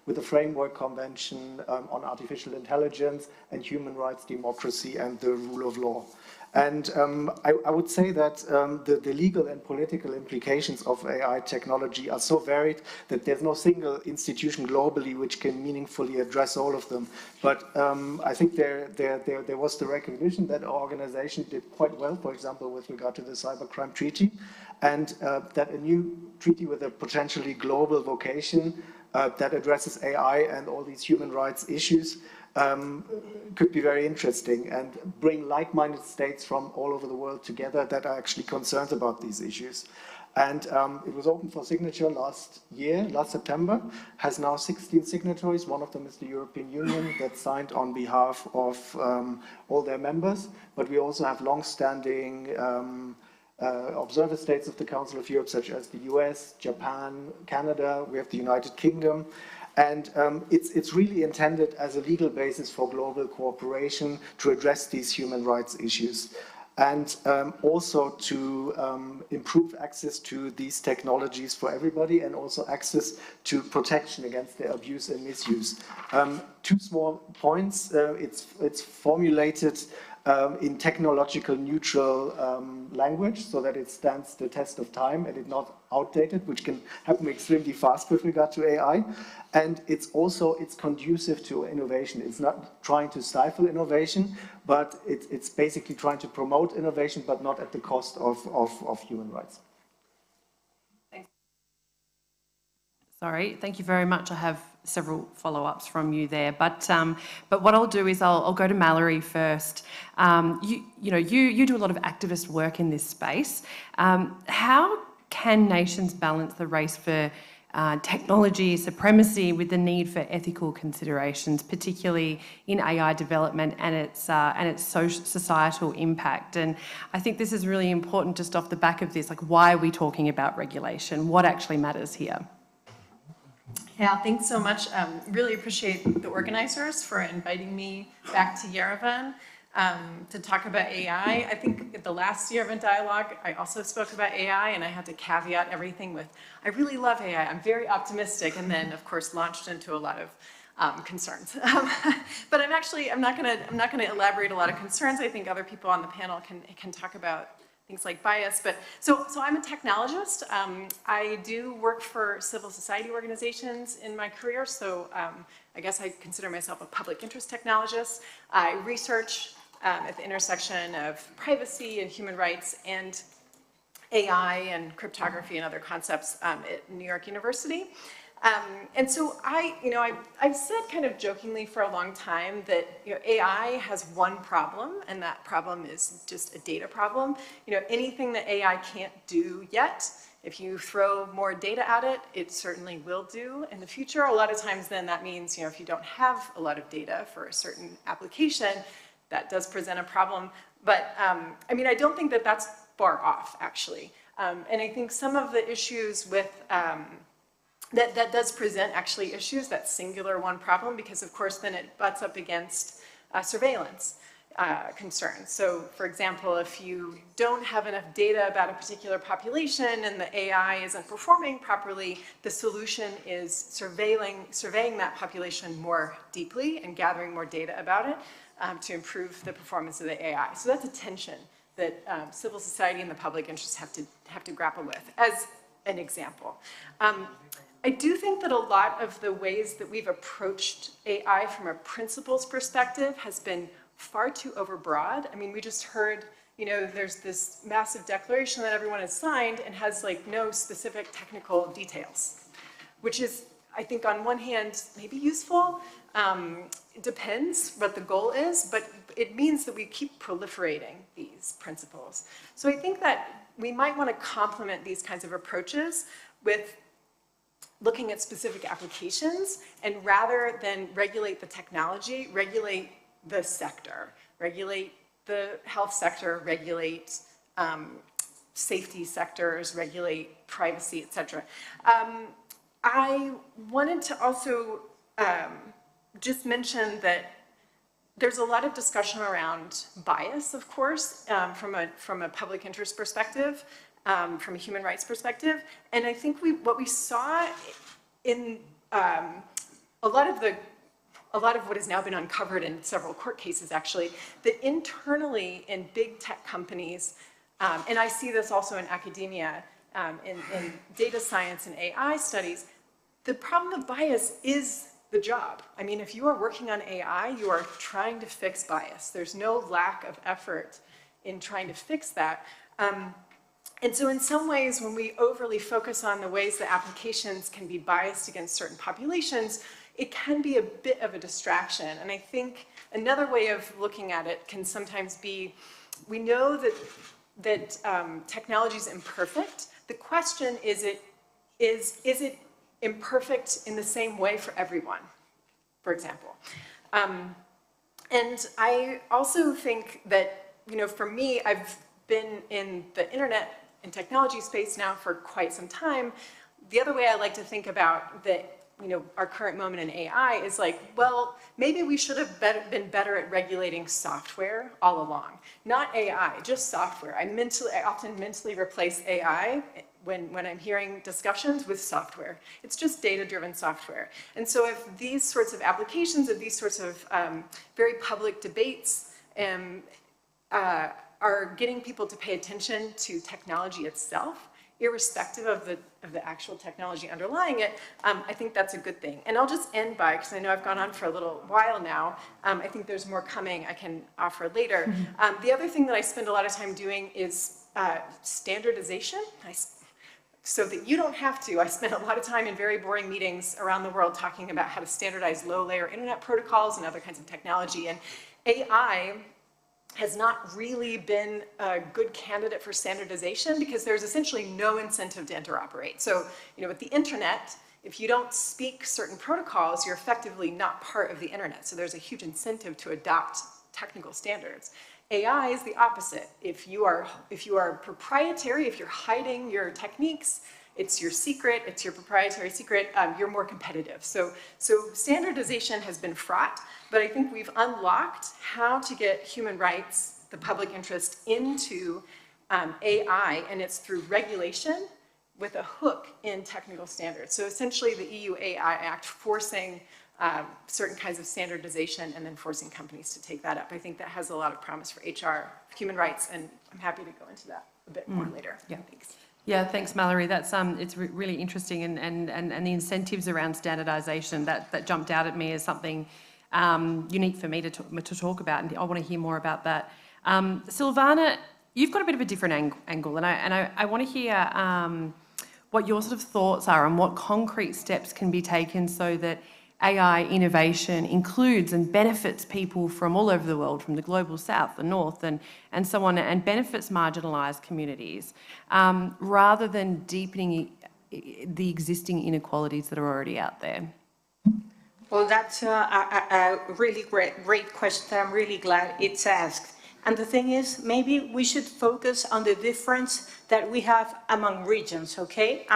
S19: with the Framework Convention on Artificial Intelligence and Human Rights, Democracy, and the Rule of Law. And I would say that the legal and political implications of AI technology are so varied that there's no single institution globally which can meaningfully address all of them. But I think there was the recognition that our organization did quite well, for example, with regard to the Cybercrime Treaty, and that a new treaty with a potentially global vocation that addresses AI and all these human rights issues could be very interesting and bring like-minded states from all over the world together that are actually concerned about these issues. And it was open for signature last September, has now 16 signatories. One of them is the European Union that signed on behalf of all their members. But we also have long-standing observer states of the Council of Europe, such as the US, Japan, Canada. We have the United Kingdom. And it's really intended as a legal basis for global cooperation to address these human rights issues. And also to improve access to these technologies for everybody, and also access to protection against their abuse and misuse. Two small points. It's formulated in technological neutral language, so that it stands the test of time and it's not outdated, which can happen extremely fast with regard to AI. And it's conducive to innovation. It's not trying to stifle innovation, but it's basically trying to promote innovation, but not at the cost of human rights.
S16: Sorry, thank you very much. I have several follow-ups from you there, but what I'll do is I'll go to Mallory first. You do a lot of activist work in this space. How can nations balance the race for technology supremacy with the need for ethical considerations, particularly in AI development and its societal impact? And I think this is really important just off the back of this, like, why are we talking about regulation? What actually matters here?
S13: Yeah, thanks so much. Really appreciate the organizers for inviting me back to Yerevan to talk about AI. I think at the last Yerevan dialogue, I also spoke about AI, and I had to caveat everything with, I really love AI, I'm very optimistic, and then of course launched into a lot of concerns. But I'm not gonna elaborate a lot of concerns. I think other people on the panel can talk about things like bias, but so I'm a technologist. I do work for civil society organizations in my career, so I guess I consider myself a public interest technologist. I research at the intersection of privacy and human rights and AI and cryptography and other concepts at New York University. And so I've said kind of jokingly for a long time that AI has one problem, and that problem is just a data problem. Anything that AI can't do yet, if you throw more data at it, it certainly will do in the future. A lot of times then that means, if you don't have a lot of data for a certain application, that does present a problem. But I don't think that that's far off, actually. And I think some of the issues with that does present actually issues, that singular one problem, because of course then it butts up against surveillance concerns. So for example, if you don't have enough data about a particular population and the AI isn't performing properly, the solution is surveying that population more deeply and gathering more data about it. to improve the performance of the AI. So that's a tension that civil society and the public interest have to grapple with, as an example. I do think that a lot of the ways that we've approached AI from a principles perspective has been far too overbroad. I mean, we just heard, you know, there's this massive declaration that everyone has signed and has like no specific technical details, which is, I think, on one hand, maybe useful. It depends what the goal is, but it means that we keep proliferating these principles. So I think that we might want to complement these kinds of approaches with looking at specific applications, and rather than regulate the technology, regulate the sector, regulate the health sector, regulate safety sectors, regulate privacy, et cetera. I wanted to also just mention that there's a lot of discussion around bias, of course, from a public interest perspective, from a human rights perspective. And I think what we saw in a lot of what has now been uncovered in several court cases, actually, that internally in big tech companies, and I see this also in academia, in data science and AI studies, the problem of bias is the job. I mean, if you are working on AI, you are trying to fix bias. There's no lack of effort in trying to fix that. And so in some ways, when we overly focus on the ways that applications can be biased against certain populations, it can be a bit of a distraction. And I think another way of looking at it can sometimes be, we know that technology is imperfect. The question is it imperfect in the same way for everyone, for example? And I also think that, you know, for me, I've been in the internet and technology space now for quite some time. The other way I like to think about that, you know, our current moment in AI is like, well, maybe we should have been better at regulating software all along. Not AI, just software. I often mentally replace AI when I'm hearing discussions with software. It's just data-driven software. And so if these sorts of applications, if these sorts of very public debates are getting people to pay attention to technology itself, irrespective of the actual technology underlying it, I think that's a good thing. And I'll just end by, because I know I've gone on for a little while now, I think there's more coming I can offer later. The other thing that I spend a lot of time doing is standardization. So that you don't have to. I spend a lot of time in very boring meetings around the world talking about how to standardize low-layer internet protocols and other kinds of technology. And AI has not really been a good candidate for standardization because there's essentially no incentive to interoperate. So, you know, with the internet, if you don't speak certain protocols, you're effectively not part of the internet. So there's a huge incentive to adopt technical standards. AI is the opposite. If you are proprietary, if you're hiding your techniques, it's your secret, it's your proprietary secret, you're more competitive. So standardization has been fraught, but I think we've unlocked how to get human rights, the public interest, into AI, and it's through regulation with a hook in technical standards. So essentially the EU AI Act forcing certain kinds of standardization and then forcing companies to take that up. I think that has a lot of promise for HR, human rights, and I'm happy to go into that a bit more later.
S16: Yeah.
S13: Thanks.
S16: Yeah, thanks, Mallory. That's it's really interesting, and the incentives around standardization that jumped out at me as something unique for me to talk about, and I want to hear more about that. Silvana, you've got a bit of a different angle, and I want to hear what your sort of thoughts are on what concrete steps can be taken so that AI innovation includes and benefits people from all over the world, from the global south, the north, and so on, and benefits marginalised communities, rather than deepening the existing inequalities that are already out there.
S20: Well, that's a really great question. I'm really glad it's asked. And the thing is, maybe we should focus on the difference that we have among regions, okay?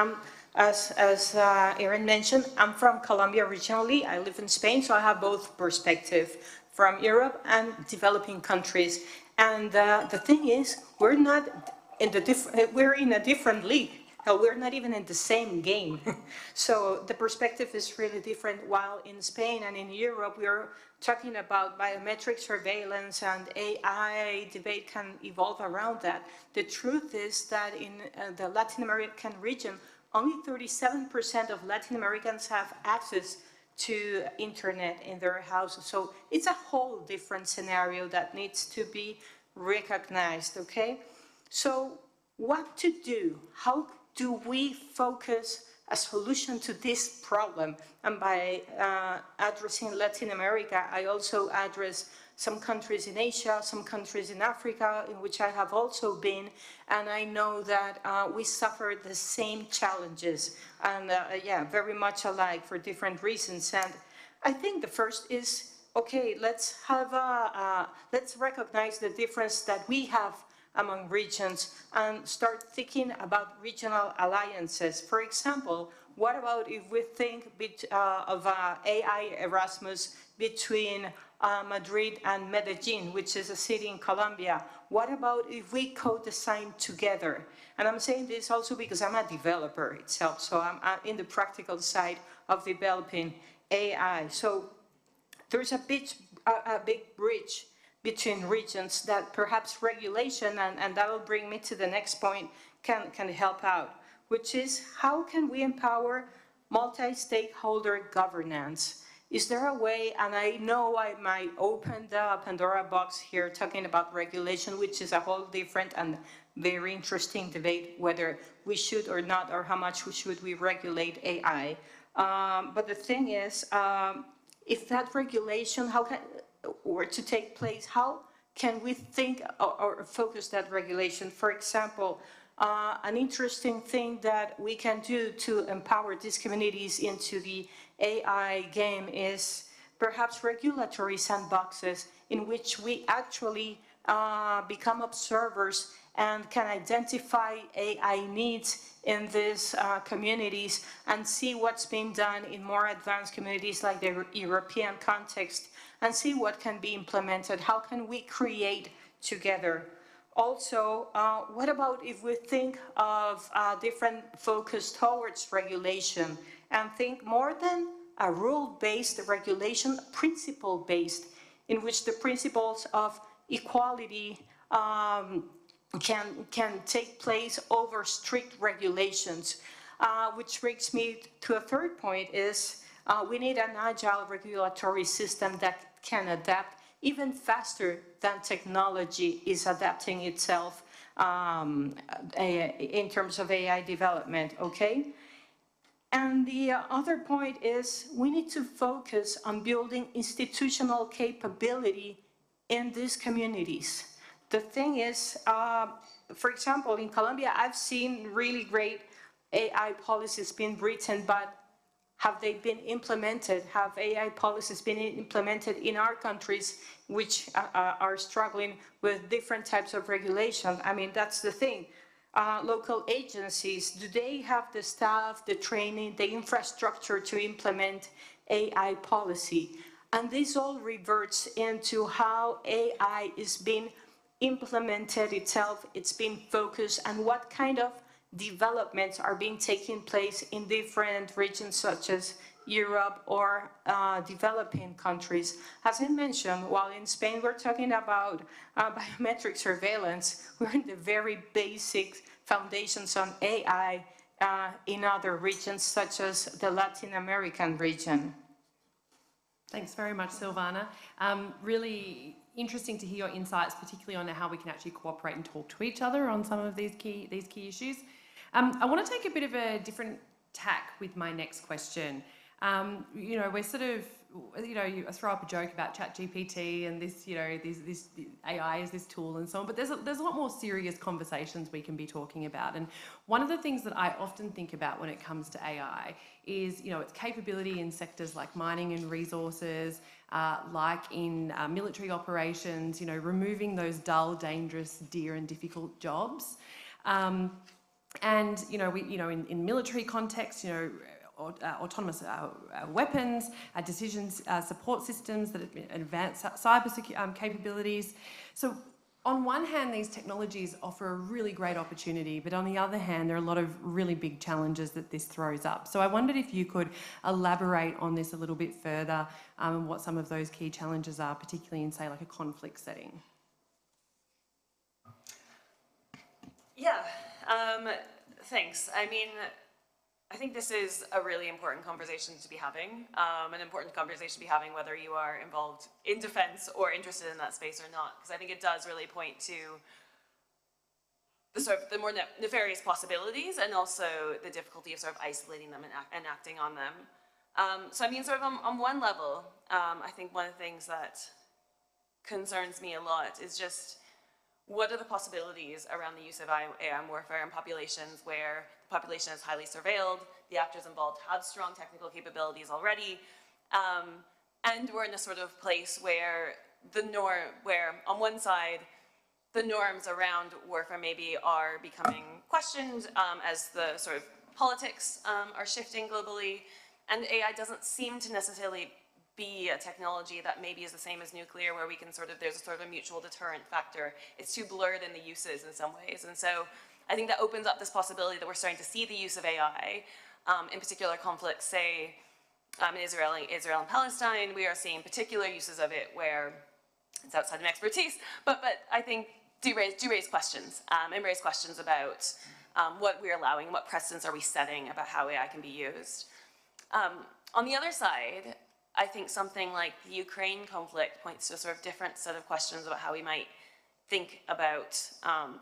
S20: As Erin mentioned, I'm from Colombia originally. I live in Spain, so I have both perspectives from Europe and developing countries. And the thing is, we're in a different league. Hell, we're not even in the same game. So the perspective is really different. While in Spain and in Europe, we're talking about biometric surveillance, and AI debate can evolve around that. The truth is that in the Latin American region, only 37% of Latin Americans have access to internet in their houses. So it's a whole different scenario that needs to be recognized, okay? So what to do? How do we focus a solution to this problem? And by addressing Latin America, I also address some countries in Asia, some countries in Africa, in which I have also been, and I know that we suffer the same challenges, and yeah, very much alike for different reasons. And I think the first is, okay, let's recognize the difference that we have among regions and start thinking about regional alliances. For example, what about if we think of AI Erasmus between Madrid and Medellin, which is a city in Colombia? What about if we co-design together? And I'm saying this also because I'm a developer itself, so I'm in the practical side of developing AI. So there's a big bridge between regions that perhaps regulation, and that will bring me to the next point, can help out, which is how can we empower multi-stakeholder governance? Is there a way, and I know I might open the Pandora box here talking about regulation, which is a whole different and very interesting debate, whether we should or not, or how much should we regulate AI. But the thing is, if that regulation were to take place, how can we think or focus that regulation? For example, an interesting thing that we can do to empower these communities into the AI game is perhaps regulatory sandboxes in which we actually become observers and can identify AI needs in these communities and see what's being done in more advanced communities like the European context, and see what can be implemented. How can we create together? Also, what about if we think of a different focus towards regulation and think more than a rule-based regulation, principle-based, in which the principles of equality can take place over strict regulations, which brings me to a third point is we need an agile regulatory system that can adapt even faster than technology is adapting itself in terms of AI development, okay? And the other point is we need to focus on building institutional capability in these communities. The thing is, for example, in Colombia, I've seen really great AI policies being written, but have they been implemented? Have AI policies been implemented in our countries, which are struggling with different types of regulation? I mean, that's the thing. Local agencies, do they have the staff, the training, the infrastructure to implement AI policy? And this all reverts into how AI is being implemented itself, it's being focused, and what kind of developments are being taking place in different regions such as Europe or developing countries. As I mentioned, while in Spain we're talking about biometric surveillance, we're in the very basic foundations on AI in other regions such as the Latin American region.
S16: Thanks very much, Silvana. Really interesting to hear your insights, particularly on how we can actually cooperate and talk to each other on some of these key issues. I want to take a bit of a different tack with my next question. You know, we're sort of, you know, I throw up a joke about ChatGPT and this, you know, this AI is this tool and so on, but there's a lot more serious conversations we can be talking about. And one of the things that I often think about when it comes to AI is, you know, its capability in sectors like mining and resources, like in military operations, you know, removing those dull, dangerous, dear and difficult jobs. And, you know, in military context, you know, autonomous weapons, decisions support systems that advance cyber capabilities. So on one hand, these technologies offer a really great opportunity, but on the other hand, there are a lot of really big challenges that this throws up. So I wondered if you could elaborate on this a little bit further, and what some of those key challenges are, particularly in, say, like a conflict setting.
S18: Yeah, thanks. I mean, I think this is a really important conversation to be having, an important conversation to be having whether you are involved in defense or interested in that space or not, because I think it does really point to the sort of the more nefarious possibilities and also the difficulty of sort of isolating them and acting on them. So I mean, sort of on one level, I think one of the things that concerns me a lot is just what are the possibilities around the use of AI warfare in populations where the population is highly surveilled, the actors involved have strong technical capabilities already, and we're in a sort of place where where on one side, the norms around warfare maybe are becoming questioned as the sort of politics are shifting globally, and AI doesn't seem to necessarily be a technology that maybe is the same as nuclear, where we can sort of, there's a sort of a mutual deterrent factor. It's too blurred in the uses in some ways. And so I think that opens up this possibility that we're starting to see the use of AI, in particular conflicts, say, in Israel and Palestine. We are seeing particular uses of it where it's outside of my expertise, but I think do raise questions, and raise questions about what we're allowing, what precedents are we setting about how AI can be used. On the other side, I think something like the Ukraine conflict points to a sort of different set of questions about how we might think about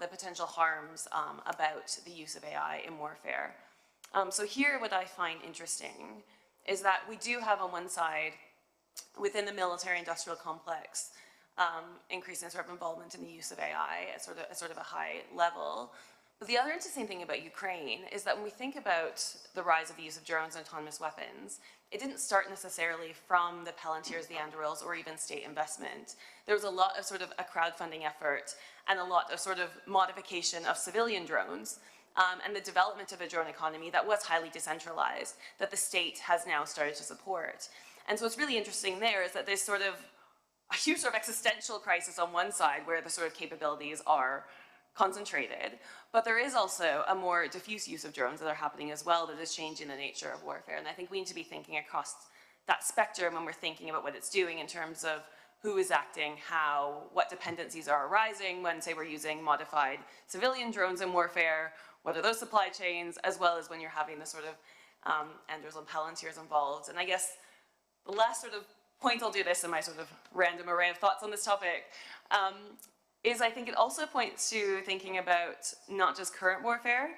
S18: the potential harms about the use of AI in warfare. So here, what I find interesting is that we do have on one side, within the military-industrial complex, increasing sort of involvement in the use of AI at sort of a high level. But the other interesting thing about Ukraine is that when we think about the rise of the use of drones and autonomous weapons, it didn't start necessarily from the Palantirs, the Andurils, or even state investment. There was a lot of sort of a crowdfunding effort and a lot of sort of modification of civilian drones and the development of a drone economy that was highly decentralized, that the state has now started to support. And so what's really interesting there is that there's sort of a huge sort of existential crisis on one side where the sort of capabilities are concentrated, but there is also a more diffuse use of drones that are happening as well that is changing the nature of warfare. And I think we need to be thinking across that spectrum when we're thinking about what it's doing in terms of who is acting, how, what dependencies are arising when, say, we're using modified civilian drones in warfare, what are those supply chains, as well as when you're having the sort of Andurils and Palantirs involved. And I guess the last sort of point I'll do this in my sort of random array of thoughts on this topic is I think it also points to thinking about not just current warfare,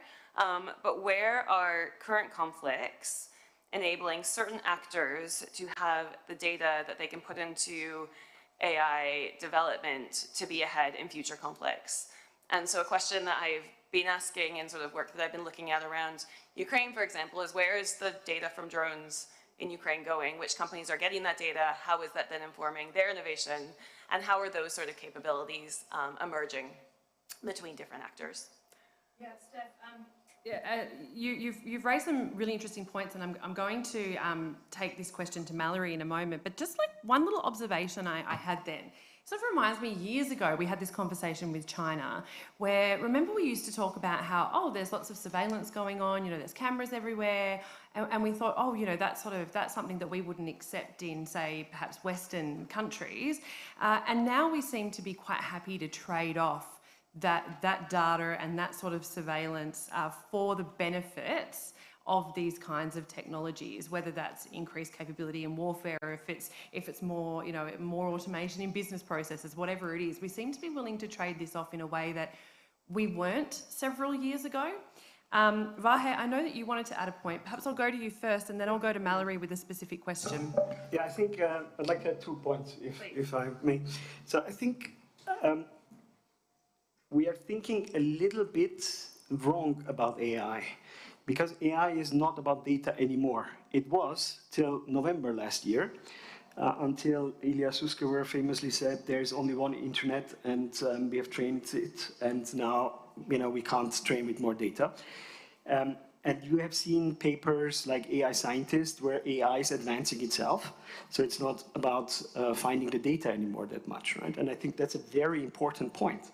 S18: but where are current conflicts enabling certain actors to have the data that they can put into AI development to be ahead in future conflicts. And so a question that I've been asking in sort of work that I've been looking at around Ukraine, for example, is where is the data from drones in Ukraine going? Which companies are getting that data? How is that then informing their innovation? And how are those sort of capabilities emerging between different actors?
S16: Yeah, Steph, you've raised some really interesting points, and I'm going to take this question to Mallory in a moment, but just like one little observation I had then. It sort of reminds me, years ago, we had this conversation with China where, remember we used to talk about how, oh, there's lots of surveillance going on, you know, there's cameras everywhere, and we thought, oh, you know, that's something that we wouldn't accept in, say, perhaps Western countries. And now we seem to be quite happy to trade off that data and that sort of surveillance for the benefits of these kinds of technologies, whether that's increased capability in warfare, or if it's more, you know, more automation in business processes, whatever it is. We seem to be willing to trade this off in a way that we weren't several years ago. Vahe, I know that you wanted to add a point. Perhaps I'll go to you first, and then I'll go to Mallory with a specific question.
S17: Yeah, I think I'd like to add 2 points, if I may. So I think we are thinking a little bit wrong about AI. Because AI is not about data anymore. It was till November last year, until Ilya Sutskever famously said there's only one internet and we have trained it, and now we can't train with more data. And you have seen papers like AI Scientist where AI is advancing itself. So it's not about finding the data anymore that much, right? And I think that's a very important point.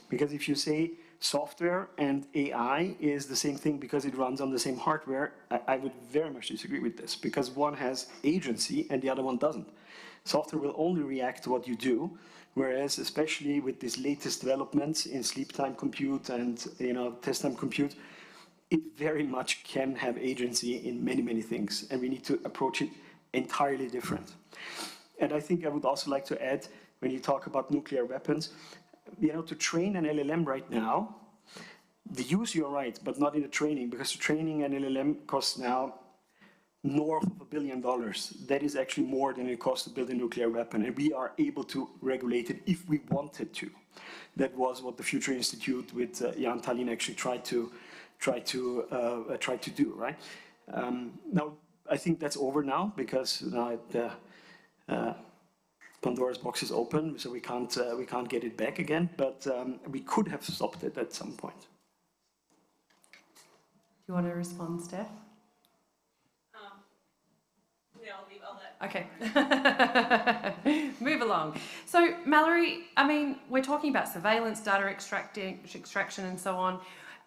S17: Because if you say software and AI is the same thing because it runs on the same hardware, I would very much disagree with this, because one has agency and the other one doesn't. Software will only react to what you do, whereas especially with these latest developments in sleep time compute and test time compute, it very much can have agency in many, many things, and we need to approach it entirely different. And I think I would also like to add, when you talk about nuclear weapons, to train an LLM right now, the use, you're right, but not in the training, because training an LLM costs now north of $1 billion. That is actually more than it costs to build a nuclear weapon, and we are able to regulate it if we wanted to. That was what the Future Institute with Jan Tallinn actually tried to do, right? Now, I think that's over now, because now the Pandora's box is open, so we can't get it back again. But we could have stopped it at some point.
S16: Do you want to respond, Steph? Okay. Move along. So, Mallory, I mean, we're talking about surveillance, data extraction, and so on.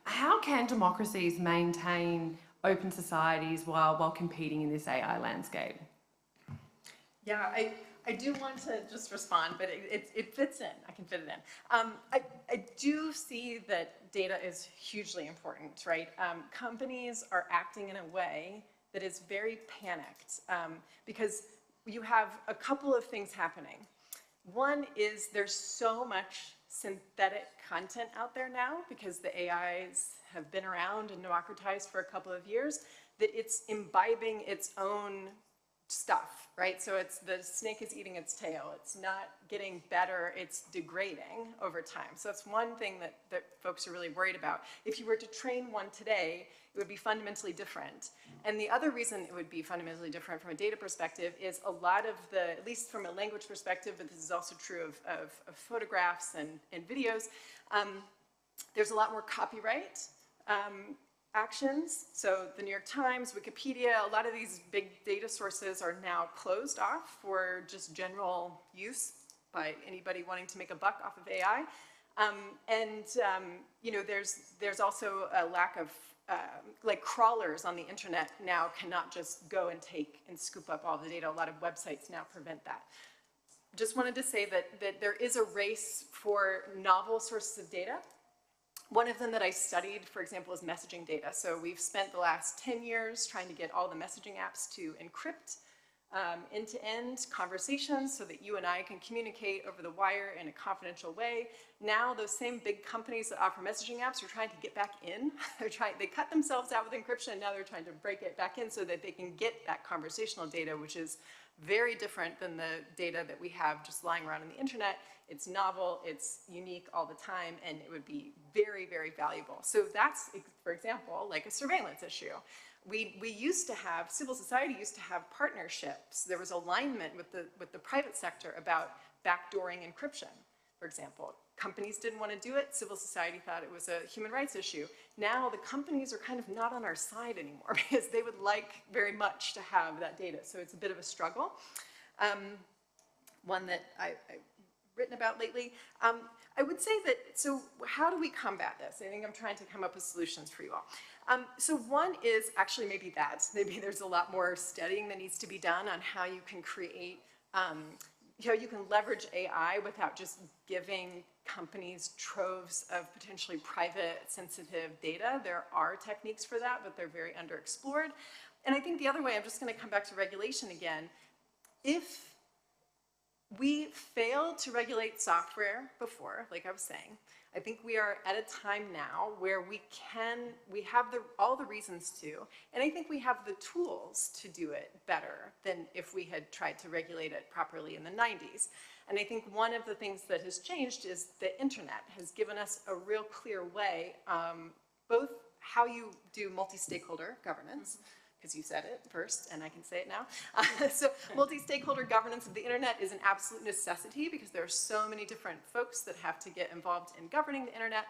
S16: How can democracies maintain open societies while competing in this AI landscape?
S13: Yeah, I do want to just respond, but it fits in. I can fit it in. I do see that data is hugely important, right? Companies are acting in a way that is very panicked because you have a couple of things happening. One is there's so much synthetic content out there now because the AIs have been around and democratized for a couple of years, that it's imbibing its own stuff, right? So it's the snake is eating its tail. It's not getting better, it's degrading over time. So that's one thing that folks are really worried about. If you were to train one today, it would be fundamentally different. And the other reason it would be fundamentally different from a data perspective is a lot of the, at least from a language perspective, but this is also true of photographs and videos, there's a lot more copyright actions. So the New York Times, Wikipedia, a lot of these big data sources are now closed off for just general use by anybody wanting to make a buck off of AI. There's also a lack of, like crawlers on the internet now cannot just go and take and scoop up all the data. A lot of websites now prevent that. Just wanted to say that there is a race for novel sources of data. One of them that I studied, for example, is messaging data. So we've spent the last 10 years trying to get all the messaging apps to encrypt end-to-end conversations so that you and I can communicate over the wire in a confidential way. Now, those same big companies that offer messaging apps are trying to get back in. They cut themselves out with encryption, and now they're trying to break it back in so that they can get that conversational data, which is very different than the data that we have just lying around on the internet. It's novel, it's unique all the time, and it would be very, very valuable. So that's, for example, like a surveillance issue. We used to have, civil society used to have partnerships. There was alignment with the private sector about backdooring encryption, for example. Companies didn't want to do it. Civil society thought it was a human rights issue. Now the companies are kind of not on our side anymore because they would like very much to have that data. So it's a bit of a struggle. One that I've written about lately. I would say that, so how do we combat this? I think I'm trying to come up with solutions for you all. So one is actually maybe that. Maybe there's a lot more studying that needs to be done on how you can create, how you can leverage AI without just giving companies troves of potentially private, sensitive data. There are techniques for that, but they're very underexplored. And I think the other way, I'm just going to come back to regulation again. If we failed to regulate software before, like I was saying, I think we are at a time now where we have all the reasons to, and I think we have the tools to do it better than if we had tried to regulate it properly in the 90s. And I think one of the things that has changed is the internet has given us a real clear way, both how you do multi-stakeholder governance, because you said it first, and I can say it now. So multi-stakeholder governance of the internet is an absolute necessity because there are so many different folks that have to get involved in governing the internet.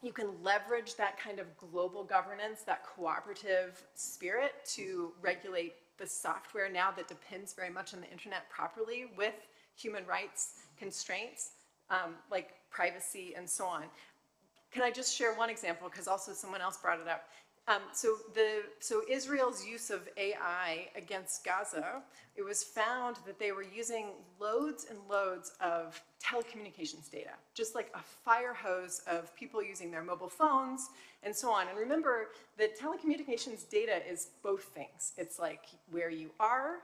S13: you can leverage that kind of global governance, that cooperative spirit to regulate the software now that depends very much on the internet properly with human rights constraints, like privacy and so on. Can I just share one example, because also someone else brought it up. So Israel's use of AI against Gaza, it was found that they were using loads and loads of telecommunications data, just like a fire hose of people using their mobile phones and so on. And remember that telecommunications data is both things. It's like where you are,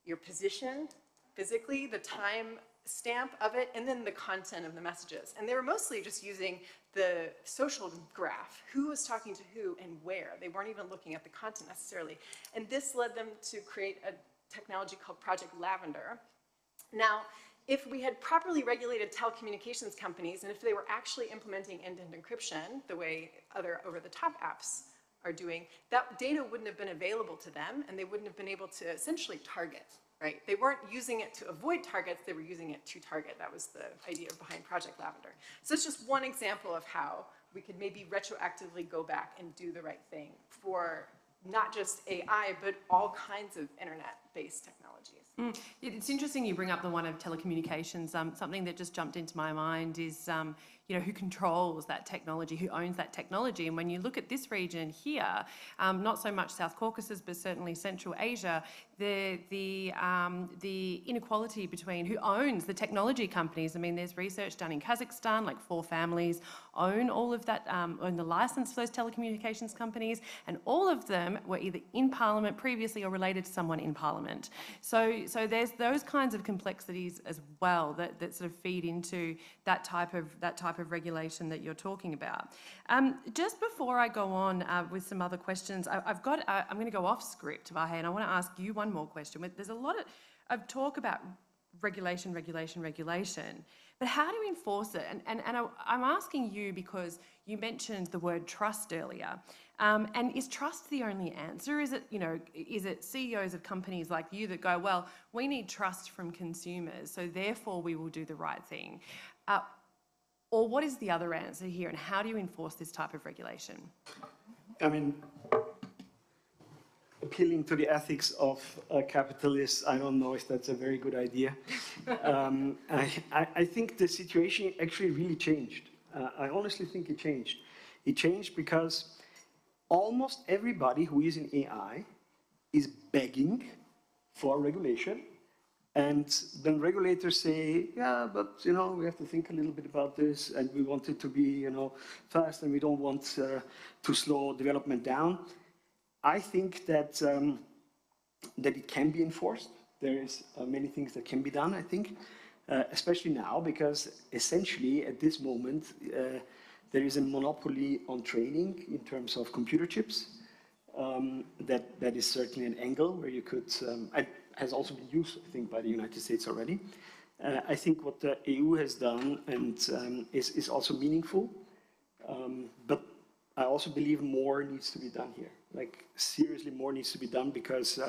S13: your position physically, the time stamp of it, and then the content of the messages. And they were mostly just using the social graph, who was talking to who and where. They weren't even looking at the content necessarily. And this led them to create a technology called Project Lavender. Now, if we had properly regulated telecommunications companies, and if they were actually implementing end-to-end encryption, the way other over-the-top apps are doing, that data wouldn't have been available to them, and they wouldn't have been able to essentially target. Right? They weren't using it to avoid targets, they were using it to target. That was the idea behind Project Lavender. So it's just one example of how we could maybe retroactively go back and do the right thing for not just AI, but all kinds of internet-based technologies.
S16: It's interesting you bring up the one of telecommunications. Something that just jumped into my mind is, who controls that technology, who owns that technology. And when you look at this region here, not so much South Caucasus, but certainly Central Asia, the inequality between who owns the technology companies. I mean, there's research done in Kazakhstan, like 4 families own all of that, own the license for those telecommunications companies, and all of them were either in parliament previously or related to someone in parliament. So there's those kinds of complexities as well that sort of feed into that type of regulation that you're talking about. Just before I go on with some other questions, I'm going to go off script, Vahe, and I want to ask you one more question. There's a lot of talk about regulation, but how do you enforce it? And I'm asking you because you mentioned the word trust earlier. And is trust the only answer? Is it CEOs of companies like you that go, well, we need trust from consumers, so therefore we will do the right thing? Or what is the other answer here, and how do you enforce this type of regulation?
S17: I mean, appealing to the ethics of capitalists, I don't know if that's a very good idea. I think the situation actually really changed. I honestly think it changed. It changed because almost everybody who is in AI is begging for regulation. And then regulators say, yeah, but we have to think a little bit about this, and we want it to be fast, and we don't want to slow development down. I think that it can be enforced. There is many things that can be done, I think, especially now, because essentially at this moment there is a monopoly on training in terms of computer chips. That is certainly an angle where you could, has also been used, I think, by the United States already. I think what the EU has done and is also meaningful, but I also believe more needs to be done here. Like, seriously, more needs to be done, because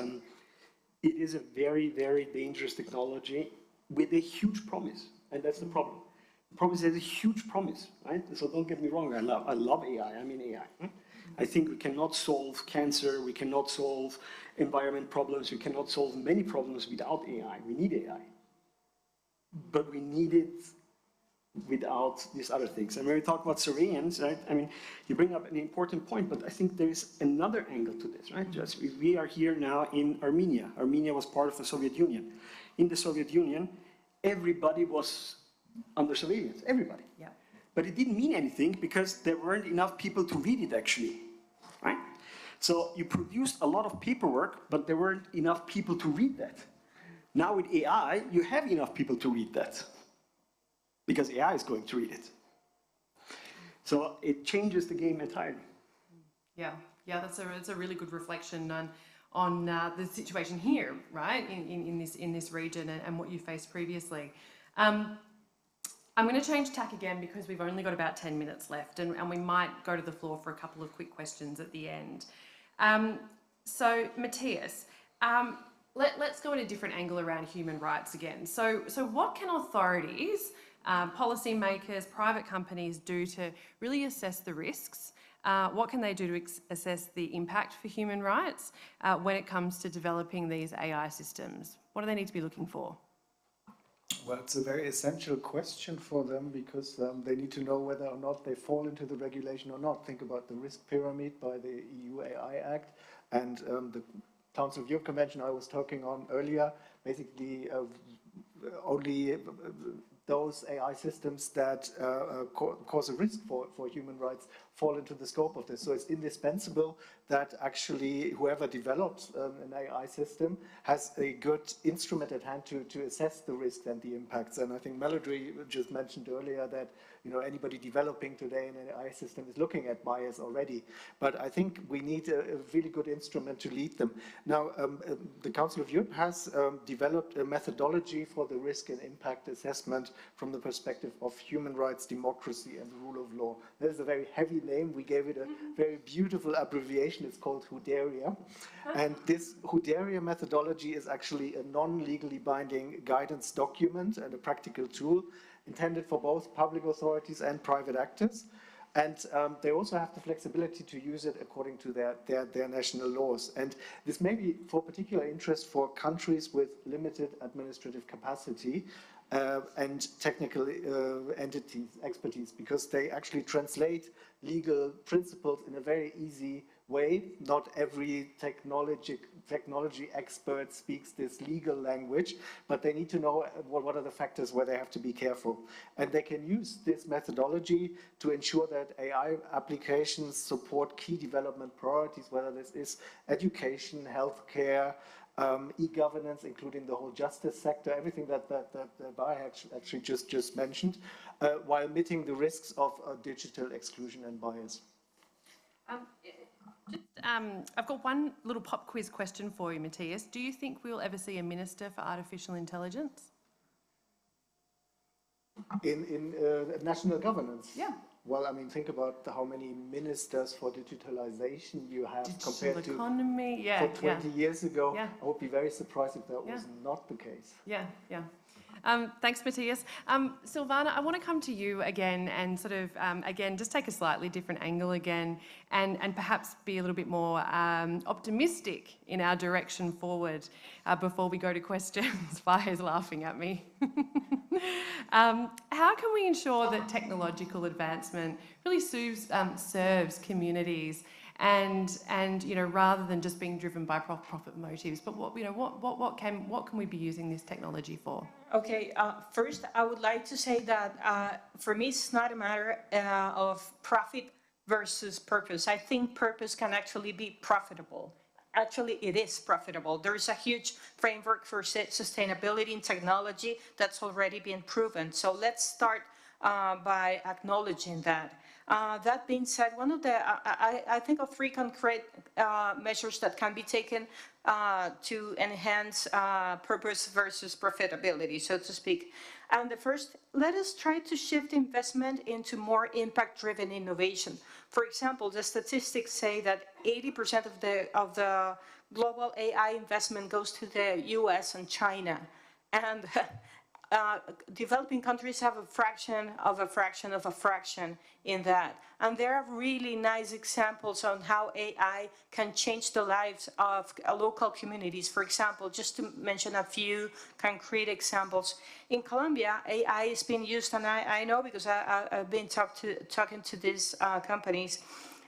S17: it is a very, very dangerous technology with a huge promise, and that's the problem. The problem is there's a huge promise, right? So don't get me wrong, I love AI, I'm in AI. I think we cannot solve cancer, we cannot solve environment problems, we cannot solve many problems without AI. We need AI. But we need it without these other things. And when we talk about surveillance, right, I mean, you bring up an important point, but I think there is another angle to this, right? Just, we are here now in Armenia. Armenia was part of the Soviet Union. In the Soviet Union, everybody was under surveillance, everybody.
S16: Yeah.
S17: But it didn't mean anything because there weren't enough people to read it, actually, right? So you produced a lot of paperwork, but there weren't enough people to read that. Now with AI, you have enough people to read that, because AI is going to read it. So it changes the game entirely. Yeah,
S16: that's a really good reflection on the situation here, right, in this region and what you faced previously. I'm going to change tack again because we've only got about 10 minutes left, and we might go to the floor for a couple of quick questions at the end. So, Matthias, let's go in a different angle around human rights again. So what can authorities policymakers, private companies do to really assess the risks? What can they do to assess the impact for human rights when it comes to developing these AI systems? What do they need to be looking for?
S19: Well, it's a very essential question for them because they need to know whether or not they fall into the regulation or not. Think about the risk pyramid by the EU AI Act and the Council of Europe Convention I was talking on earlier. Basically, only those AI systems that cause a risk for human rights fall into the scope of this. So it's indispensable that actually whoever develops an AI system has a good instrument at hand to assess the risks and the impacts. And I think Melody just mentioned earlier that anybody developing today an AI system is looking at bias already. But I think we need a really good instrument to lead them. Now, the Council of Europe has developed a methodology for the risk and impact assessment from the perspective of human rights, democracy, and the rule of law. That is a very heavy name. We gave it a very beautiful abbreviation. It's called HUDERIA. And this HUDERIA methodology is actually a non-legally binding guidance document and a practical tool intended for both public authorities and private actors. And they also have the flexibility to use it according to their national laws. And this may be for particular interest for countries with limited administrative capacity and technical expertise, because they actually translate legal principles in a very easy way. Not every technology expert speaks this legal language, but they need to know what are the factors where they have to be careful. And they can use this methodology to ensure that AI applications support key development priorities, whether this is education, healthcare, e-governance, including the whole justice sector, everything that Bayer actually just mentioned, while meeting the risks of digital exclusion and bias.
S16: I've got one little pop quiz question for you, Matthias. Do you think we'll ever see a minister for artificial intelligence?
S19: In national governance?
S16: Yeah.
S19: Well, I mean, think about how many ministers for digitalization you have compared to
S16: economy.
S19: For 20 years ago.
S16: Yeah.
S19: I would be very surprised if that was not the case.
S16: Yeah. Thanks, Matthias. Silvana, I want to come to you again and sort of, again, just take a slightly different angle again and perhaps be a little bit more optimistic in our direction forward before we go to questions. Baya's laughing at me. How can we ensure that technological advancement really serves communities and rather than just being driven by profit motives? But what can we be using this technology for?
S20: Okay, first I would like to say that for me it's not a matter of profit versus purpose. I think purpose can actually be profitable. Actually, it is profitable. There is a huge framework for sustainability in technology that's already been proven. So let's start by acknowledging that. That being said, one of the, I think of 3 concrete measures that can be taken to enhance purpose versus profitability, so to speak. And the first, let us try to shift investment into more impact-driven innovation. For example, the statistics say that 80% of the global AI investment goes to the US and China. And developing countries have a fraction of a fraction of a fraction in that. And there are really nice examples on how AI can change the lives of local communities. For example, just to mention a few concrete examples. In Colombia, AI is being used, and I know because I've been talking to these companies,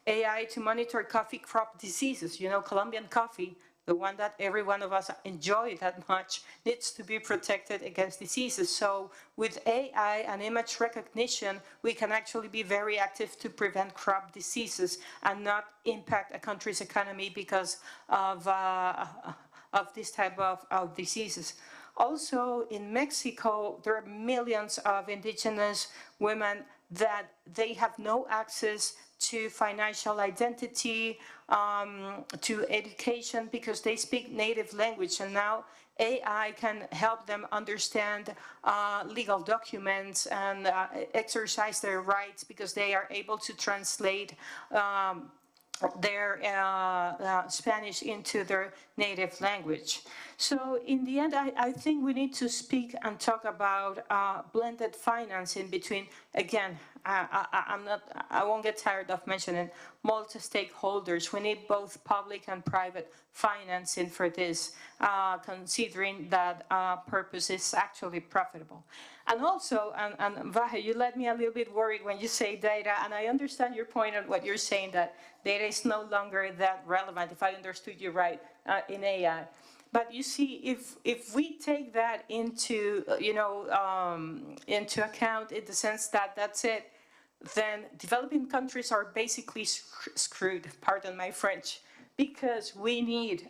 S20: AI to monitor coffee crop diseases. Colombian coffee, the one that every one of us enjoy that much, needs to be protected against diseases. So with AI and image recognition, we can actually be very active to prevent crop diseases and not impact a country's economy because of this type of diseases. Also, in Mexico, there are millions of indigenous women that they have no access to financial identity, to education, because they speak native language. And now AI can help them understand legal documents and exercise their rights because they are able to translate their Spanish into their native language. So in the end, I think we need to speak and talk about blended financing between, again, I won't get tired of mentioning multi-stakeholders. We need both public and private financing for this, considering that purpose is actually profitable. And also, and Vahe, you let me a little bit worried when you say data, and I understand your point on what you're saying, that data is no longer that relevant, if I understood you right, in AI. But you see, if we take that into, into account in the sense that that's it, then developing countries are basically screwed, pardon my French, because we need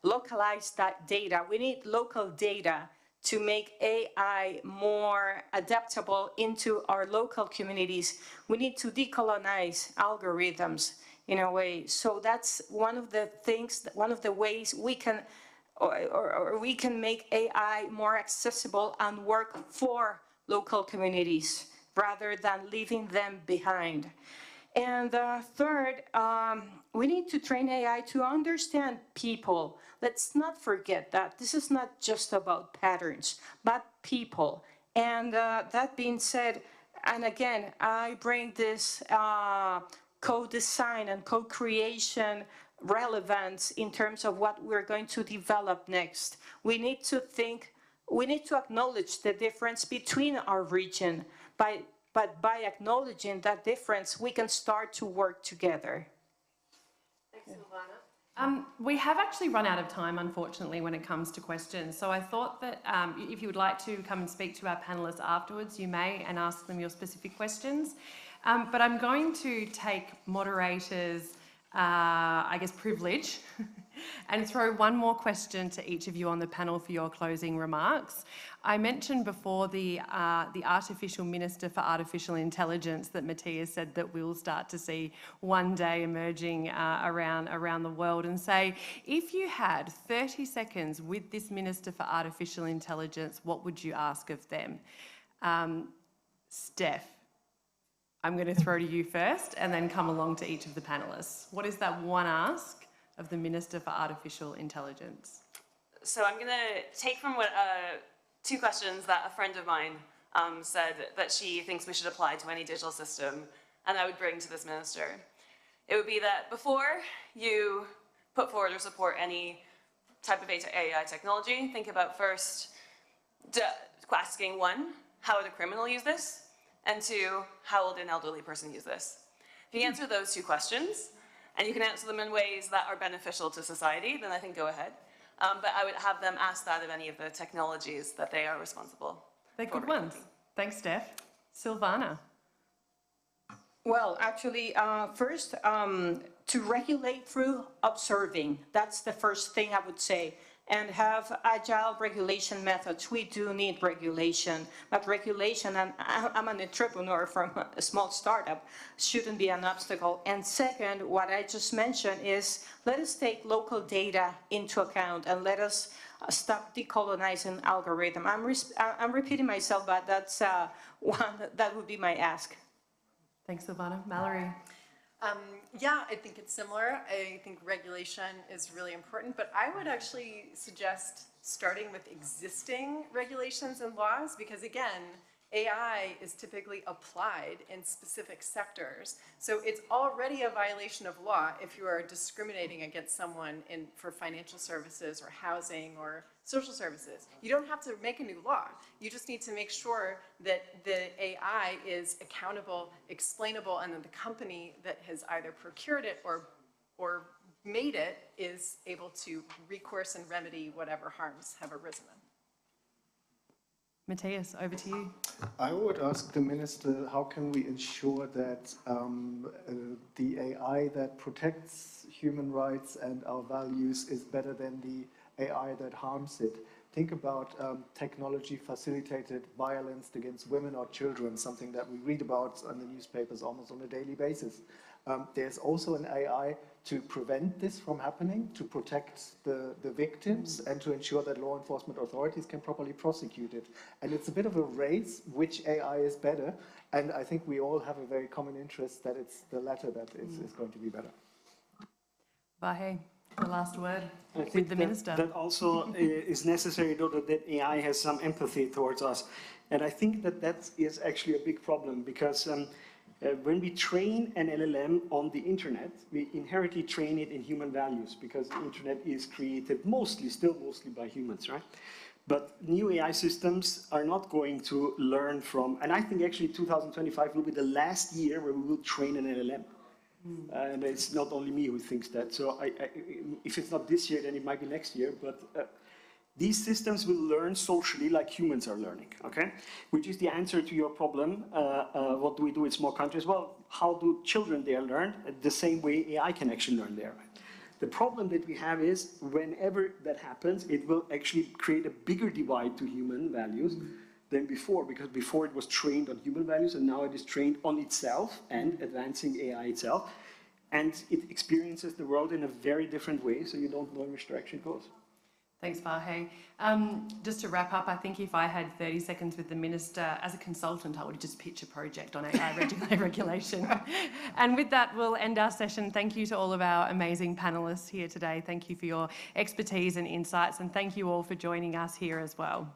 S20: localized data. We need local data to make AI more adaptable into our local communities. We need to decolonize algorithms in a way. So that's one of the things, one of the ways we can, or we can make AI more accessible and work for local communities rather than leaving them behind. And third, we need to train AI to understand people. Let's not forget that this is not just about patterns, but people. And that being said, and again, I bring this co-design and co-creation relevance in terms of what we're going to develop next. We need to think, we need to acknowledge the difference between our region, but by acknowledging that difference, we can start to work together.
S16: Thanks, Silvana. We have actually run out of time, unfortunately, when it comes to questions. So I thought that if you would like to come and speak to our panellists afterwards, you may, and ask them your specific questions. But I'm going to take moderators' I guess, privilege and throw one more question to each of you on the panel for your closing remarks. I mentioned before the Artificial Minister for Artificial Intelligence that Matthias said that we'll start to see one day emerging around the world, and say, if you had 30 seconds with this Minister for Artificial Intelligence, what would you ask of them? Steph, I'm going to throw to you first and then come along to each of the panellists. What is that one ask of the Minister for Artificial Intelligence?
S18: So I'm going to take from what two questions that a friend of mine said that she thinks we should apply to any digital system, and I would bring to this minister. It would be that before you put forward or support any type of AI technology, think about first asking, one, how would a criminal use this? And two, how would an elderly person use this? If you answer those two questions, and you can answer them in ways that are beneficial to society, then I think go ahead. But I would have them ask that of any of the technologies that they are responsible.
S16: They're good ones. Thanks, Steph. Silvana.
S20: Well, actually, first, to regulate through observing. That's the first thing I would say. And have agile regulation methods. We do need regulation, but regulation, and I'm an entrepreneur from a small startup, shouldn't be an obstacle. And second, what I just mentioned is, let us take local data into account and let us stop decolonizing algorithm. I'm repeating myself, but that's one that would be my ask.
S16: Thanks, Silvana. Mallory.
S13: Yeah, I think it's similar. I think regulation is really important, but I would actually suggest starting with existing regulations and laws, because again, AI is typically applied in specific sectors. So it's already a violation of law if you are discriminating against someone for financial services or housing or social services. You don't have to make a new law. You just need to make sure that the AI is accountable, explainable, and that the company that has either procured it or made it is able to recourse and remedy whatever harms have arisen.
S16: Matthias, over to you.
S19: I would ask the Minister, how can we ensure that the AI that protects human rights and our values is better than the AI that harms it? Think about technology-facilitated violence against women or children, something that we read about in the newspapers almost on a daily basis. There's also an AI to prevent this from happening, to protect the victims and to ensure that law enforcement authorities can properly prosecute it. And it's a bit of a race which AI is better. And I think we all have a very common interest that it's the latter that is going to be better.
S16: Vahe, the last word
S17: I think
S16: with the Minister.
S17: That also is necessary, though, that AI has some empathy towards us. And I think that is actually a big problem because when we train an LLM on the internet, we inherently train it in human values because the internet is created still mostly by humans, right? But new AI systems are not going to learn from, and I think actually 2025 will be the last year where we will train an LLM. And it's not only me who thinks that. So if it's not this year, then it might be next year. But these systems will learn socially like humans are learning, okay? Which is the answer to your problem. What do we do in small countries? Well, how do children there learn? The same way AI can actually learn there. The problem that we have is whenever that happens, it will actually create a bigger divide to human values than before, because before it was trained on human values and now it is trained on itself and advancing AI itself. And it experiences the world in a very different way, so you don't know in which direction it goes.
S16: Thanks, Vahe. Just to wrap up, I think if I had 30 seconds with the Minister, as a consultant, I would just pitch a project on AI regulation. And with that, we'll end our session. Thank you to all of our amazing panellists here today. Thank you for your expertise and insights, and thank you all for joining us here as well.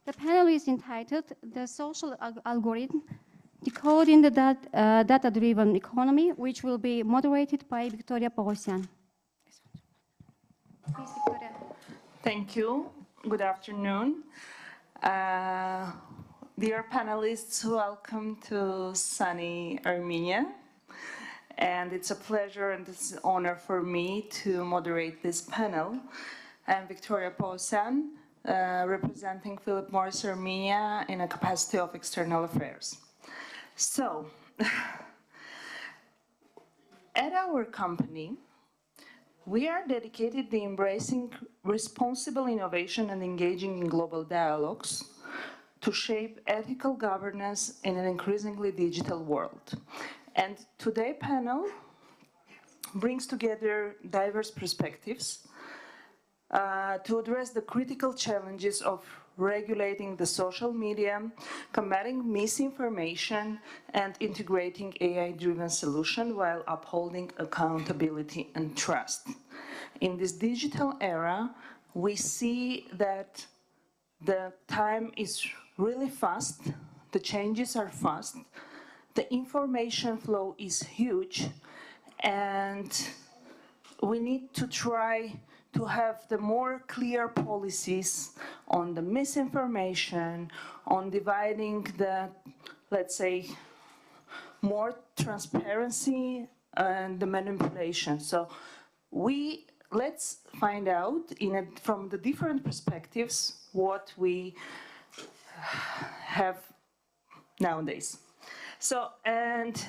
S21: The panel is entitled The Social Algorithm Decoding the Data-Driven Economy, which will be moderated by Victoria Pogosyan. Please, Victoria.
S22: Thank you. Good afternoon. Dear panelists, welcome to sunny Armenia. And it's a pleasure and it's an honor for me to moderate this panel. I'm Victoria Pogosyan, representing Philip Morris Armenia in a capacity of external affairs. So, at our company, we are dedicated to embracing responsible innovation and engaging in global dialogues to shape ethical governance in an increasingly digital world. And today's panel brings together diverse perspectives to address the critical challenges of regulating the social media, combating misinformation, and integrating AI-driven solutions while upholding accountability and trust. In this digital era, we see that the time is really fast, the changes are fast, the information flow is huge, and we need to try to have the more clear policies on the misinformation, on dividing the, let's say, more transparency and the manipulation. So let's find out from the different perspectives what we have nowadays. So, and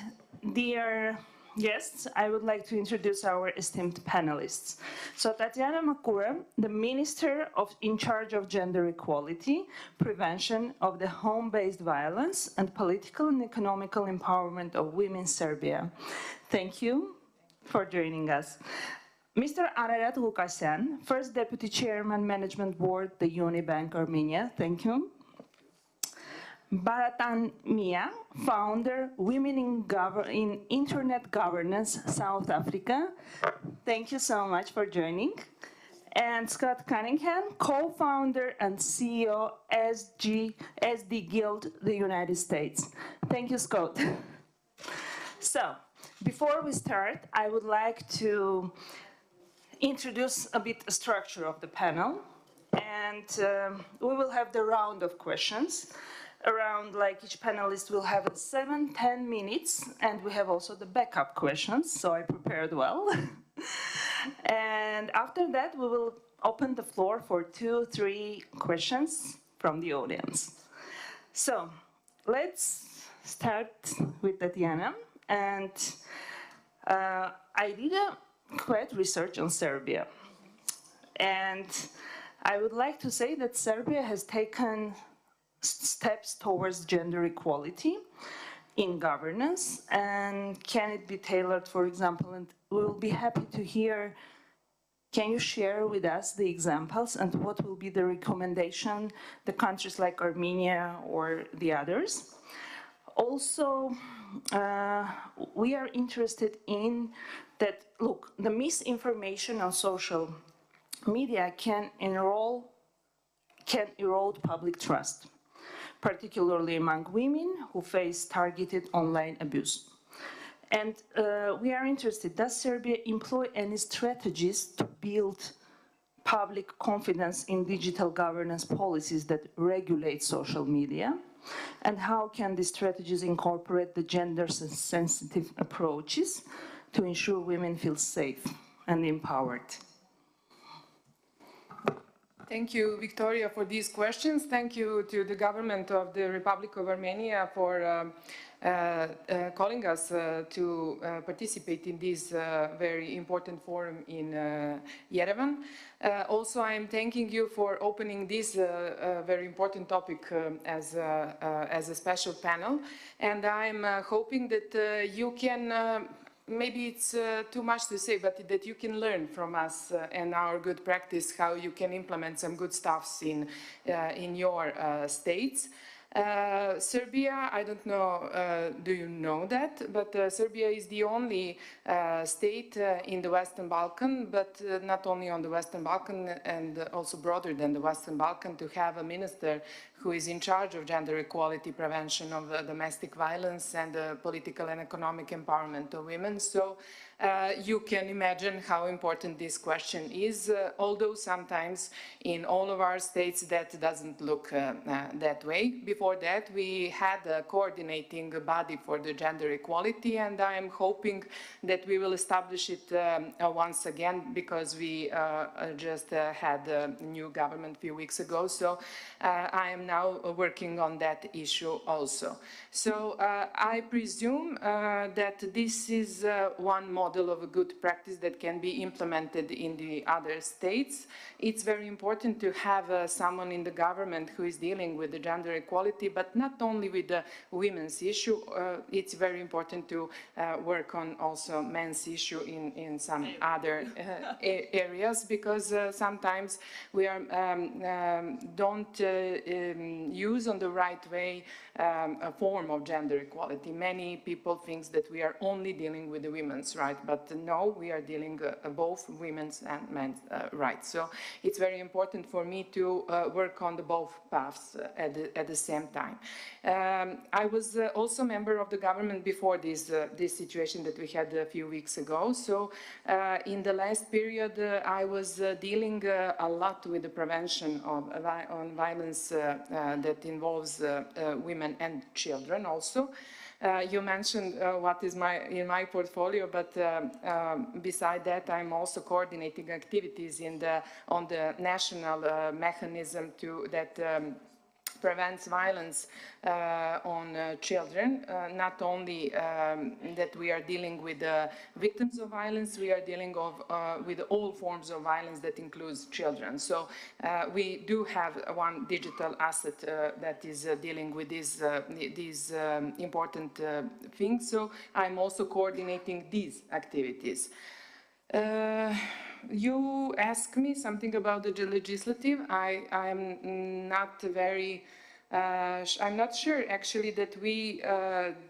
S22: dear guests, I would like to introduce our esteemed panelists. So Tatiana Makura, the Minister in charge of Gender Equality, Prevention of the Home-Based Violence, and Political and Economical Empowerment of Women in Serbia. Thank you for joining us. Mr. Ararat Lukasyan, First Deputy Chairman, Management Board, the Unibank Armenia. Thank you. Baratan Mia, founder, Women in Internet Governance, South Africa. Thank you so much for joining. And Scott Cunningham, co-founder and CEO, SD Guild, the United States. Thank you, Scott. So, before we start, I would like to introduce a bit the structure of the panel. And we will have the round of questions. Around, like, each panelist will have 7-10 minutes, and we have also the backup questions, so I prepared well. And after that, we will open the floor for 2-3 questions from the audience. So let's start with Tatiana. And I did quite research on Serbia. And I would like to say that Serbia has taken steps towards gender equality in governance, and can it be tailored, for example, and we'll be happy to hear, can you share with us the examples and what will be the recommendation, the countries like Armenia or the others? Also, we are interested in that, look, the misinformation on social media can erode public trust, particularly among women who face targeted online abuse. And we are interested, does Serbia employ any strategies to build public confidence in digital governance policies that regulate social media? And how can these strategies incorporate the gender-sensitive approaches to ensure women feel safe and empowered?
S23: Thank you, Victoria, for these questions. Thank you to the government of the Republic of Armenia for calling us to participate in this very important forum in Yerevan. Also, I am thanking you for opening this very important topic as a special panel. And I'm hoping that you can maybe it's too much to say, but that you can learn from us and our good practice, how you can implement some good stuffs in your states. Serbia, I don't know, do you know that? But Serbia is the only state in the Western Balkan, but not only on the Western Balkan and also broader than the Western Balkan, to have a minister who is in charge of gender equality, prevention of domestic violence, and political and economic empowerment of women. So you can imagine how important this question is, although sometimes in all of our states that doesn't look that way. Before that, we had a coordinating body for the gender equality, and I am hoping that we will establish it once again, because we just had a new government a few weeks ago. So I am now working on that issue also. So I presume that this is one model of a good practice that can be implemented in the other states. It's very important to have someone in the government who is dealing with the gender equality, but not only with the women's issue. It's very important to work on also men's issue in some other areas, because sometimes we are, don't use on the right way a form of gender equality. Many people think that we are only dealing with the women's rights, but no, we are dealing both women's and men's rights. So it's very important for me to work on the both paths at the same time. I was also a member of the government before this situation that we had a few weeks ago. So in the last period, I was dealing a lot with the prevention of violence that involves women and children also. You mentioned what is in my portfolio, but beside that, I'm also coordinating activities on the national mechanism that prevents violence on children. Not only that we are dealing with victims of violence, we are dealing with all forms of violence that includes children. So we do have one digital asset that is dealing with these important things. So I'm also coordinating these activities. You asked me something about the legislative. I'm not very, I'm not sure actually that we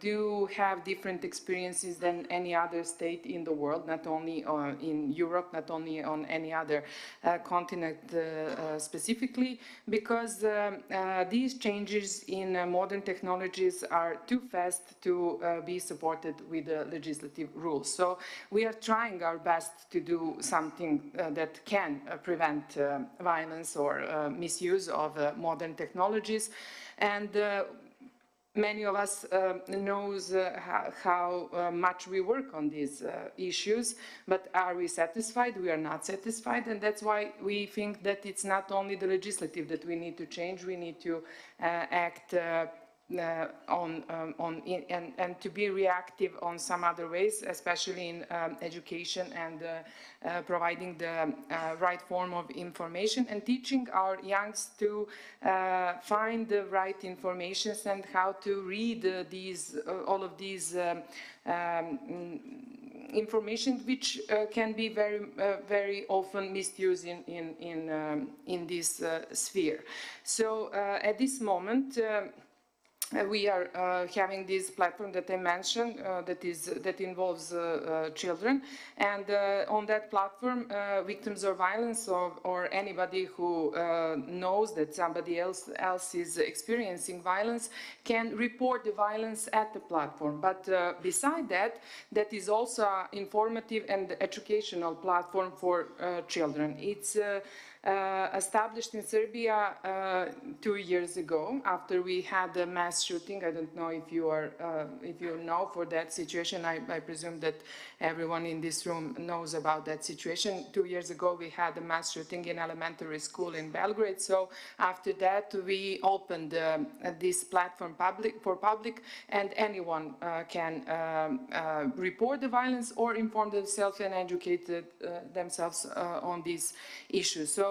S23: do have different experiences than any other state in the world, not only in Europe, not only on any other continent specifically, because these changes in modern technologies are too fast to be supported with legislative rules. So we are trying our best to do something that can prevent violence or misuse of modern technologies. And many of us knows how much we work on these issues, but are we satisfied? We are not satisfied, and that's why we think that it's not only the legislative that we need to change, we need to act and to be reactive on some other ways, especially in education and providing the right form of information and teaching our youngs to find the right information and how to read all of these information, which can be very often misused in this sphere. So at this moment, we are having this platform that I mentioned that involves children, and on that platform, victims of violence or anybody who knows that somebody else is experiencing violence can report the violence at the platform. But beside that, that is also an informative and educational platform for children. It's established in Serbia 2 years ago after we had a mass shooting. I don't know if you know for that situation. I presume that everyone in this room knows about that situation. 2 years ago we had a mass shooting in elementary school in Belgrade. So after that we opened this platform for public, and anyone can report the violence or inform themselves and educate themselves on these issues. So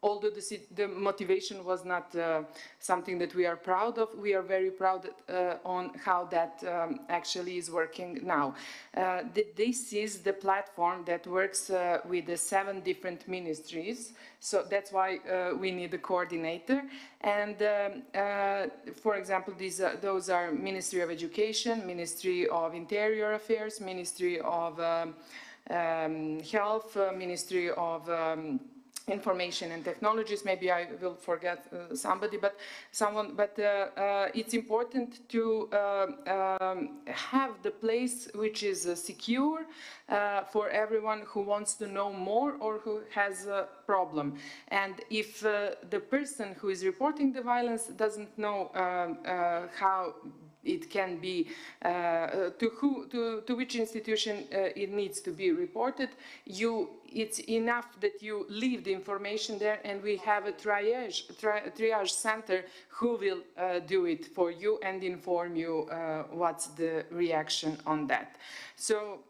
S23: although the motivation was not something that we are proud of, we are very proud on how that actually is working now. This is the platform that works with the 7 different ministries, so that's why we need a coordinator. And for example, those are Ministry of Education, Ministry of Interior Affairs, Ministry of Health, Ministry of Information and Technologies. Maybe I will forget somebody, but it's important to have the place which is secure for everyone who wants to know more or who has a problem. And if the person who is reporting the violence doesn't know how it can be, to which institution it needs to be reported, it's enough that you leave the information there, and we have a triage center who will do it for you and inform you what's the reaction on that. So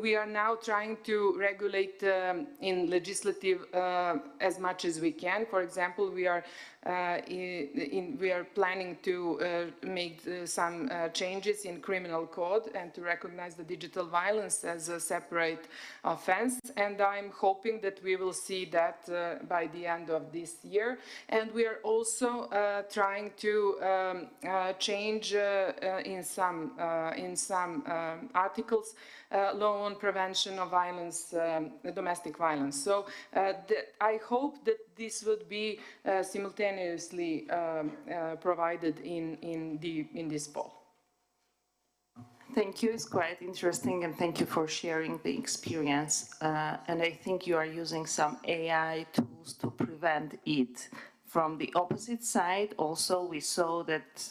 S23: we are now trying to regulate in legislative as much as we can. For example, we are planning to make some changes in criminal code and to recognize the digital violence as a separate offense. And I'm hoping that we will see that by the end of this year. And we are also trying to change in some articles law on prevention of violence, domestic violence. So I hope that this would be simultaneously provided in this fall.
S22: Thank you. It's quite interesting, and thank you for sharing the experience. And I think you are using some AI tools to prevent it. From the opposite side, also, we saw that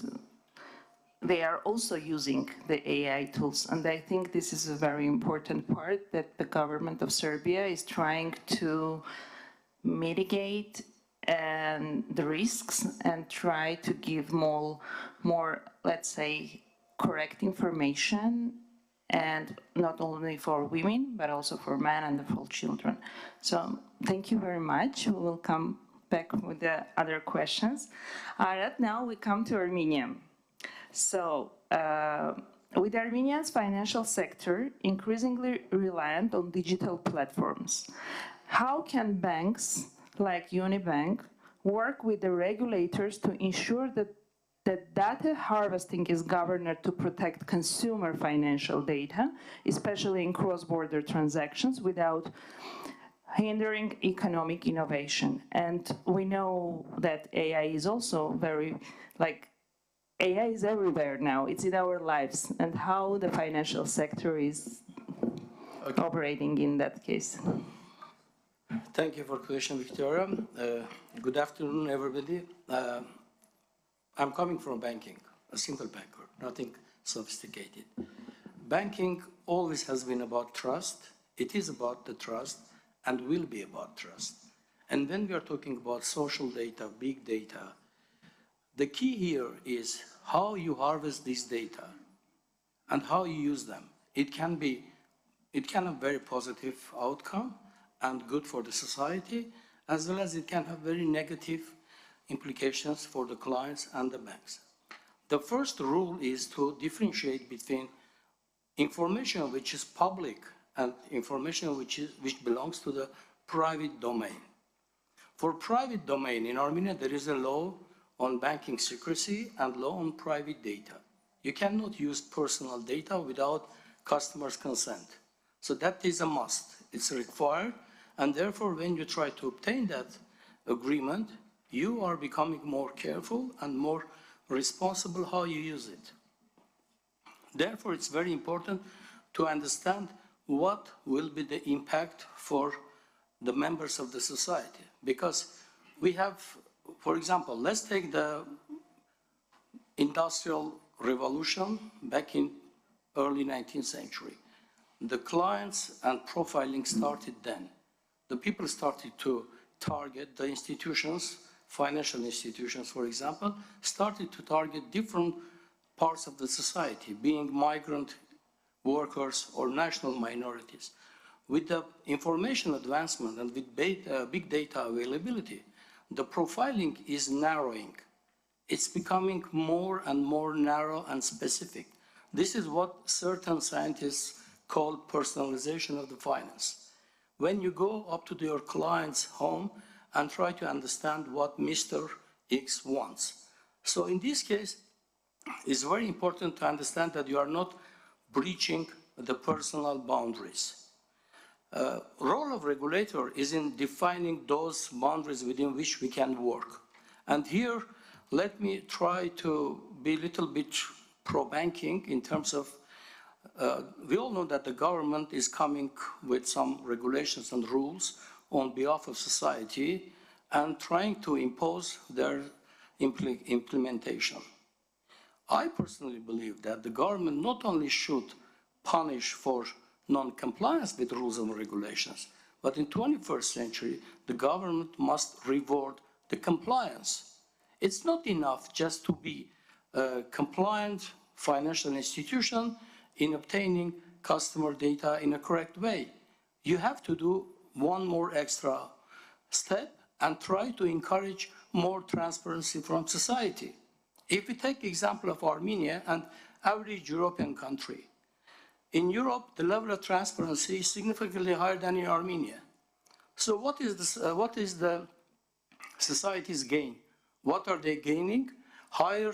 S22: they are also using the AI tools. And I think this is a very important part that the government of Serbia is trying to mitigate the risks and try to give more, let's say, correct information, and not only for women, but also for men and for children. So thank you very much. We will come back with the other questions. Right now we come to Armenia. So, with Armenia's financial sector increasingly reliant on digital platforms, how can banks like Unibank work with the regulators to ensure that data harvesting is governed to protect consumer financial data, especially in cross-border transactions, without hindering economic innovation? And we know that AI is also very, AI is everywhere now, it's in our lives, and how the financial sector is operating in that case.
S1: Thank you for the question, Victoria. Good afternoon, everybody. I'm coming from banking, a simple banker, nothing sophisticated. Banking always has been about trust. It is about the trust and will be about trust. And when we are talking about social data, big data, the key here is how you harvest this data and how you use them. It can have very positive outcome and good for the society, as well as it can have very negative implications for the clients and the banks. The first rule is to differentiate between information which is public and information which belongs to the private domain. For private domain, in Armenia, there is a law on banking secrecy and law on private data. You cannot use personal data without customers' consent. So that is a must. It's required, and therefore when you try to obtain that agreement, you are becoming more careful and more responsible how you use it. Therefore, it's very important to understand what will be the impact for the members of the society. Because we have, for example, let's take the Industrial Revolution back in early 19th century. The clients and profiling started then. The people started to target the institutions, financial institutions, for example, started to target different parts of the society, being migrant workers or national minorities. With the information advancement and with big data availability, the profiling is narrowing. It's becoming more and more narrow and specific. This is what certain scientists call personalization of the finance. When you go up to your client's home and try to understand what Mr. X wants. So in this case, it's very important to understand that you are not breaching the personal boundaries. Role of regulator is in defining those boundaries within which we can work. And here, let me try to be a little bit pro-banking in terms of, we all know that the government is coming with some regulations and rules on behalf of society and trying to impose their implementation. I personally believe that the government not only should punish for non-compliance with rules and regulations, but in 21st century, the government must reward the compliance. It's not enough just to be a compliant financial institution in obtaining customer data in a correct way. You have to do one more extra step and try to encourage more transparency from society. If we take the example of Armenia and average European country, in Europe, the level of transparency is significantly higher than in Armenia. So what is the society's gain? What are they gaining? Higher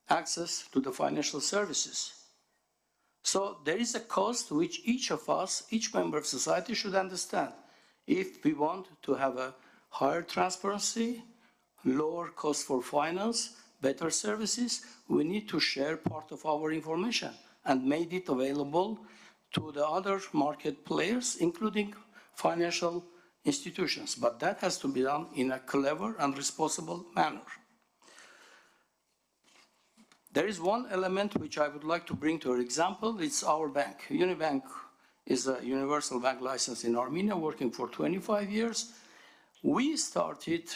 S1: access to the financial services. So there is a cost which each of us, each member of society should understand. If we want to have a higher transparency, lower cost for finance, better services, we need to share part of our information and made it available to the other market players, including financial institutions. But that has to be done in a clever and responsible manner. There is one element which I would like to bring to your example. It's our bank. Unibank is a universal bank license in Armenia, working for 25 years. We started,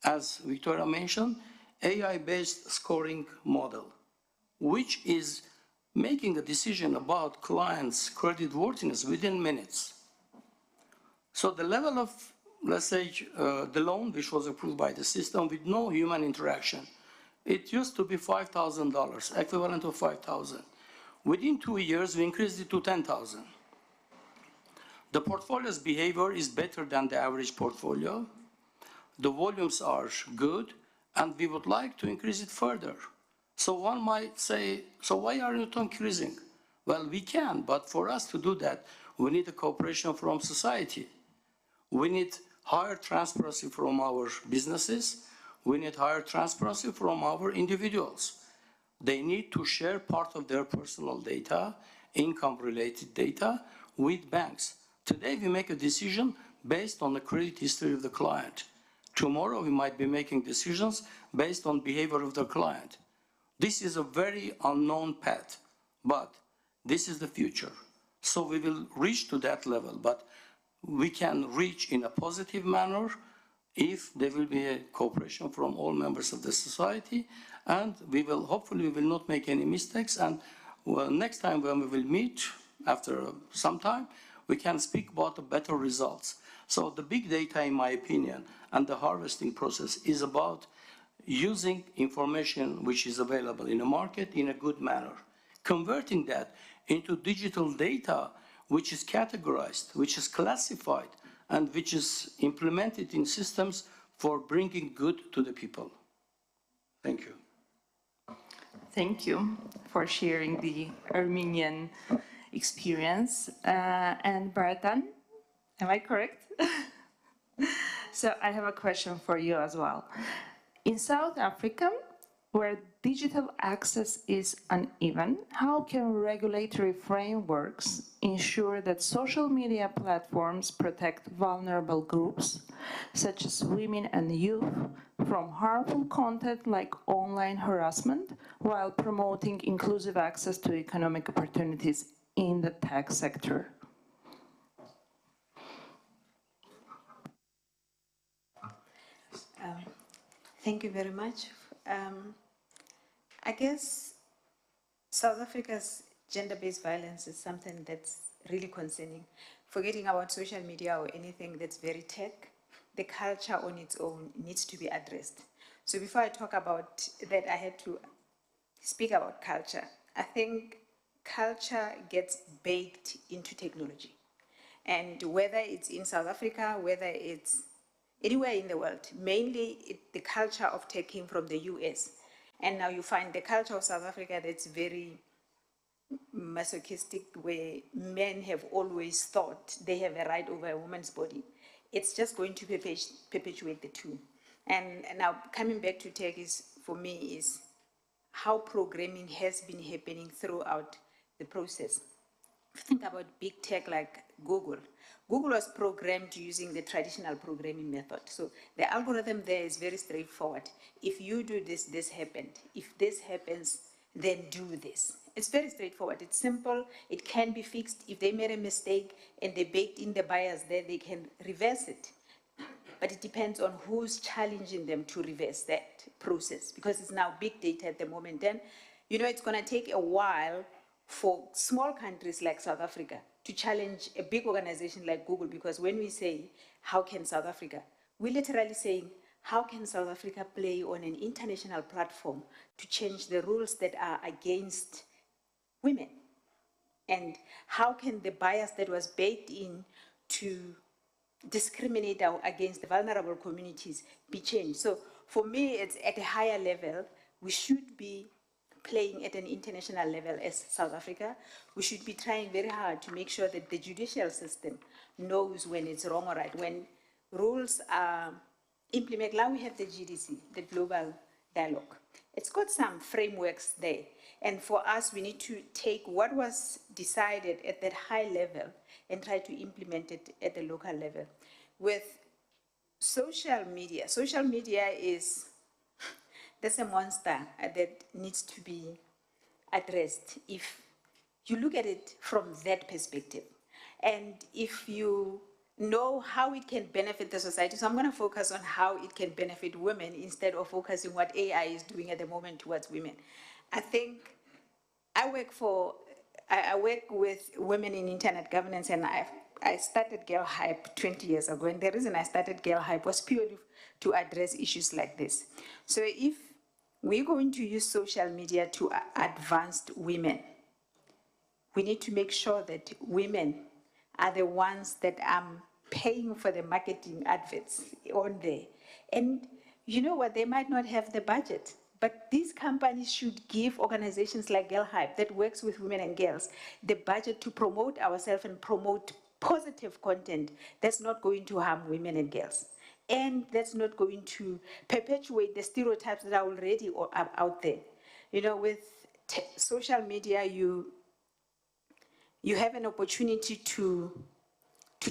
S1: as Victoria mentioned, AI-based scoring model, which is making a decision about clients' credit worthiness within minutes. So the level of, let's say, the loan, which was approved by the system with no human interaction, it used to be $5,000, equivalent of $5,000. Within 2 years, we increased it to $10,000. The portfolio's behavior is better than the average portfolio. The volumes are good, and we would like to increase it further. So one might say, so why are you not increasing? Well, we can, but for us to do that, we need a cooperation from society. We need higher transparency from our businesses. We need higher transparency from our individuals. They need to share part of their personal data, income-related data, with banks. Today, we make a decision based on the credit history of the client. Tomorrow, we might be making decisions based on behavior of the client. This is a very unknown path, but this is the future. So we will reach to that level, but we can reach in a positive manner if there will be a cooperation from all members of the society, and we will, hopefully, we will not make any mistakes, and next time when we will meet, after some time, we can speak about the better results. So the big data, in my opinion, and the harvesting process is about using information which is available in the market in a good manner, converting that into digital data which is categorized, which is classified, and which is implemented in systems for bringing good to the people. Thank you.
S22: Thank you for sharing the Armenian experience. And Baratan, am I correct? So I have a question for you as well. In South Africa, where digital access is uneven, how can regulatory frameworks ensure that social media platforms protect vulnerable groups, such as women and youth, from harmful content like online harassment, while promoting inclusive access to economic opportunities in the tech sector?
S2: Thank you very much. I guess South Africa's gender-based violence is something that's
S4: really concerning. Forgetting about social media or anything that's very tech, the culture on its own needs to be addressed. So before I talk about that, I had to speak about culture. I think culture gets baked into technology. And whether it's in South Africa, whether it's anywhere in the world, mainly the culture of tech came from the US. And now you find the culture of South Africa that's very masochistic, where men have always thought they have a right over a woman's body. It's just going to perpetuate the two. And now coming back to tech is, for me, is how programming has been happening throughout the process. If you think about big tech like Google, Google was programmed using the traditional programming method. So the algorithm there is very straightforward. If you do this, this happened. If this happens, then do this. It's very straightforward. It's simple. It can be fixed. If they made a mistake and they baked in the bias there, they can reverse it. But it depends on who's challenging them to reverse that process, because it's now big data at the moment. Then, you know, it's going to take a while for small countries like South Africa to challenge a big organization like Google, because when we say, how can South Africa, we're literally saying, how can South Africa play on an international platform to change the rules that are against women? And how can the bias that was baked in to discriminate against the vulnerable communities be changed? So for me, it's at a higher level. We should be playing at an international level as South Africa. We should be trying very hard to make sure that the judicial system knows when it's wrong or right. When rules are implemented, now we have the GDC, the Global Dialogue. It's got some frameworks there. And for us, we need to take what was decided at that high level and try to implement it at the local level. With social media is, that's a monster that needs to be addressed if you look at it from that perspective. And if you know how it can benefit the society, so I'm going to focus on how it can benefit women instead of focusing what AI is doing at the moment towards women. I think I work with women in internet governance, and I started Girl Hype 20 years ago, and the reason I started Girl Hype was purely to address issues like this. So if we're going to use social media to advance women, we need to make sure that women are the ones that are paying for the marketing adverts on there. And you know what, they might not have the budget, but these companies should give organizations like Girl Hype that works with women and girls the budget to promote ourselves and promote positive content that's not going to harm women and girls. And that's not going to perpetuate the stereotypes that are already out there. You know, with social media, you have an opportunity to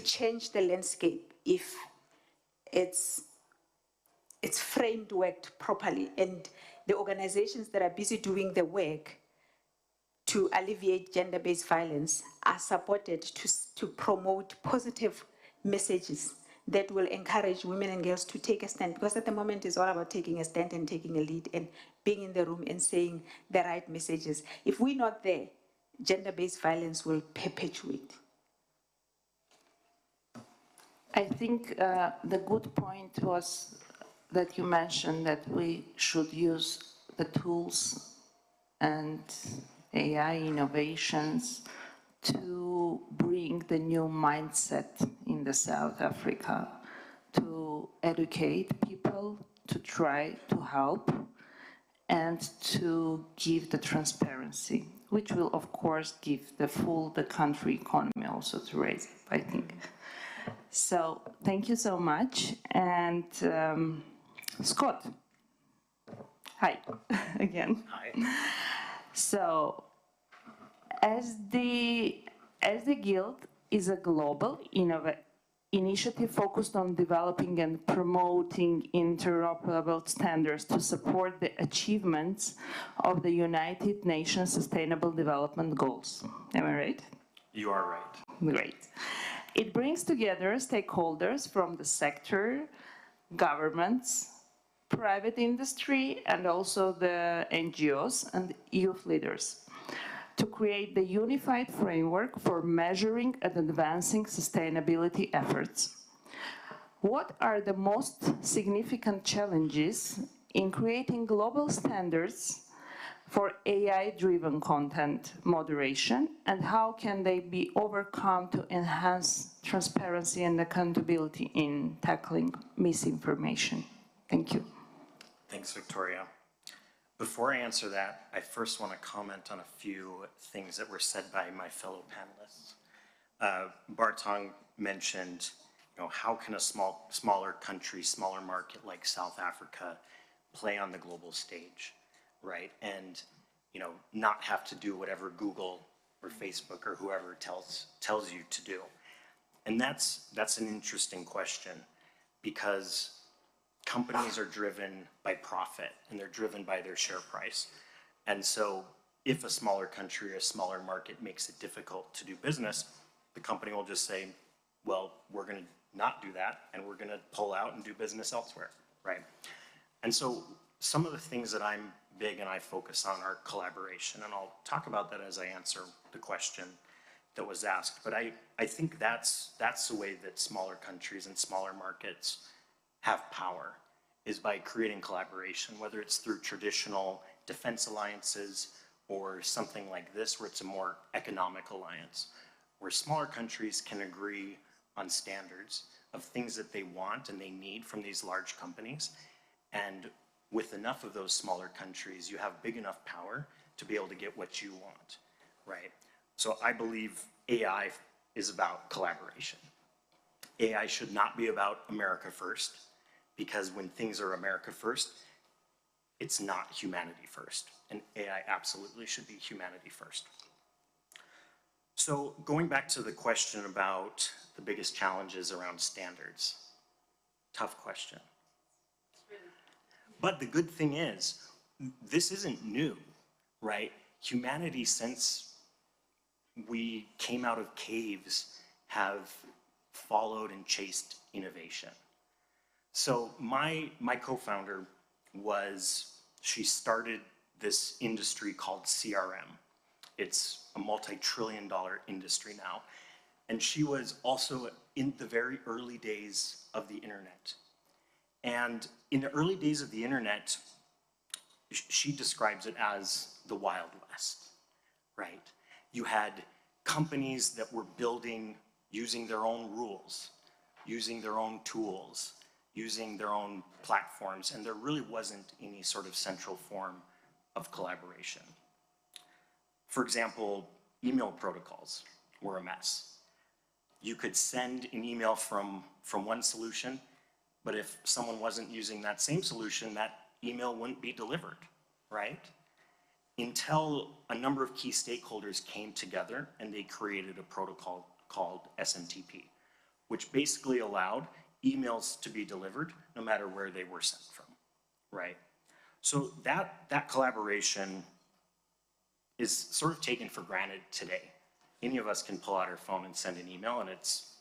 S4: change the landscape if it's framed, worked properly, and the organizations that are busy doing the work to alleviate gender-based violence are supported to promote positive messages that will encourage women and girls to take a stand, because at the moment it's all about taking a stand and taking a lead and being in the room and saying the right messages. If we're not there, gender-based violence will perpetuate.
S22: I think the good point was that you mentioned that we should use the tools and AI innovations to bring the new mindset in the South Africa, to educate people, to try to help, and to give the transparency, which will of course give the country economy also to raise it, I think. So thank you so much. And Scott, hi again.
S5: Hi.
S22: So as the Guild is a global initiative focused on developing and promoting interoperable standards to support the achievements of the United Nations Sustainable Development Goals. Am I right?
S5: You are right.
S22: Great. It brings together stakeholders from the sector, governments, private industry, and also the NGOs and youth leaders to create the unified framework for measuring and advancing sustainability efforts. What are the most significant challenges in creating global standards for AI-driven content moderation, and how can they be overcome to enhance transparency and accountability in tackling misinformation? Thank you.
S5: Thanks, Victoria. Before I answer that, I first want to comment on a few things that were said by my fellow panelists. Bartong mentioned, how can a smaller country, smaller market like South Africa play on the global stage, right? And, not have to do whatever Google or Facebook or whoever tells you to do. And that's an interesting question, because companies are driven by profit and they're driven by their share price. And so if a smaller country or a smaller market makes it difficult to do business, the company will just say, well, we're going to not do that and we're going to pull out and do business elsewhere, right? And so some of the things that I'm big and I focus on are collaboration, and I'll talk about that as I answer the question that was asked. But I think that's the way that smaller countries and smaller markets have power, is by creating collaboration, whether it's through traditional defense alliances or something like this, where it's a more economic alliance, where smaller countries can agree on standards of things that they want and they need from these large companies. And with enough of those smaller countries, you have big enough power to be able to get what you want, right? So I believe AI is about collaboration. AI should not be about America first, because when things are America first, it's not humanity first. And AI absolutely should be humanity first. So going back to the question about the biggest challenges around standards, tough question. But the good thing is, this isn't new, right? Humanity, since we came out of caves, have followed and chased innovation. So my co-founder she started this industry called CRM. It's a multi-trillion-dollar industry now. And she was also in the very early days of the internet. And in the early days of the internet, she describes it as the Wild West, right? You had companies that were building using their own rules, using their own tools, using their own platforms, and there really wasn't any sort of central form of collaboration. For example, email protocols were a mess. You could send an email from one solution, but if someone wasn't using that same solution, that email wouldn't be delivered, right? Until a number of key stakeholders came together and they created a protocol called SMTP, which basically allowed emails to be delivered no matter where they were sent from, right? So that collaboration is sort of taken for granted today. Any of us can pull out our phone and send an email, and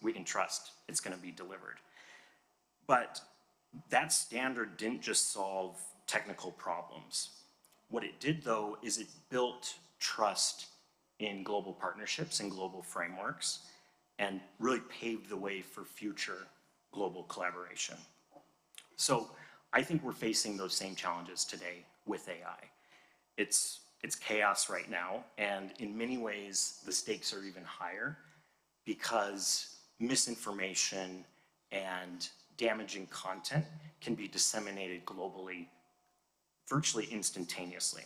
S5: we can trust it's going to be delivered. But that standard didn't just solve technical problems. What it did, though, is it built trust in global partnerships and global frameworks, and really paved the way for future global collaboration. So I think we're facing those same challenges today with AI. It's chaos right now, and in many ways, the stakes are even higher because misinformation and damaging content can be disseminated globally virtually instantaneously.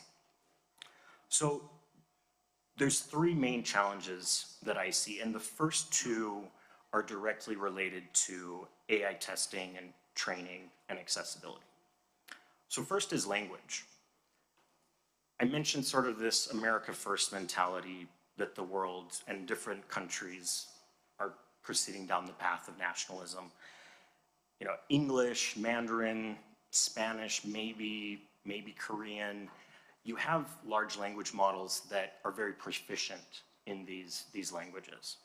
S5: So there's three main challenges that I see, and the first two are directly related to AI testing and training and accessibility. So first is language. I mentioned sort of this America First mentality that the world and different countries are proceeding down the path of nationalism. English, Mandarin, Spanish, maybe Korean. You have large language models that are very proficient in these languages.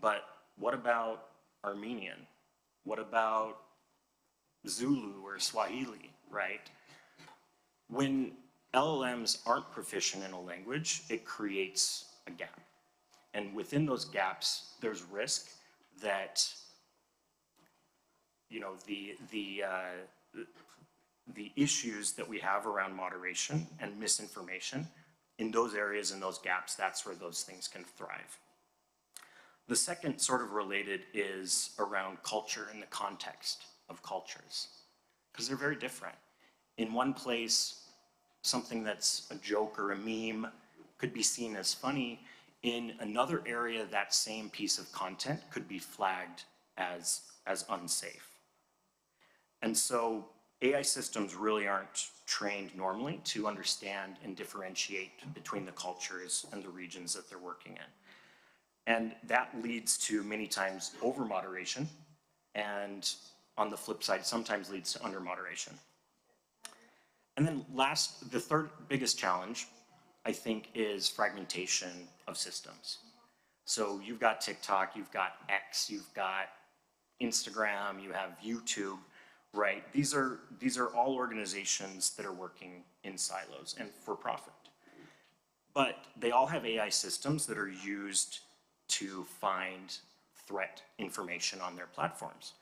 S5: But what about Armenian? What about Zulu or Swahili, right? When LLMs aren't proficient in a language, it creates a gap. And within those gaps, there's risk that, you know, the issues that we have around moderation and misinformation, in those areas, in those gaps, that's where those things can thrive. The second sort of related is around culture and the context of cultures, because they're very different. In one place, something that's a joke or a meme could be seen as funny. In another area, that same piece of content could be flagged as unsafe. And so AI systems really aren't trained normally to understand and differentiate between the cultures and the regions that they're working in. And that leads to many times over-moderation, and on the flip side, sometimes leads to under-moderation. And then last, the third biggest challenge, I think, is fragmentation of systems. So you've got TikTok, you've got X, you've got Instagram, you have YouTube, right? These are all organizations that are working in silos and for profit. But they all have AI systems that are used to find threat information on their platforms.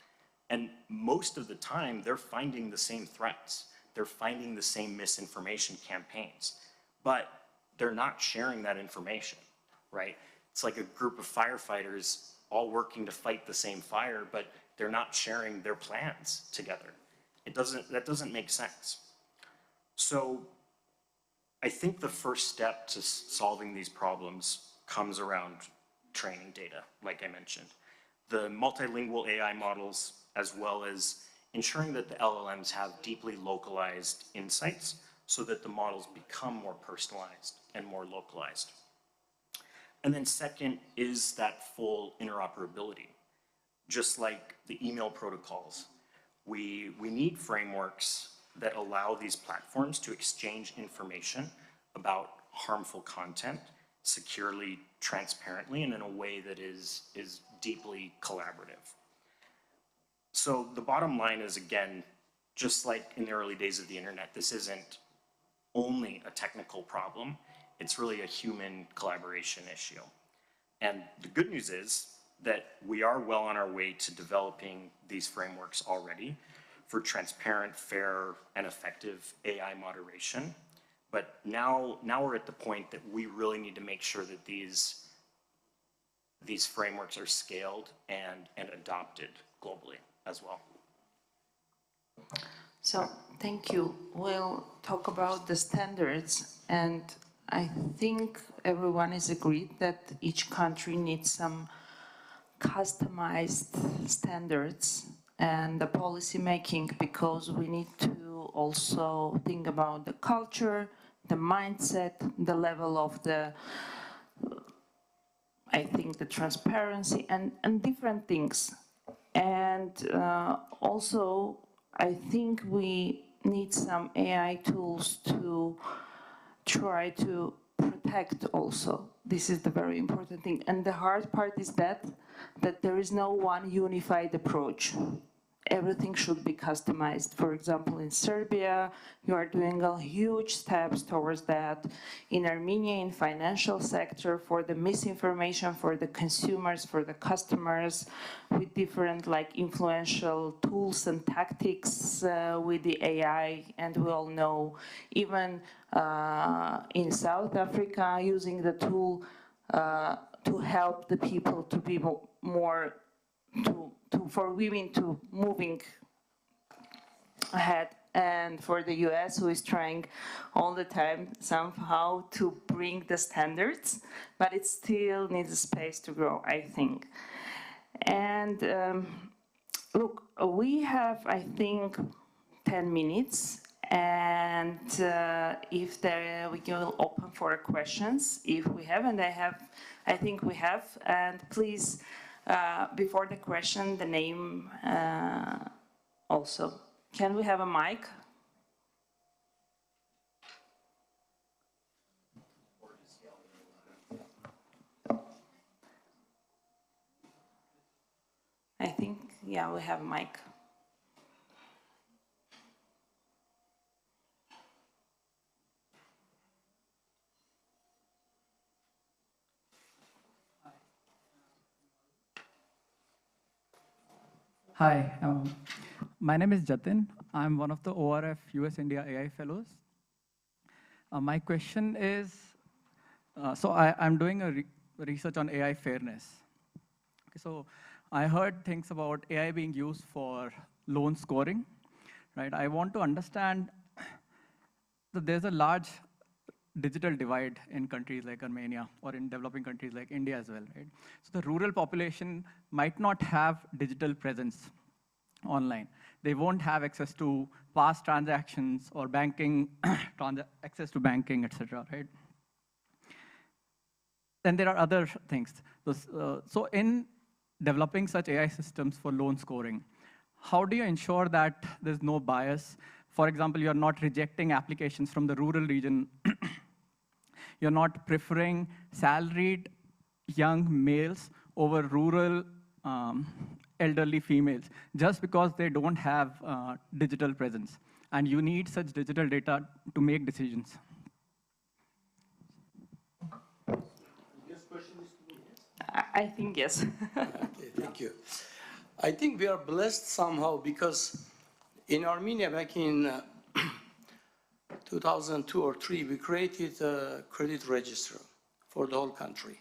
S5: And most of the time, they're finding the same threats. They're finding the same misinformation campaigns, but they're not sharing that information, right? It's like a group of firefighters all working to fight the same fire, but they're not sharing their plans together. That doesn't make sense. So I think the first step to solving these problems comes around training data, like I mentioned. The multilingual AI models, as well as ensuring that the LLMs have deeply localized insights so that the models become more personalized and more localized. And then second is that full interoperability. Just like the email protocols, we need frameworks that allow these platforms to exchange information about harmful content securely, transparently, and in a way that is deeply collaborative. So the bottom line is, again, just like in the early days of the internet, this isn't only a technical problem, it's really a human collaboration issue. And the good news is that we are well on our way to developing these frameworks already for transparent, fair, and effective AI moderation. But now we're at the point that we really need to make sure that these frameworks are scaled and adopted globally as well.
S22: So, thank you. We'll talk about the standards, and I think everyone is agreed that each country needs some customized standards and the policy making, because we need to also think about the culture, the mindset, the level of the, I think, the transparency and different things. And also, I think we need some AI tools to try to protect also. This is the very important thing. And the hard part is that there is no one unified approach. Everything should be customized. For example, in Serbia, you are doing a huge steps towards that. In Armenia, in financial sector, for the misinformation, for the consumers, for the customers, with different like influential tools and tactics with the AI. And we all know, even in South Africa, using the tool to help the people to be more, for women to moving ahead, and for the US, who is trying all the time somehow to bring the standards, but it still needs a space to grow, I think. And look, we have, I think, 10 minutes, and if there, we will open for questions, if we have, and I think we have, and please, before the question, the name also. Can we have a mic? I think, yeah, we have a mic.
S3: Hi, my name is Jatin. I'm one of the ORF US India AI Fellows. My question is, so I'm doing a research on AI fairness. Okay, so I heard things about AI being used for loan scoring, right? I want to understand that there's a large digital divide in countries like Armenia or in developing countries like India as well, right? So the rural population might not have digital presence online. They won't have access to past transactions or banking, access to banking, etc., right? Then there are other things. So in developing such AI systems for loan scoring, how do you ensure that there's no bias? For example, you're not rejecting applications from the rural region. You're not preferring salaried young males over rural elderly females just because they don't have digital presence. And you need such digital data to make decisions.
S20: I think yes.
S1: Okay, thank you. I think we are blessed somehow because in Armenia back in 2002 or 3, we created a credit register for the whole country.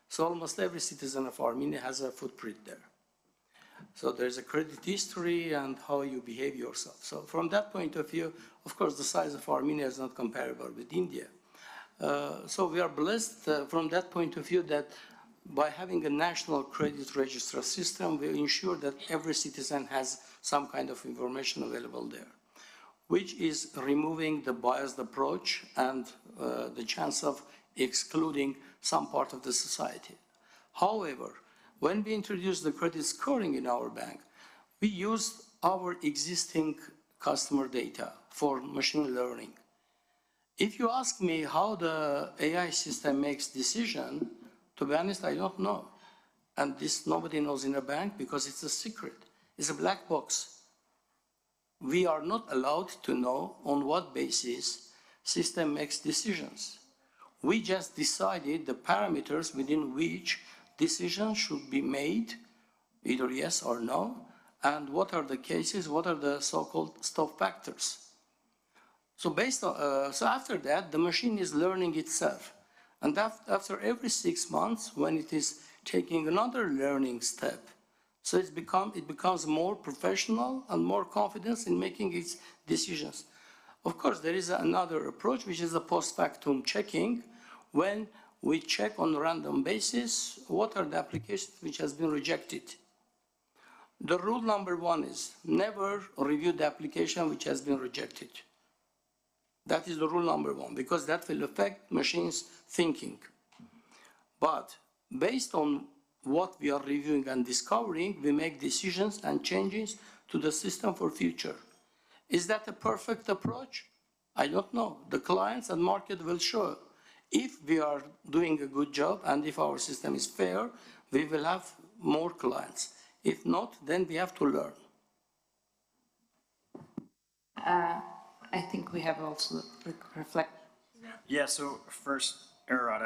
S1: So almost every citizen of Armenia has a footprint there. So there's a credit history and how you behave yourself. So from that point of view, of course, the size of Armenia is not comparable with India. So we are blessed from that point of view that by having a national credit register system, we ensure that every citizen has some kind of information available there, which is removing the biased approach and the chance of excluding some part of the society. However, when we introduced the credit scoring in our bank, we used our existing customer data for machine learning. If you ask me how the AI system makes decision, to be honest, I don't know. And this nobody knows in a bank because it's a secret. It's a black box. We are not allowed to know on what basis system makes decisions. We just decided the parameters within which decisions should be made, either yes or no, and what are the cases, what are the so-called stop factors. So based on, so after that, the machine is learning itself. And after every 6 months, when it is taking another learning step, so it becomes more professional and more confidence in making its decisions. Of course, there is another approach, which is a post-factum checking, when we check on a random basis what are the applications which has been rejected. The rule number 1 is never review the application which has been rejected. That is the rule number 1, because that will affect machines' thinking. But based on what we are reviewing and discovering, we make decisions and changes to the system for future. Is that a perfect approach? I don't know. The clients and market will show. If we are doing a good job and if our system is fair, we will have more clients. If not, then we have to learn.
S22: I think we have also reflect.
S5: Yeah, so first, Arad,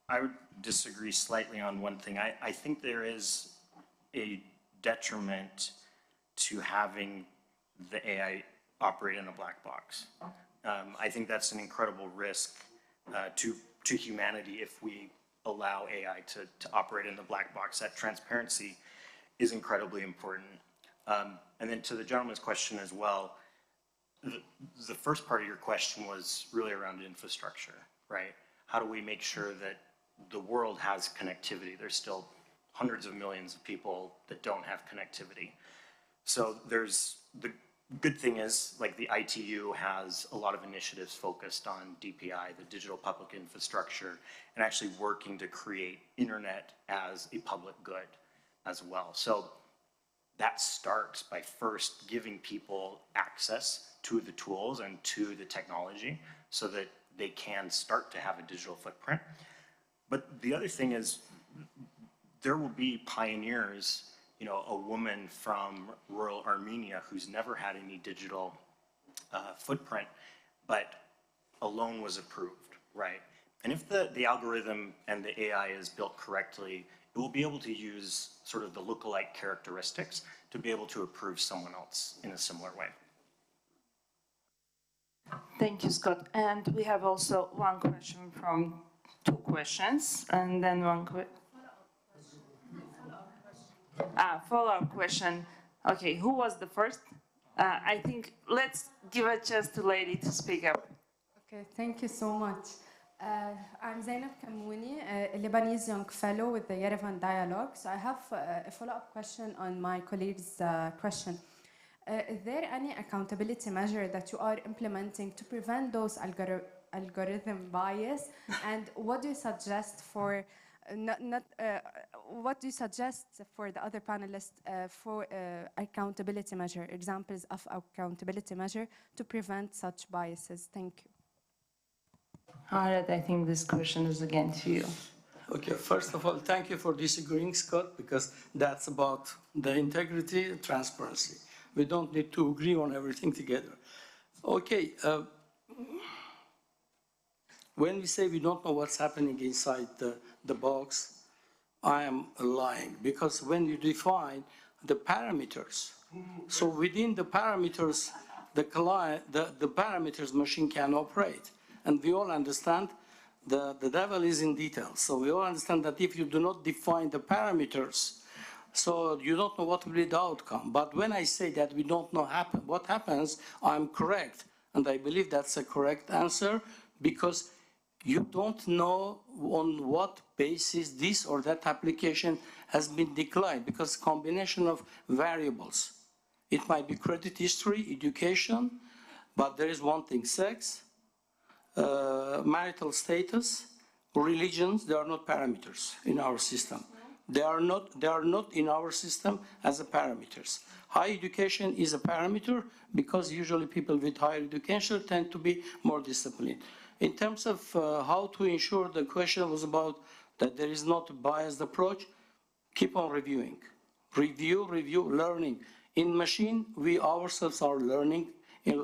S5: I would disagree slightly on one thing. I think there is a detriment to having the AI operate in a black box. I think that's an incredible risk to humanity if we allow AI to operate in the black box. That transparency is incredibly important. And then to the gentleman's question as well, the first part of your question was really around infrastructure, right? How do we make sure that the world has connectivity? There's still hundreds of millions of people that don't have connectivity. So there's, the good thing is, like, the ITU has a lot of initiatives focused on DPI, the digital public infrastructure, and actually working to create internet as a public good as well. So that starts by first giving people access to the tools and to the technology so that they can start to have a digital footprint. But the other thing is, there will be pioneers, you know, a woman from rural Armenia who's never had any digital footprint, but a loan was approved, right? And if the algorithm and the AI is built correctly, it will be able to use sort of the lookalike characteristics to be able to approve someone else in a similar way.
S22: Thank you, Scott. And we have also one question from two questions, and then one follow-up question. Okay, who was the first? I think let's give a chance to lady to speak up.
S6: Okay, thank you so much. I'm Zainab Kamouni, a Lebanese young fellow with the Yerevan dialogue. So I have a follow-up question on my colleague's question. Is there any accountability measure that you are implementing to prevent those algorithm bias? And what do you suggest for what do you suggest for the other panelists for accountability measure, examples of accountability measure to prevent such biases? Thank you.
S22: Harad, I think this question is again to you.
S1: Okay, first of all, thank you for disagreeing, Scott, because that's about the integrity and transparency. We don't need to agree on everything together. Okay, when we say we don't know what's happening inside the box, I am lying, because when you define the parameters, so within the parameters, the parameters machine can operate. And we all understand the devil is in detail. So we all understand that if you do not define the parameters, so you don't know what will be the outcome. But when I say that we don't know what happens, I'm correct. And I believe that's a correct answer, because you don't know on what basis this or that application has been declined, because combination of variables. It might be credit history, education, but there is one thing, sex, marital status, religions, they are not parameters in our system. They are not in our system as a parameters. High education is a parameter because usually people with higher education tend to be more disciplined. In terms of how to ensure, the question was about that there is not a biased approach, keep on reviewing. Review, learning. In machine, we ourselves are learning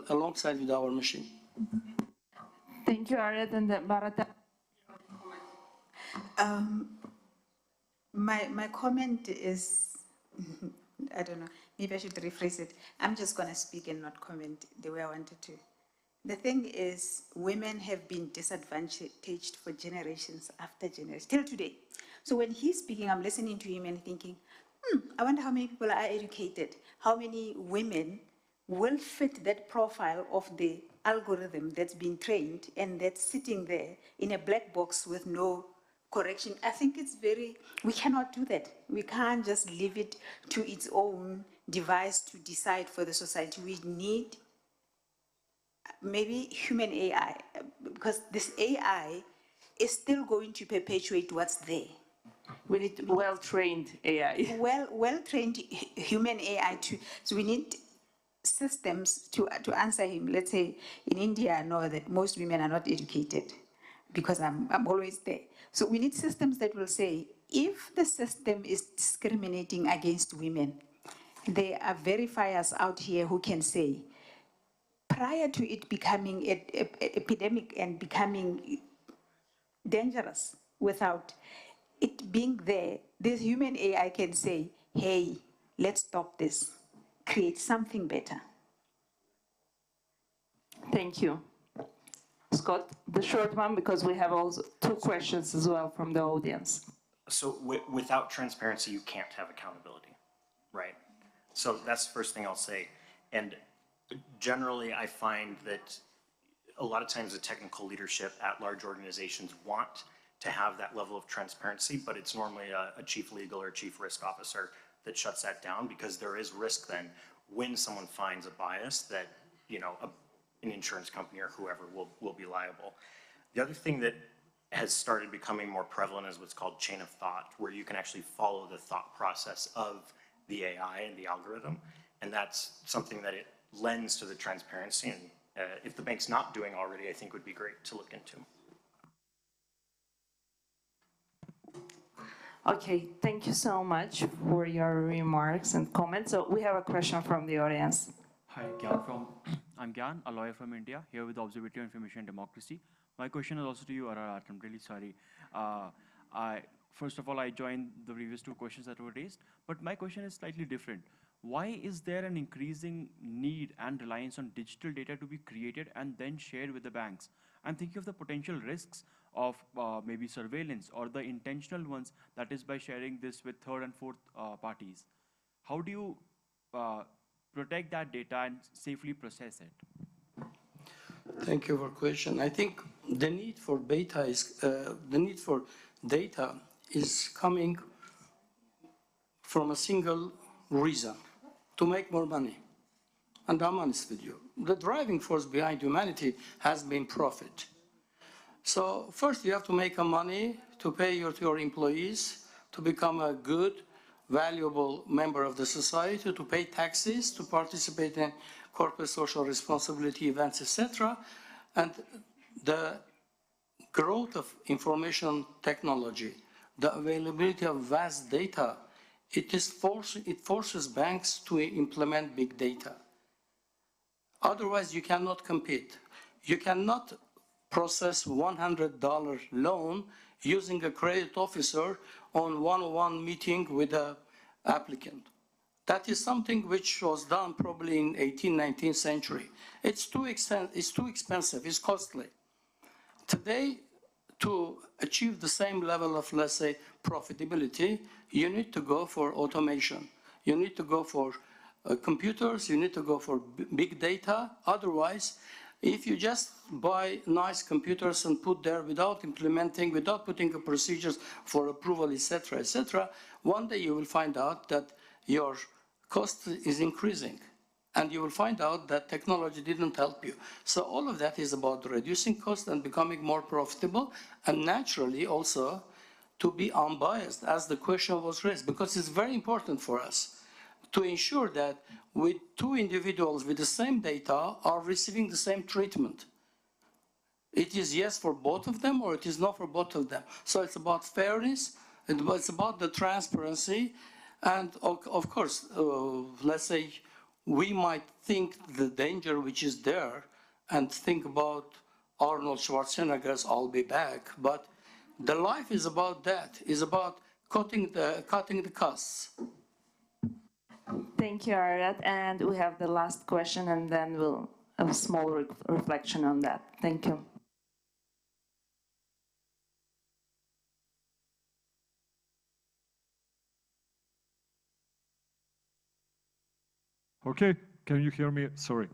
S1: alongside with our machine.
S22: Thank you, Arad, and Barata.
S4: My comment is, I don't know, maybe I should rephrase it. I'm just going to speak and not comment the way I wanted to. The thing is, women have been disadvantaged for generations after generations, till today. So when he's speaking, I'm listening to him and thinking, I wonder how many people are educated, how many women will fit that profile of the algorithm that's been trained and that's sitting there in a black box with no correction. I think it's we cannot do that. We can't just leave it to its own device to decide for the society. We need maybe human AI, because this AI is still going to perpetuate what's there.
S22: We need well-trained AI.
S4: Well-trained human AI so we need systems to answer him. Let's say in India, I know that most women are not educated because I'm always there. So we need systems that will say, if the system is discriminating against women, there are verifiers out here who can say, prior to it becoming an epidemic and becoming dangerous, without it being there, this human AI can say, hey, let's stop this, create something better.
S22: Thank you. Scott, the short one, because we have also two questions as well from the audience.
S5: So without transparency, you can't have accountability, right? So that's the first thing I'll say. And generally, I find that a lot of times the technical leadership at large organizations want to have that level of transparency, but it's normally a chief legal or chief risk officer that shuts that down, because there is risk then when someone finds a bias that, you know, an insurance company or whoever will be liable. The other thing that has started becoming more prevalent is what's called chain of thought, where you can actually follow the thought process of the AI and the algorithm. And that's something that it lends to the transparency. And if the bank's not doing already, I think would be great to look into.
S22: Okay, thank you so much for your remarks and comments. So we have a question from the audience.
S7: Hi, I'm Gyan, a lawyer from India, here with Observatory on Information and Democracy. My question is also to you, Ararat. I'm really sorry. first of all, I joined the previous two questions that were raised, but my question is slightly different. Why is there an increasing need and reliance on digital data to be created and then shared with the banks? I'm thinking of the potential risks of maybe surveillance or the intentional ones, that is by sharing this with third and fourth parties. How do you protect that data and safely process it?
S1: Thank you for question. I think the need for data is coming from a single reason: to make more money. And I'm honest with you, the driving force behind humanity has been profit. So first you have to make money to pay your employees, to become a good, valuable member of the society, to pay taxes, to participate in corporate social responsibility events, etc. And the growth of information technology, the availability of vast data, it forces banks to implement big data. Otherwise, you cannot compete. You cannot process $100 loan using a credit officer on one-on-one meeting with an applicant. That is something which was done probably in 18th, 19th century. It's too expensive, it's costly. Today, to achieve the same level of, let's say, profitability, you need to go for automation. You need to go for computers, you need to go for big data. Otherwise, if you just buy nice computers and put there without implementing, without putting the procedures for approval, etc., one day you will find out that your cost is increasing. And you will find out that technology didn't help you. So all of that is about reducing cost and becoming more profitable, and naturally also to be unbiased, as the question was raised, because it's very important for us to ensure that with two individuals with the same data are receiving the same treatment. It is yes for both of them, or it is no for both of them. So it's about fairness, it's about the transparency, and of course, let's say, we might think the danger which is there and think about Arnold Schwarzenegger's "I'll be back," but the life is about that, is about cutting the costs.
S22: Thank you, Arad. And we have the last question, and then we'll have a small reflection on that. Thank you.
S8: Okay, can you hear me? Sorry.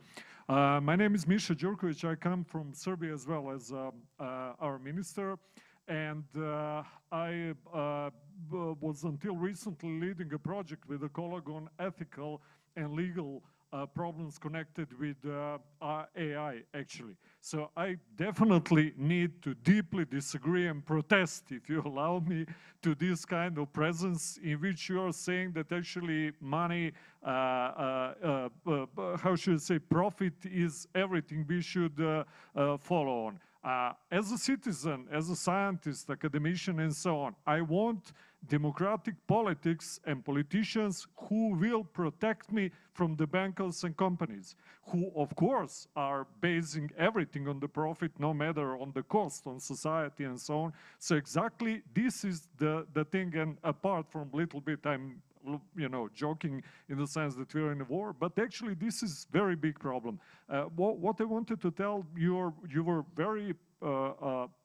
S8: My name is Misha Djurkovic. I come from Serbia as well as our minister. And I was until recently leading a project with a colleague on ethical and legal problems connected with AI, actually. So I definitely need to deeply disagree and protest, if you allow me, to this kind of presence in which you are saying that actually money, how should I say, profit is everything we should follow on. As a citizen, as a scientist, academician, and so on, I want democratic politics and politicians who will protect me from the bankers and companies, who, of course, are basing everything on the profit, no matter on the cost on society and so on. So exactly this is the thing, and apart from little bit, I'm joking in the sense that we're in a war, but actually this is very big problem. What I wanted to tell you, you were very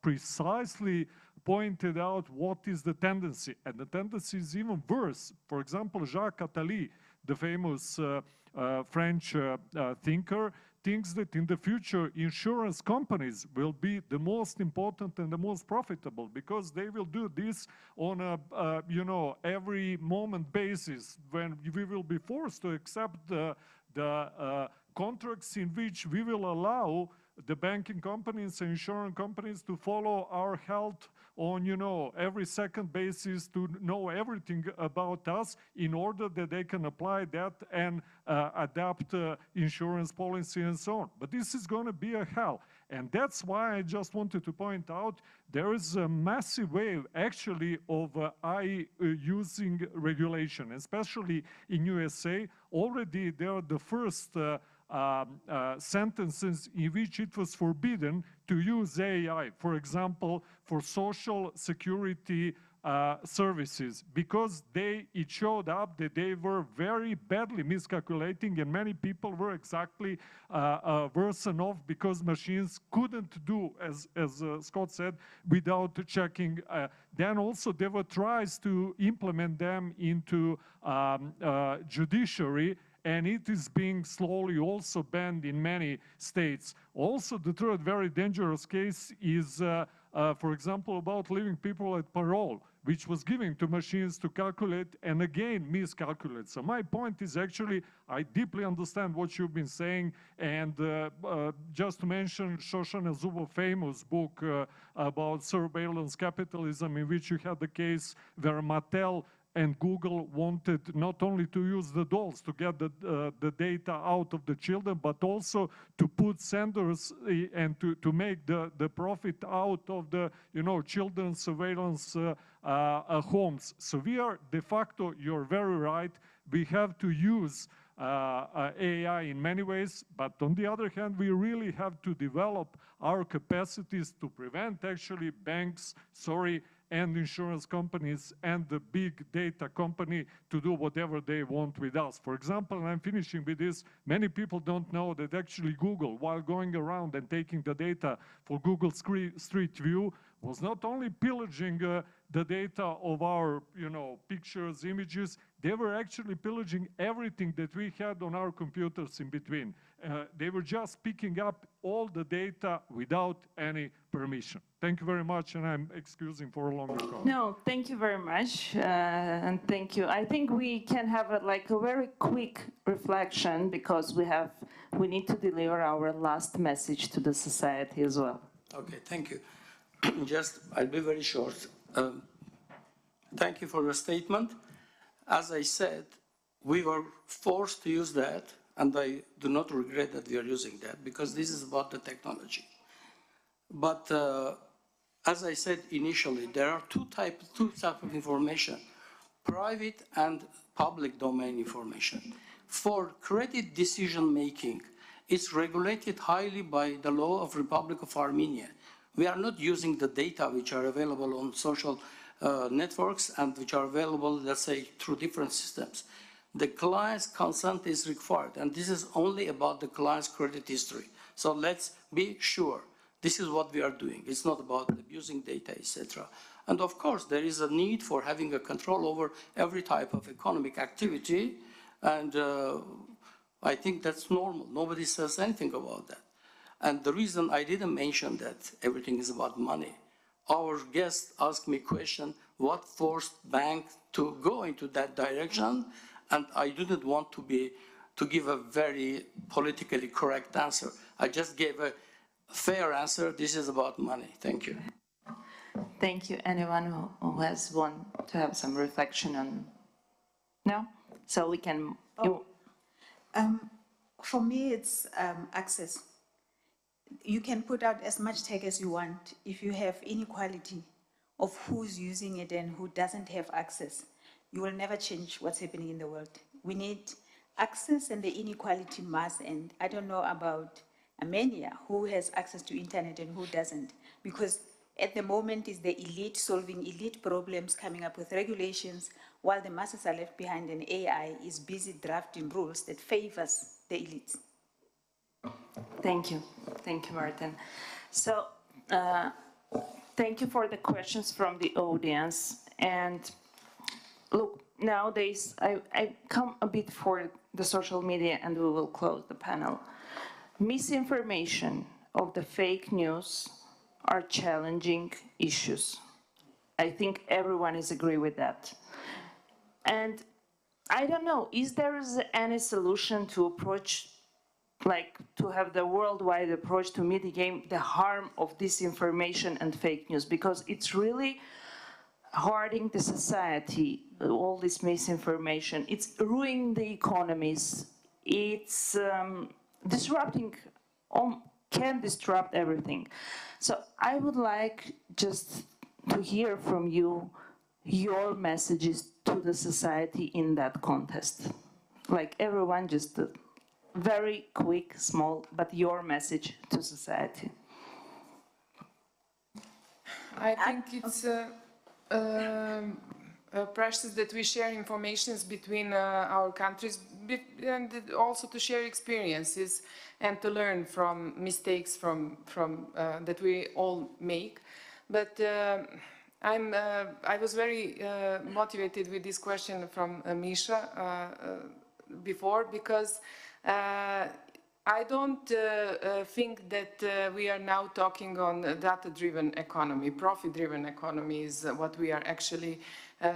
S8: precisely pointed out what is the tendency, and the tendency is even worse. For example, Jacques Attali, the famous French thinker, thinks that in the future insurance companies will be the most important and the most profitable, because they will do this on a every moment basis, when we will be forced to accept the contracts in which we will allow the banking companies and insurance companies to follow our health on, every second basis, to know everything about us in order that they can apply that and adapt insurance policy and so on. But this is going to be a hell. And that's why I just wanted to point out there is a massive wave actually of using regulation, especially in USA. Already there are the first sentences in which it was forbidden to use AI, for example, for social security services, because it showed up that they were very badly miscalculating, and many people were exactly worse off because machines couldn't do, as Scott said, without checking. Then also there were tries to implement them into judiciary, and it is being slowly also banned in many states. Also, the third very dangerous case is, for example, about leaving people at parole, which was given to machines to calculate and again miscalculate. So my point is actually, I deeply understand what you've been saying, and just to mention Shoshana Zuboff's famous book about surveillance capitalism, in which you had the case where Mattel and Google wanted not only to use the dolls to get the data out of the children, but also to put senders and to make the profit out of the children's surveillance homes. So we are de facto, you're very right, we have to use AI in many ways, but on the other hand, we really have to develop our capacities to prevent actually banks, and insurance companies and the big data company to do whatever they want with us. For example, and I'm finishing with this, many people don't know that actually Google, while going around and taking the data for Google Street View, was not only pillaging the data of our pictures, images, they were actually pillaging everything that we had on our computers in between. They were just picking up all the data without any permission. Thank you very much, and I'm excusing for a longer call.
S22: No, thank you very much, and thank you. I think we can have a very quick reflection, because we need to deliver our last message to the society as well.
S1: Okay, thank you. I'll be very short. Thank you for your statement. As I said, we were forced to use that, and I do not regret that we are using that, because this is about the technology. But as I said initially, there are two types of information, private and public domain information. For credit decision making, it's regulated highly by the law of Republic of Armenia. We are not using the data which are available on social networks and which are available, let's say, through different systems. The client's consent is required, and this is only about the client's credit history. So let's be sure this is what we are doing. It's not about abusing data, etc. And of course, there is a need for having a control over every type of economic activity, and I think that's normal. Nobody says anything about that. And the reason I didn't mention that everything is about money, our guest asked me a question, what forced banks to go into that direction? And I didn't want to give a very politically correct answer. I just gave a fair answer. This is about money. Thank you.
S22: Thank you. Anyone who has one to have some reflection on? No? So we can...
S4: For me, it's access. You can put out as much tech as you want. If you have inequality of who's using it and who doesn't have access, you will never change what's happening in the world. We need access, and the inequality must end. I don't know about Armenia, who has access to internet and who doesn't, because at the moment is the elite solving elite problems, coming up with regulations, while the masses are left behind, and AI is busy drafting rules that favors the elites.
S22: Thank you. Thank you, Martin. So, thank you for the questions from the audience. And look, nowadays, I come a bit for the social media, and we will close the panel. Misinformation of the fake news are challenging issues. I think everyone is agree with that. And I don't know, is there any solution to approach, to have the worldwide approach to mitigate the harm of disinformation and fake news? Because it's really hurting the society, all this misinformation. It's ruining the economies. It's disrupting, can disrupt everything. So I would like just to hear from you your messages to the society in that context. Like everyone, just a very quick, small, but your message to society.
S23: I think it's... precious that we share informations between our countries and also to share experiences and to learn from mistakes from that we all make. But I was very motivated with this question from Misha before, because I don't think that we are now talking on a data-driven economy. Profit-driven economy is what we are actually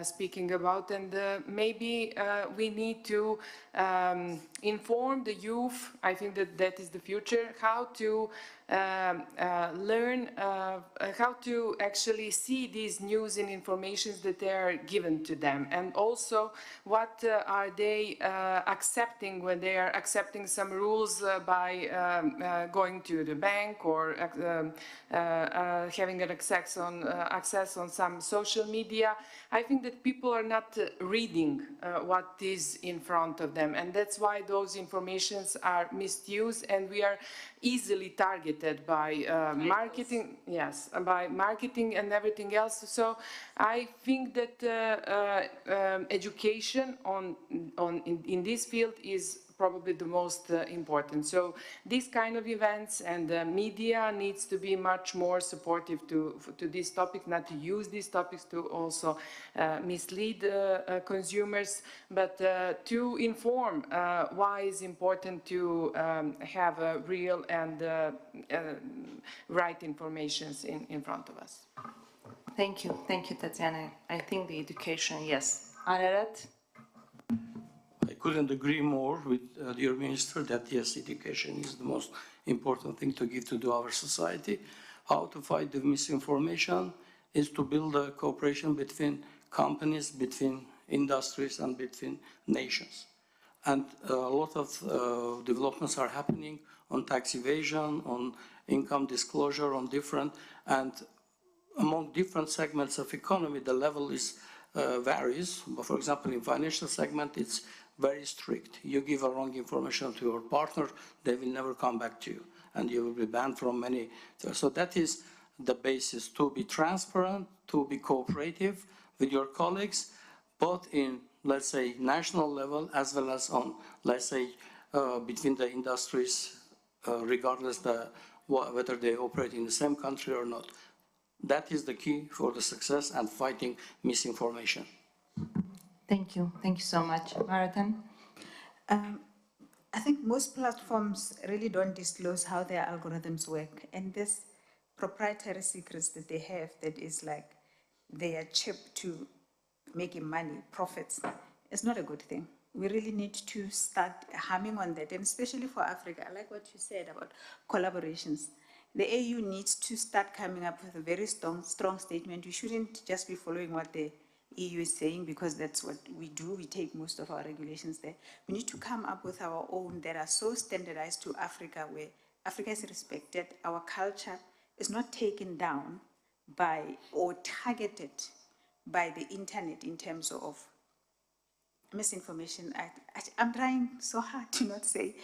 S23: speaking about, and maybe we need to inform the youth. I think that that is the future, how to learn how to actually see these news and informations that are given to them, and also what are they accepting when they are accepting some rules by going to the bank or having an access on some social media. I think that people are not reading what is in front of them, and that's why those informations are misused, and we are easily targeted by marketing, yes, by marketing and everything else. So I think that education in this field is probably the most important. So these kind of events and media needs to be much more supportive to this topic, not to use these topics to also mislead consumers, but to inform why it's important to have a real and right information in front of us.
S22: Thank you, Tatiana. I think the education, yes. Ararat?
S1: I couldn't agree more with dear Minister that yes, education is the most important thing to give to our society. How to fight the misinformation is to build a cooperation between companies, between industries, and between nations. And a lot of developments are happening on tax evasion, on income disclosure, on different, and among different segments of economy, the level is varies. For example, in financial segment, it's very strict. You give a wrong information to your partner, they will never come back to you, and you will be banned from many. So that is the basis, to be transparent, to be cooperative with your colleagues, both in, let's say, national level, as well as on, let's say, between the industries, regardless whether they operate in the same country or not. That is the key for the success and fighting misinformation.
S22: Thank you so much. Marathon?
S4: I think most platforms really don't disclose how their algorithms work, and this proprietary secrets that they have, that is like they are cheap to making money, profits, it's not a good thing. We really need to start hammering on that, and especially for Africa. I like what you said about collaborations. The AU needs to start coming up with a very strong statement. We shouldn't just be following what the EU is saying, because that's what we do. We take most of our regulations there. We need to come up with our own that are so standardized to Africa, where Africa is respected, our culture is not taken down by or targeted by the internet in terms of misinformation. I'm trying so hard to not say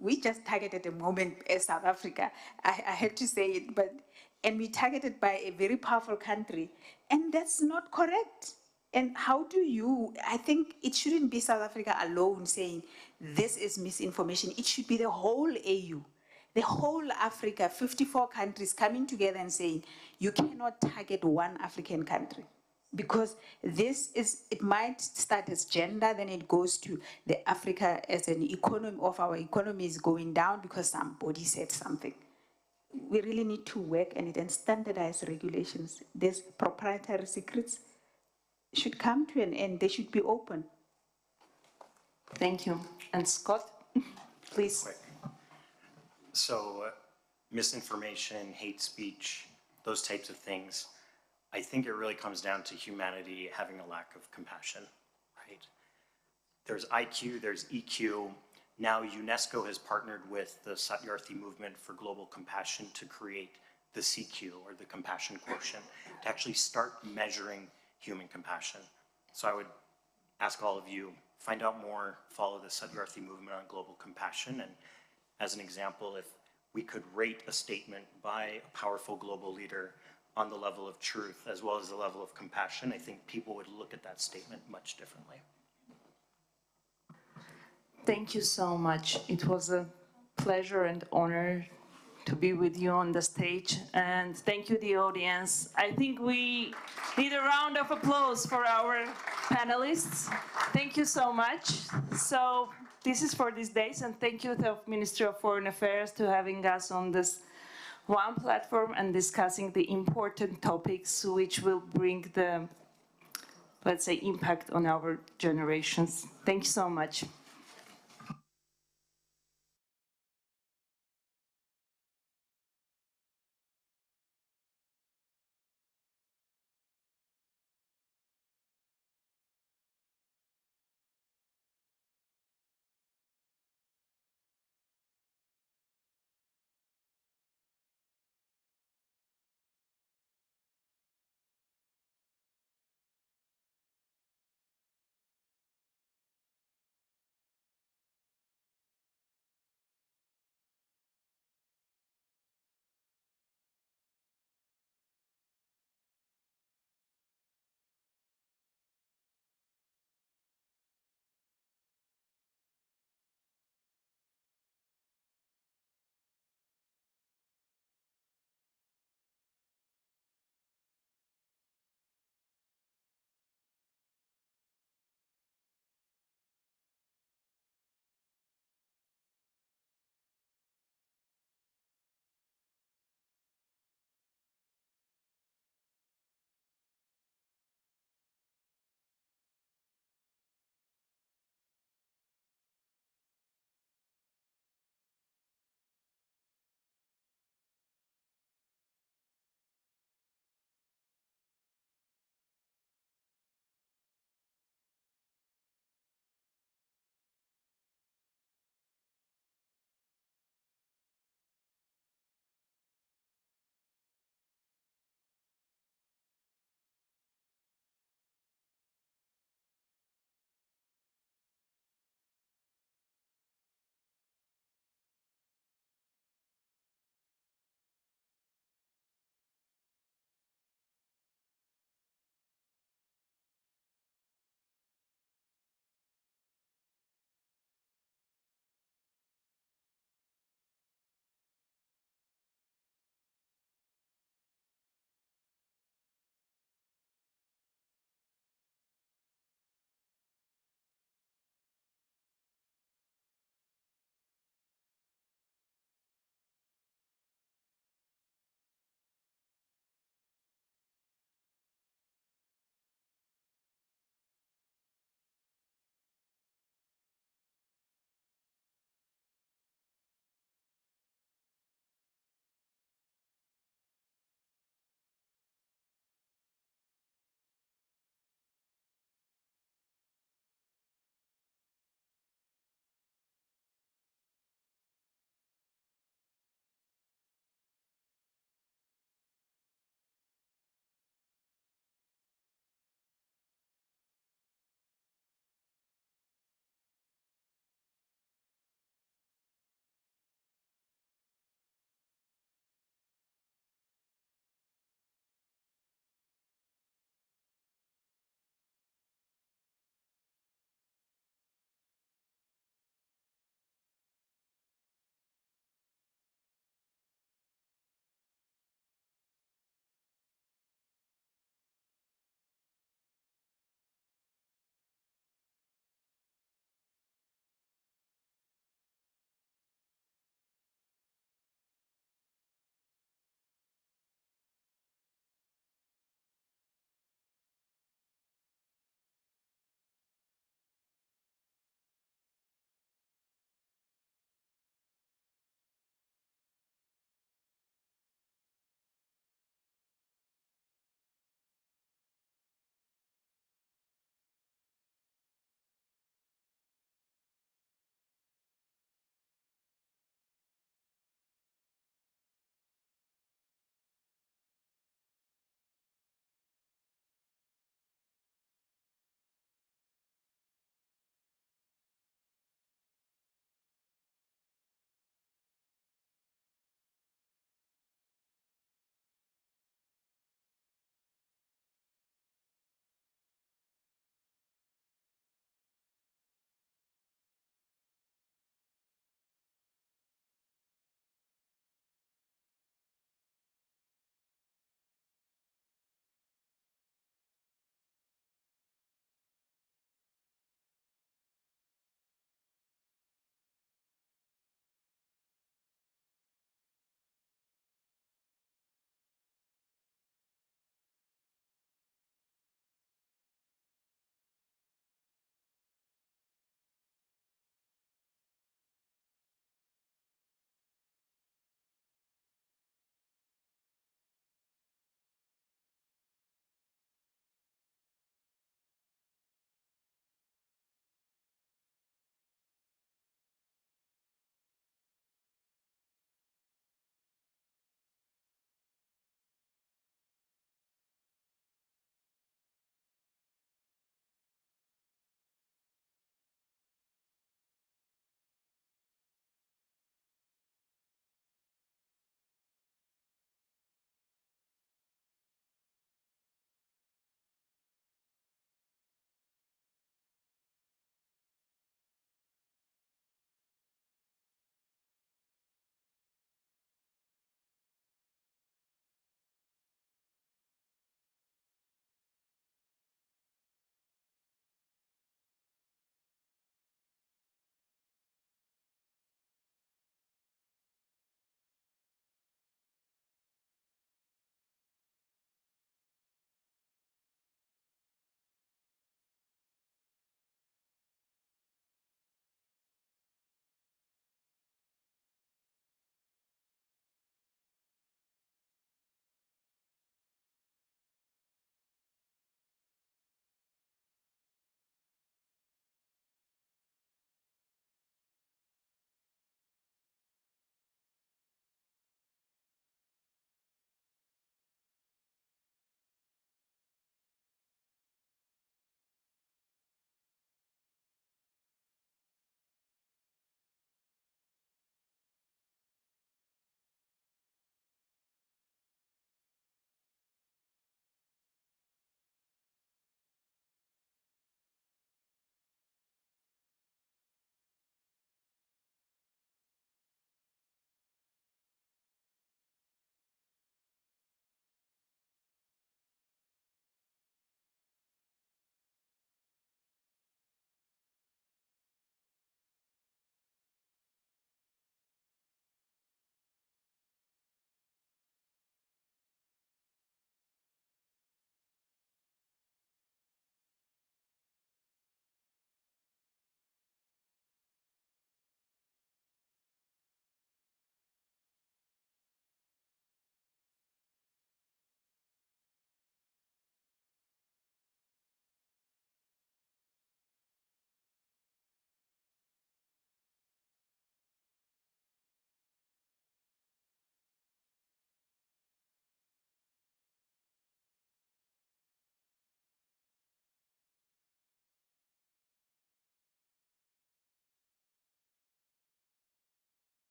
S4: we just targeted a moment as South Africa. I had to say it, and we targeted by a very powerful country, and that's not correct. And how do you, I think it shouldn't be South Africa alone saying this is misinformation. It should be the whole AU, the whole Africa, 54 countries coming together and saying you cannot target one African country. Because this is, it might start as gender, then it goes to the Africa as an economy, of our economy is going down because somebody said something. We really need to work and standardize regulations. These proprietary secrets should come to an end. They should be open.
S22: Thank you. And Scott, please.
S5: So misinformation, hate speech, those types of things, I think it really comes down to humanity having a lack of compassion, right? There's IQ, there's EQ. Now UNESCO has partnered with the Satyarthi Movement for Global Compassion to create the CQ, or the compassion quotient, to actually start measuring human compassion. So I would ask all of you, find out more, follow the Satyarthi Movement on global compassion, and as an example, if we could rate a statement by a powerful global leader on the level of truth as well as the level of compassion, I think people would look at that statement much differently.
S22: Thank you so much. It was a pleasure and honor to be with you on the stage. And thank you, the audience. I think we need a round of applause for our panelists. Thank you so much. So this is for these days, and thank you to the Ministry of Foreign Affairs to having us on this one platform and discussing the important topics which will bring the, let's say, impact on our generations. Thank you so much.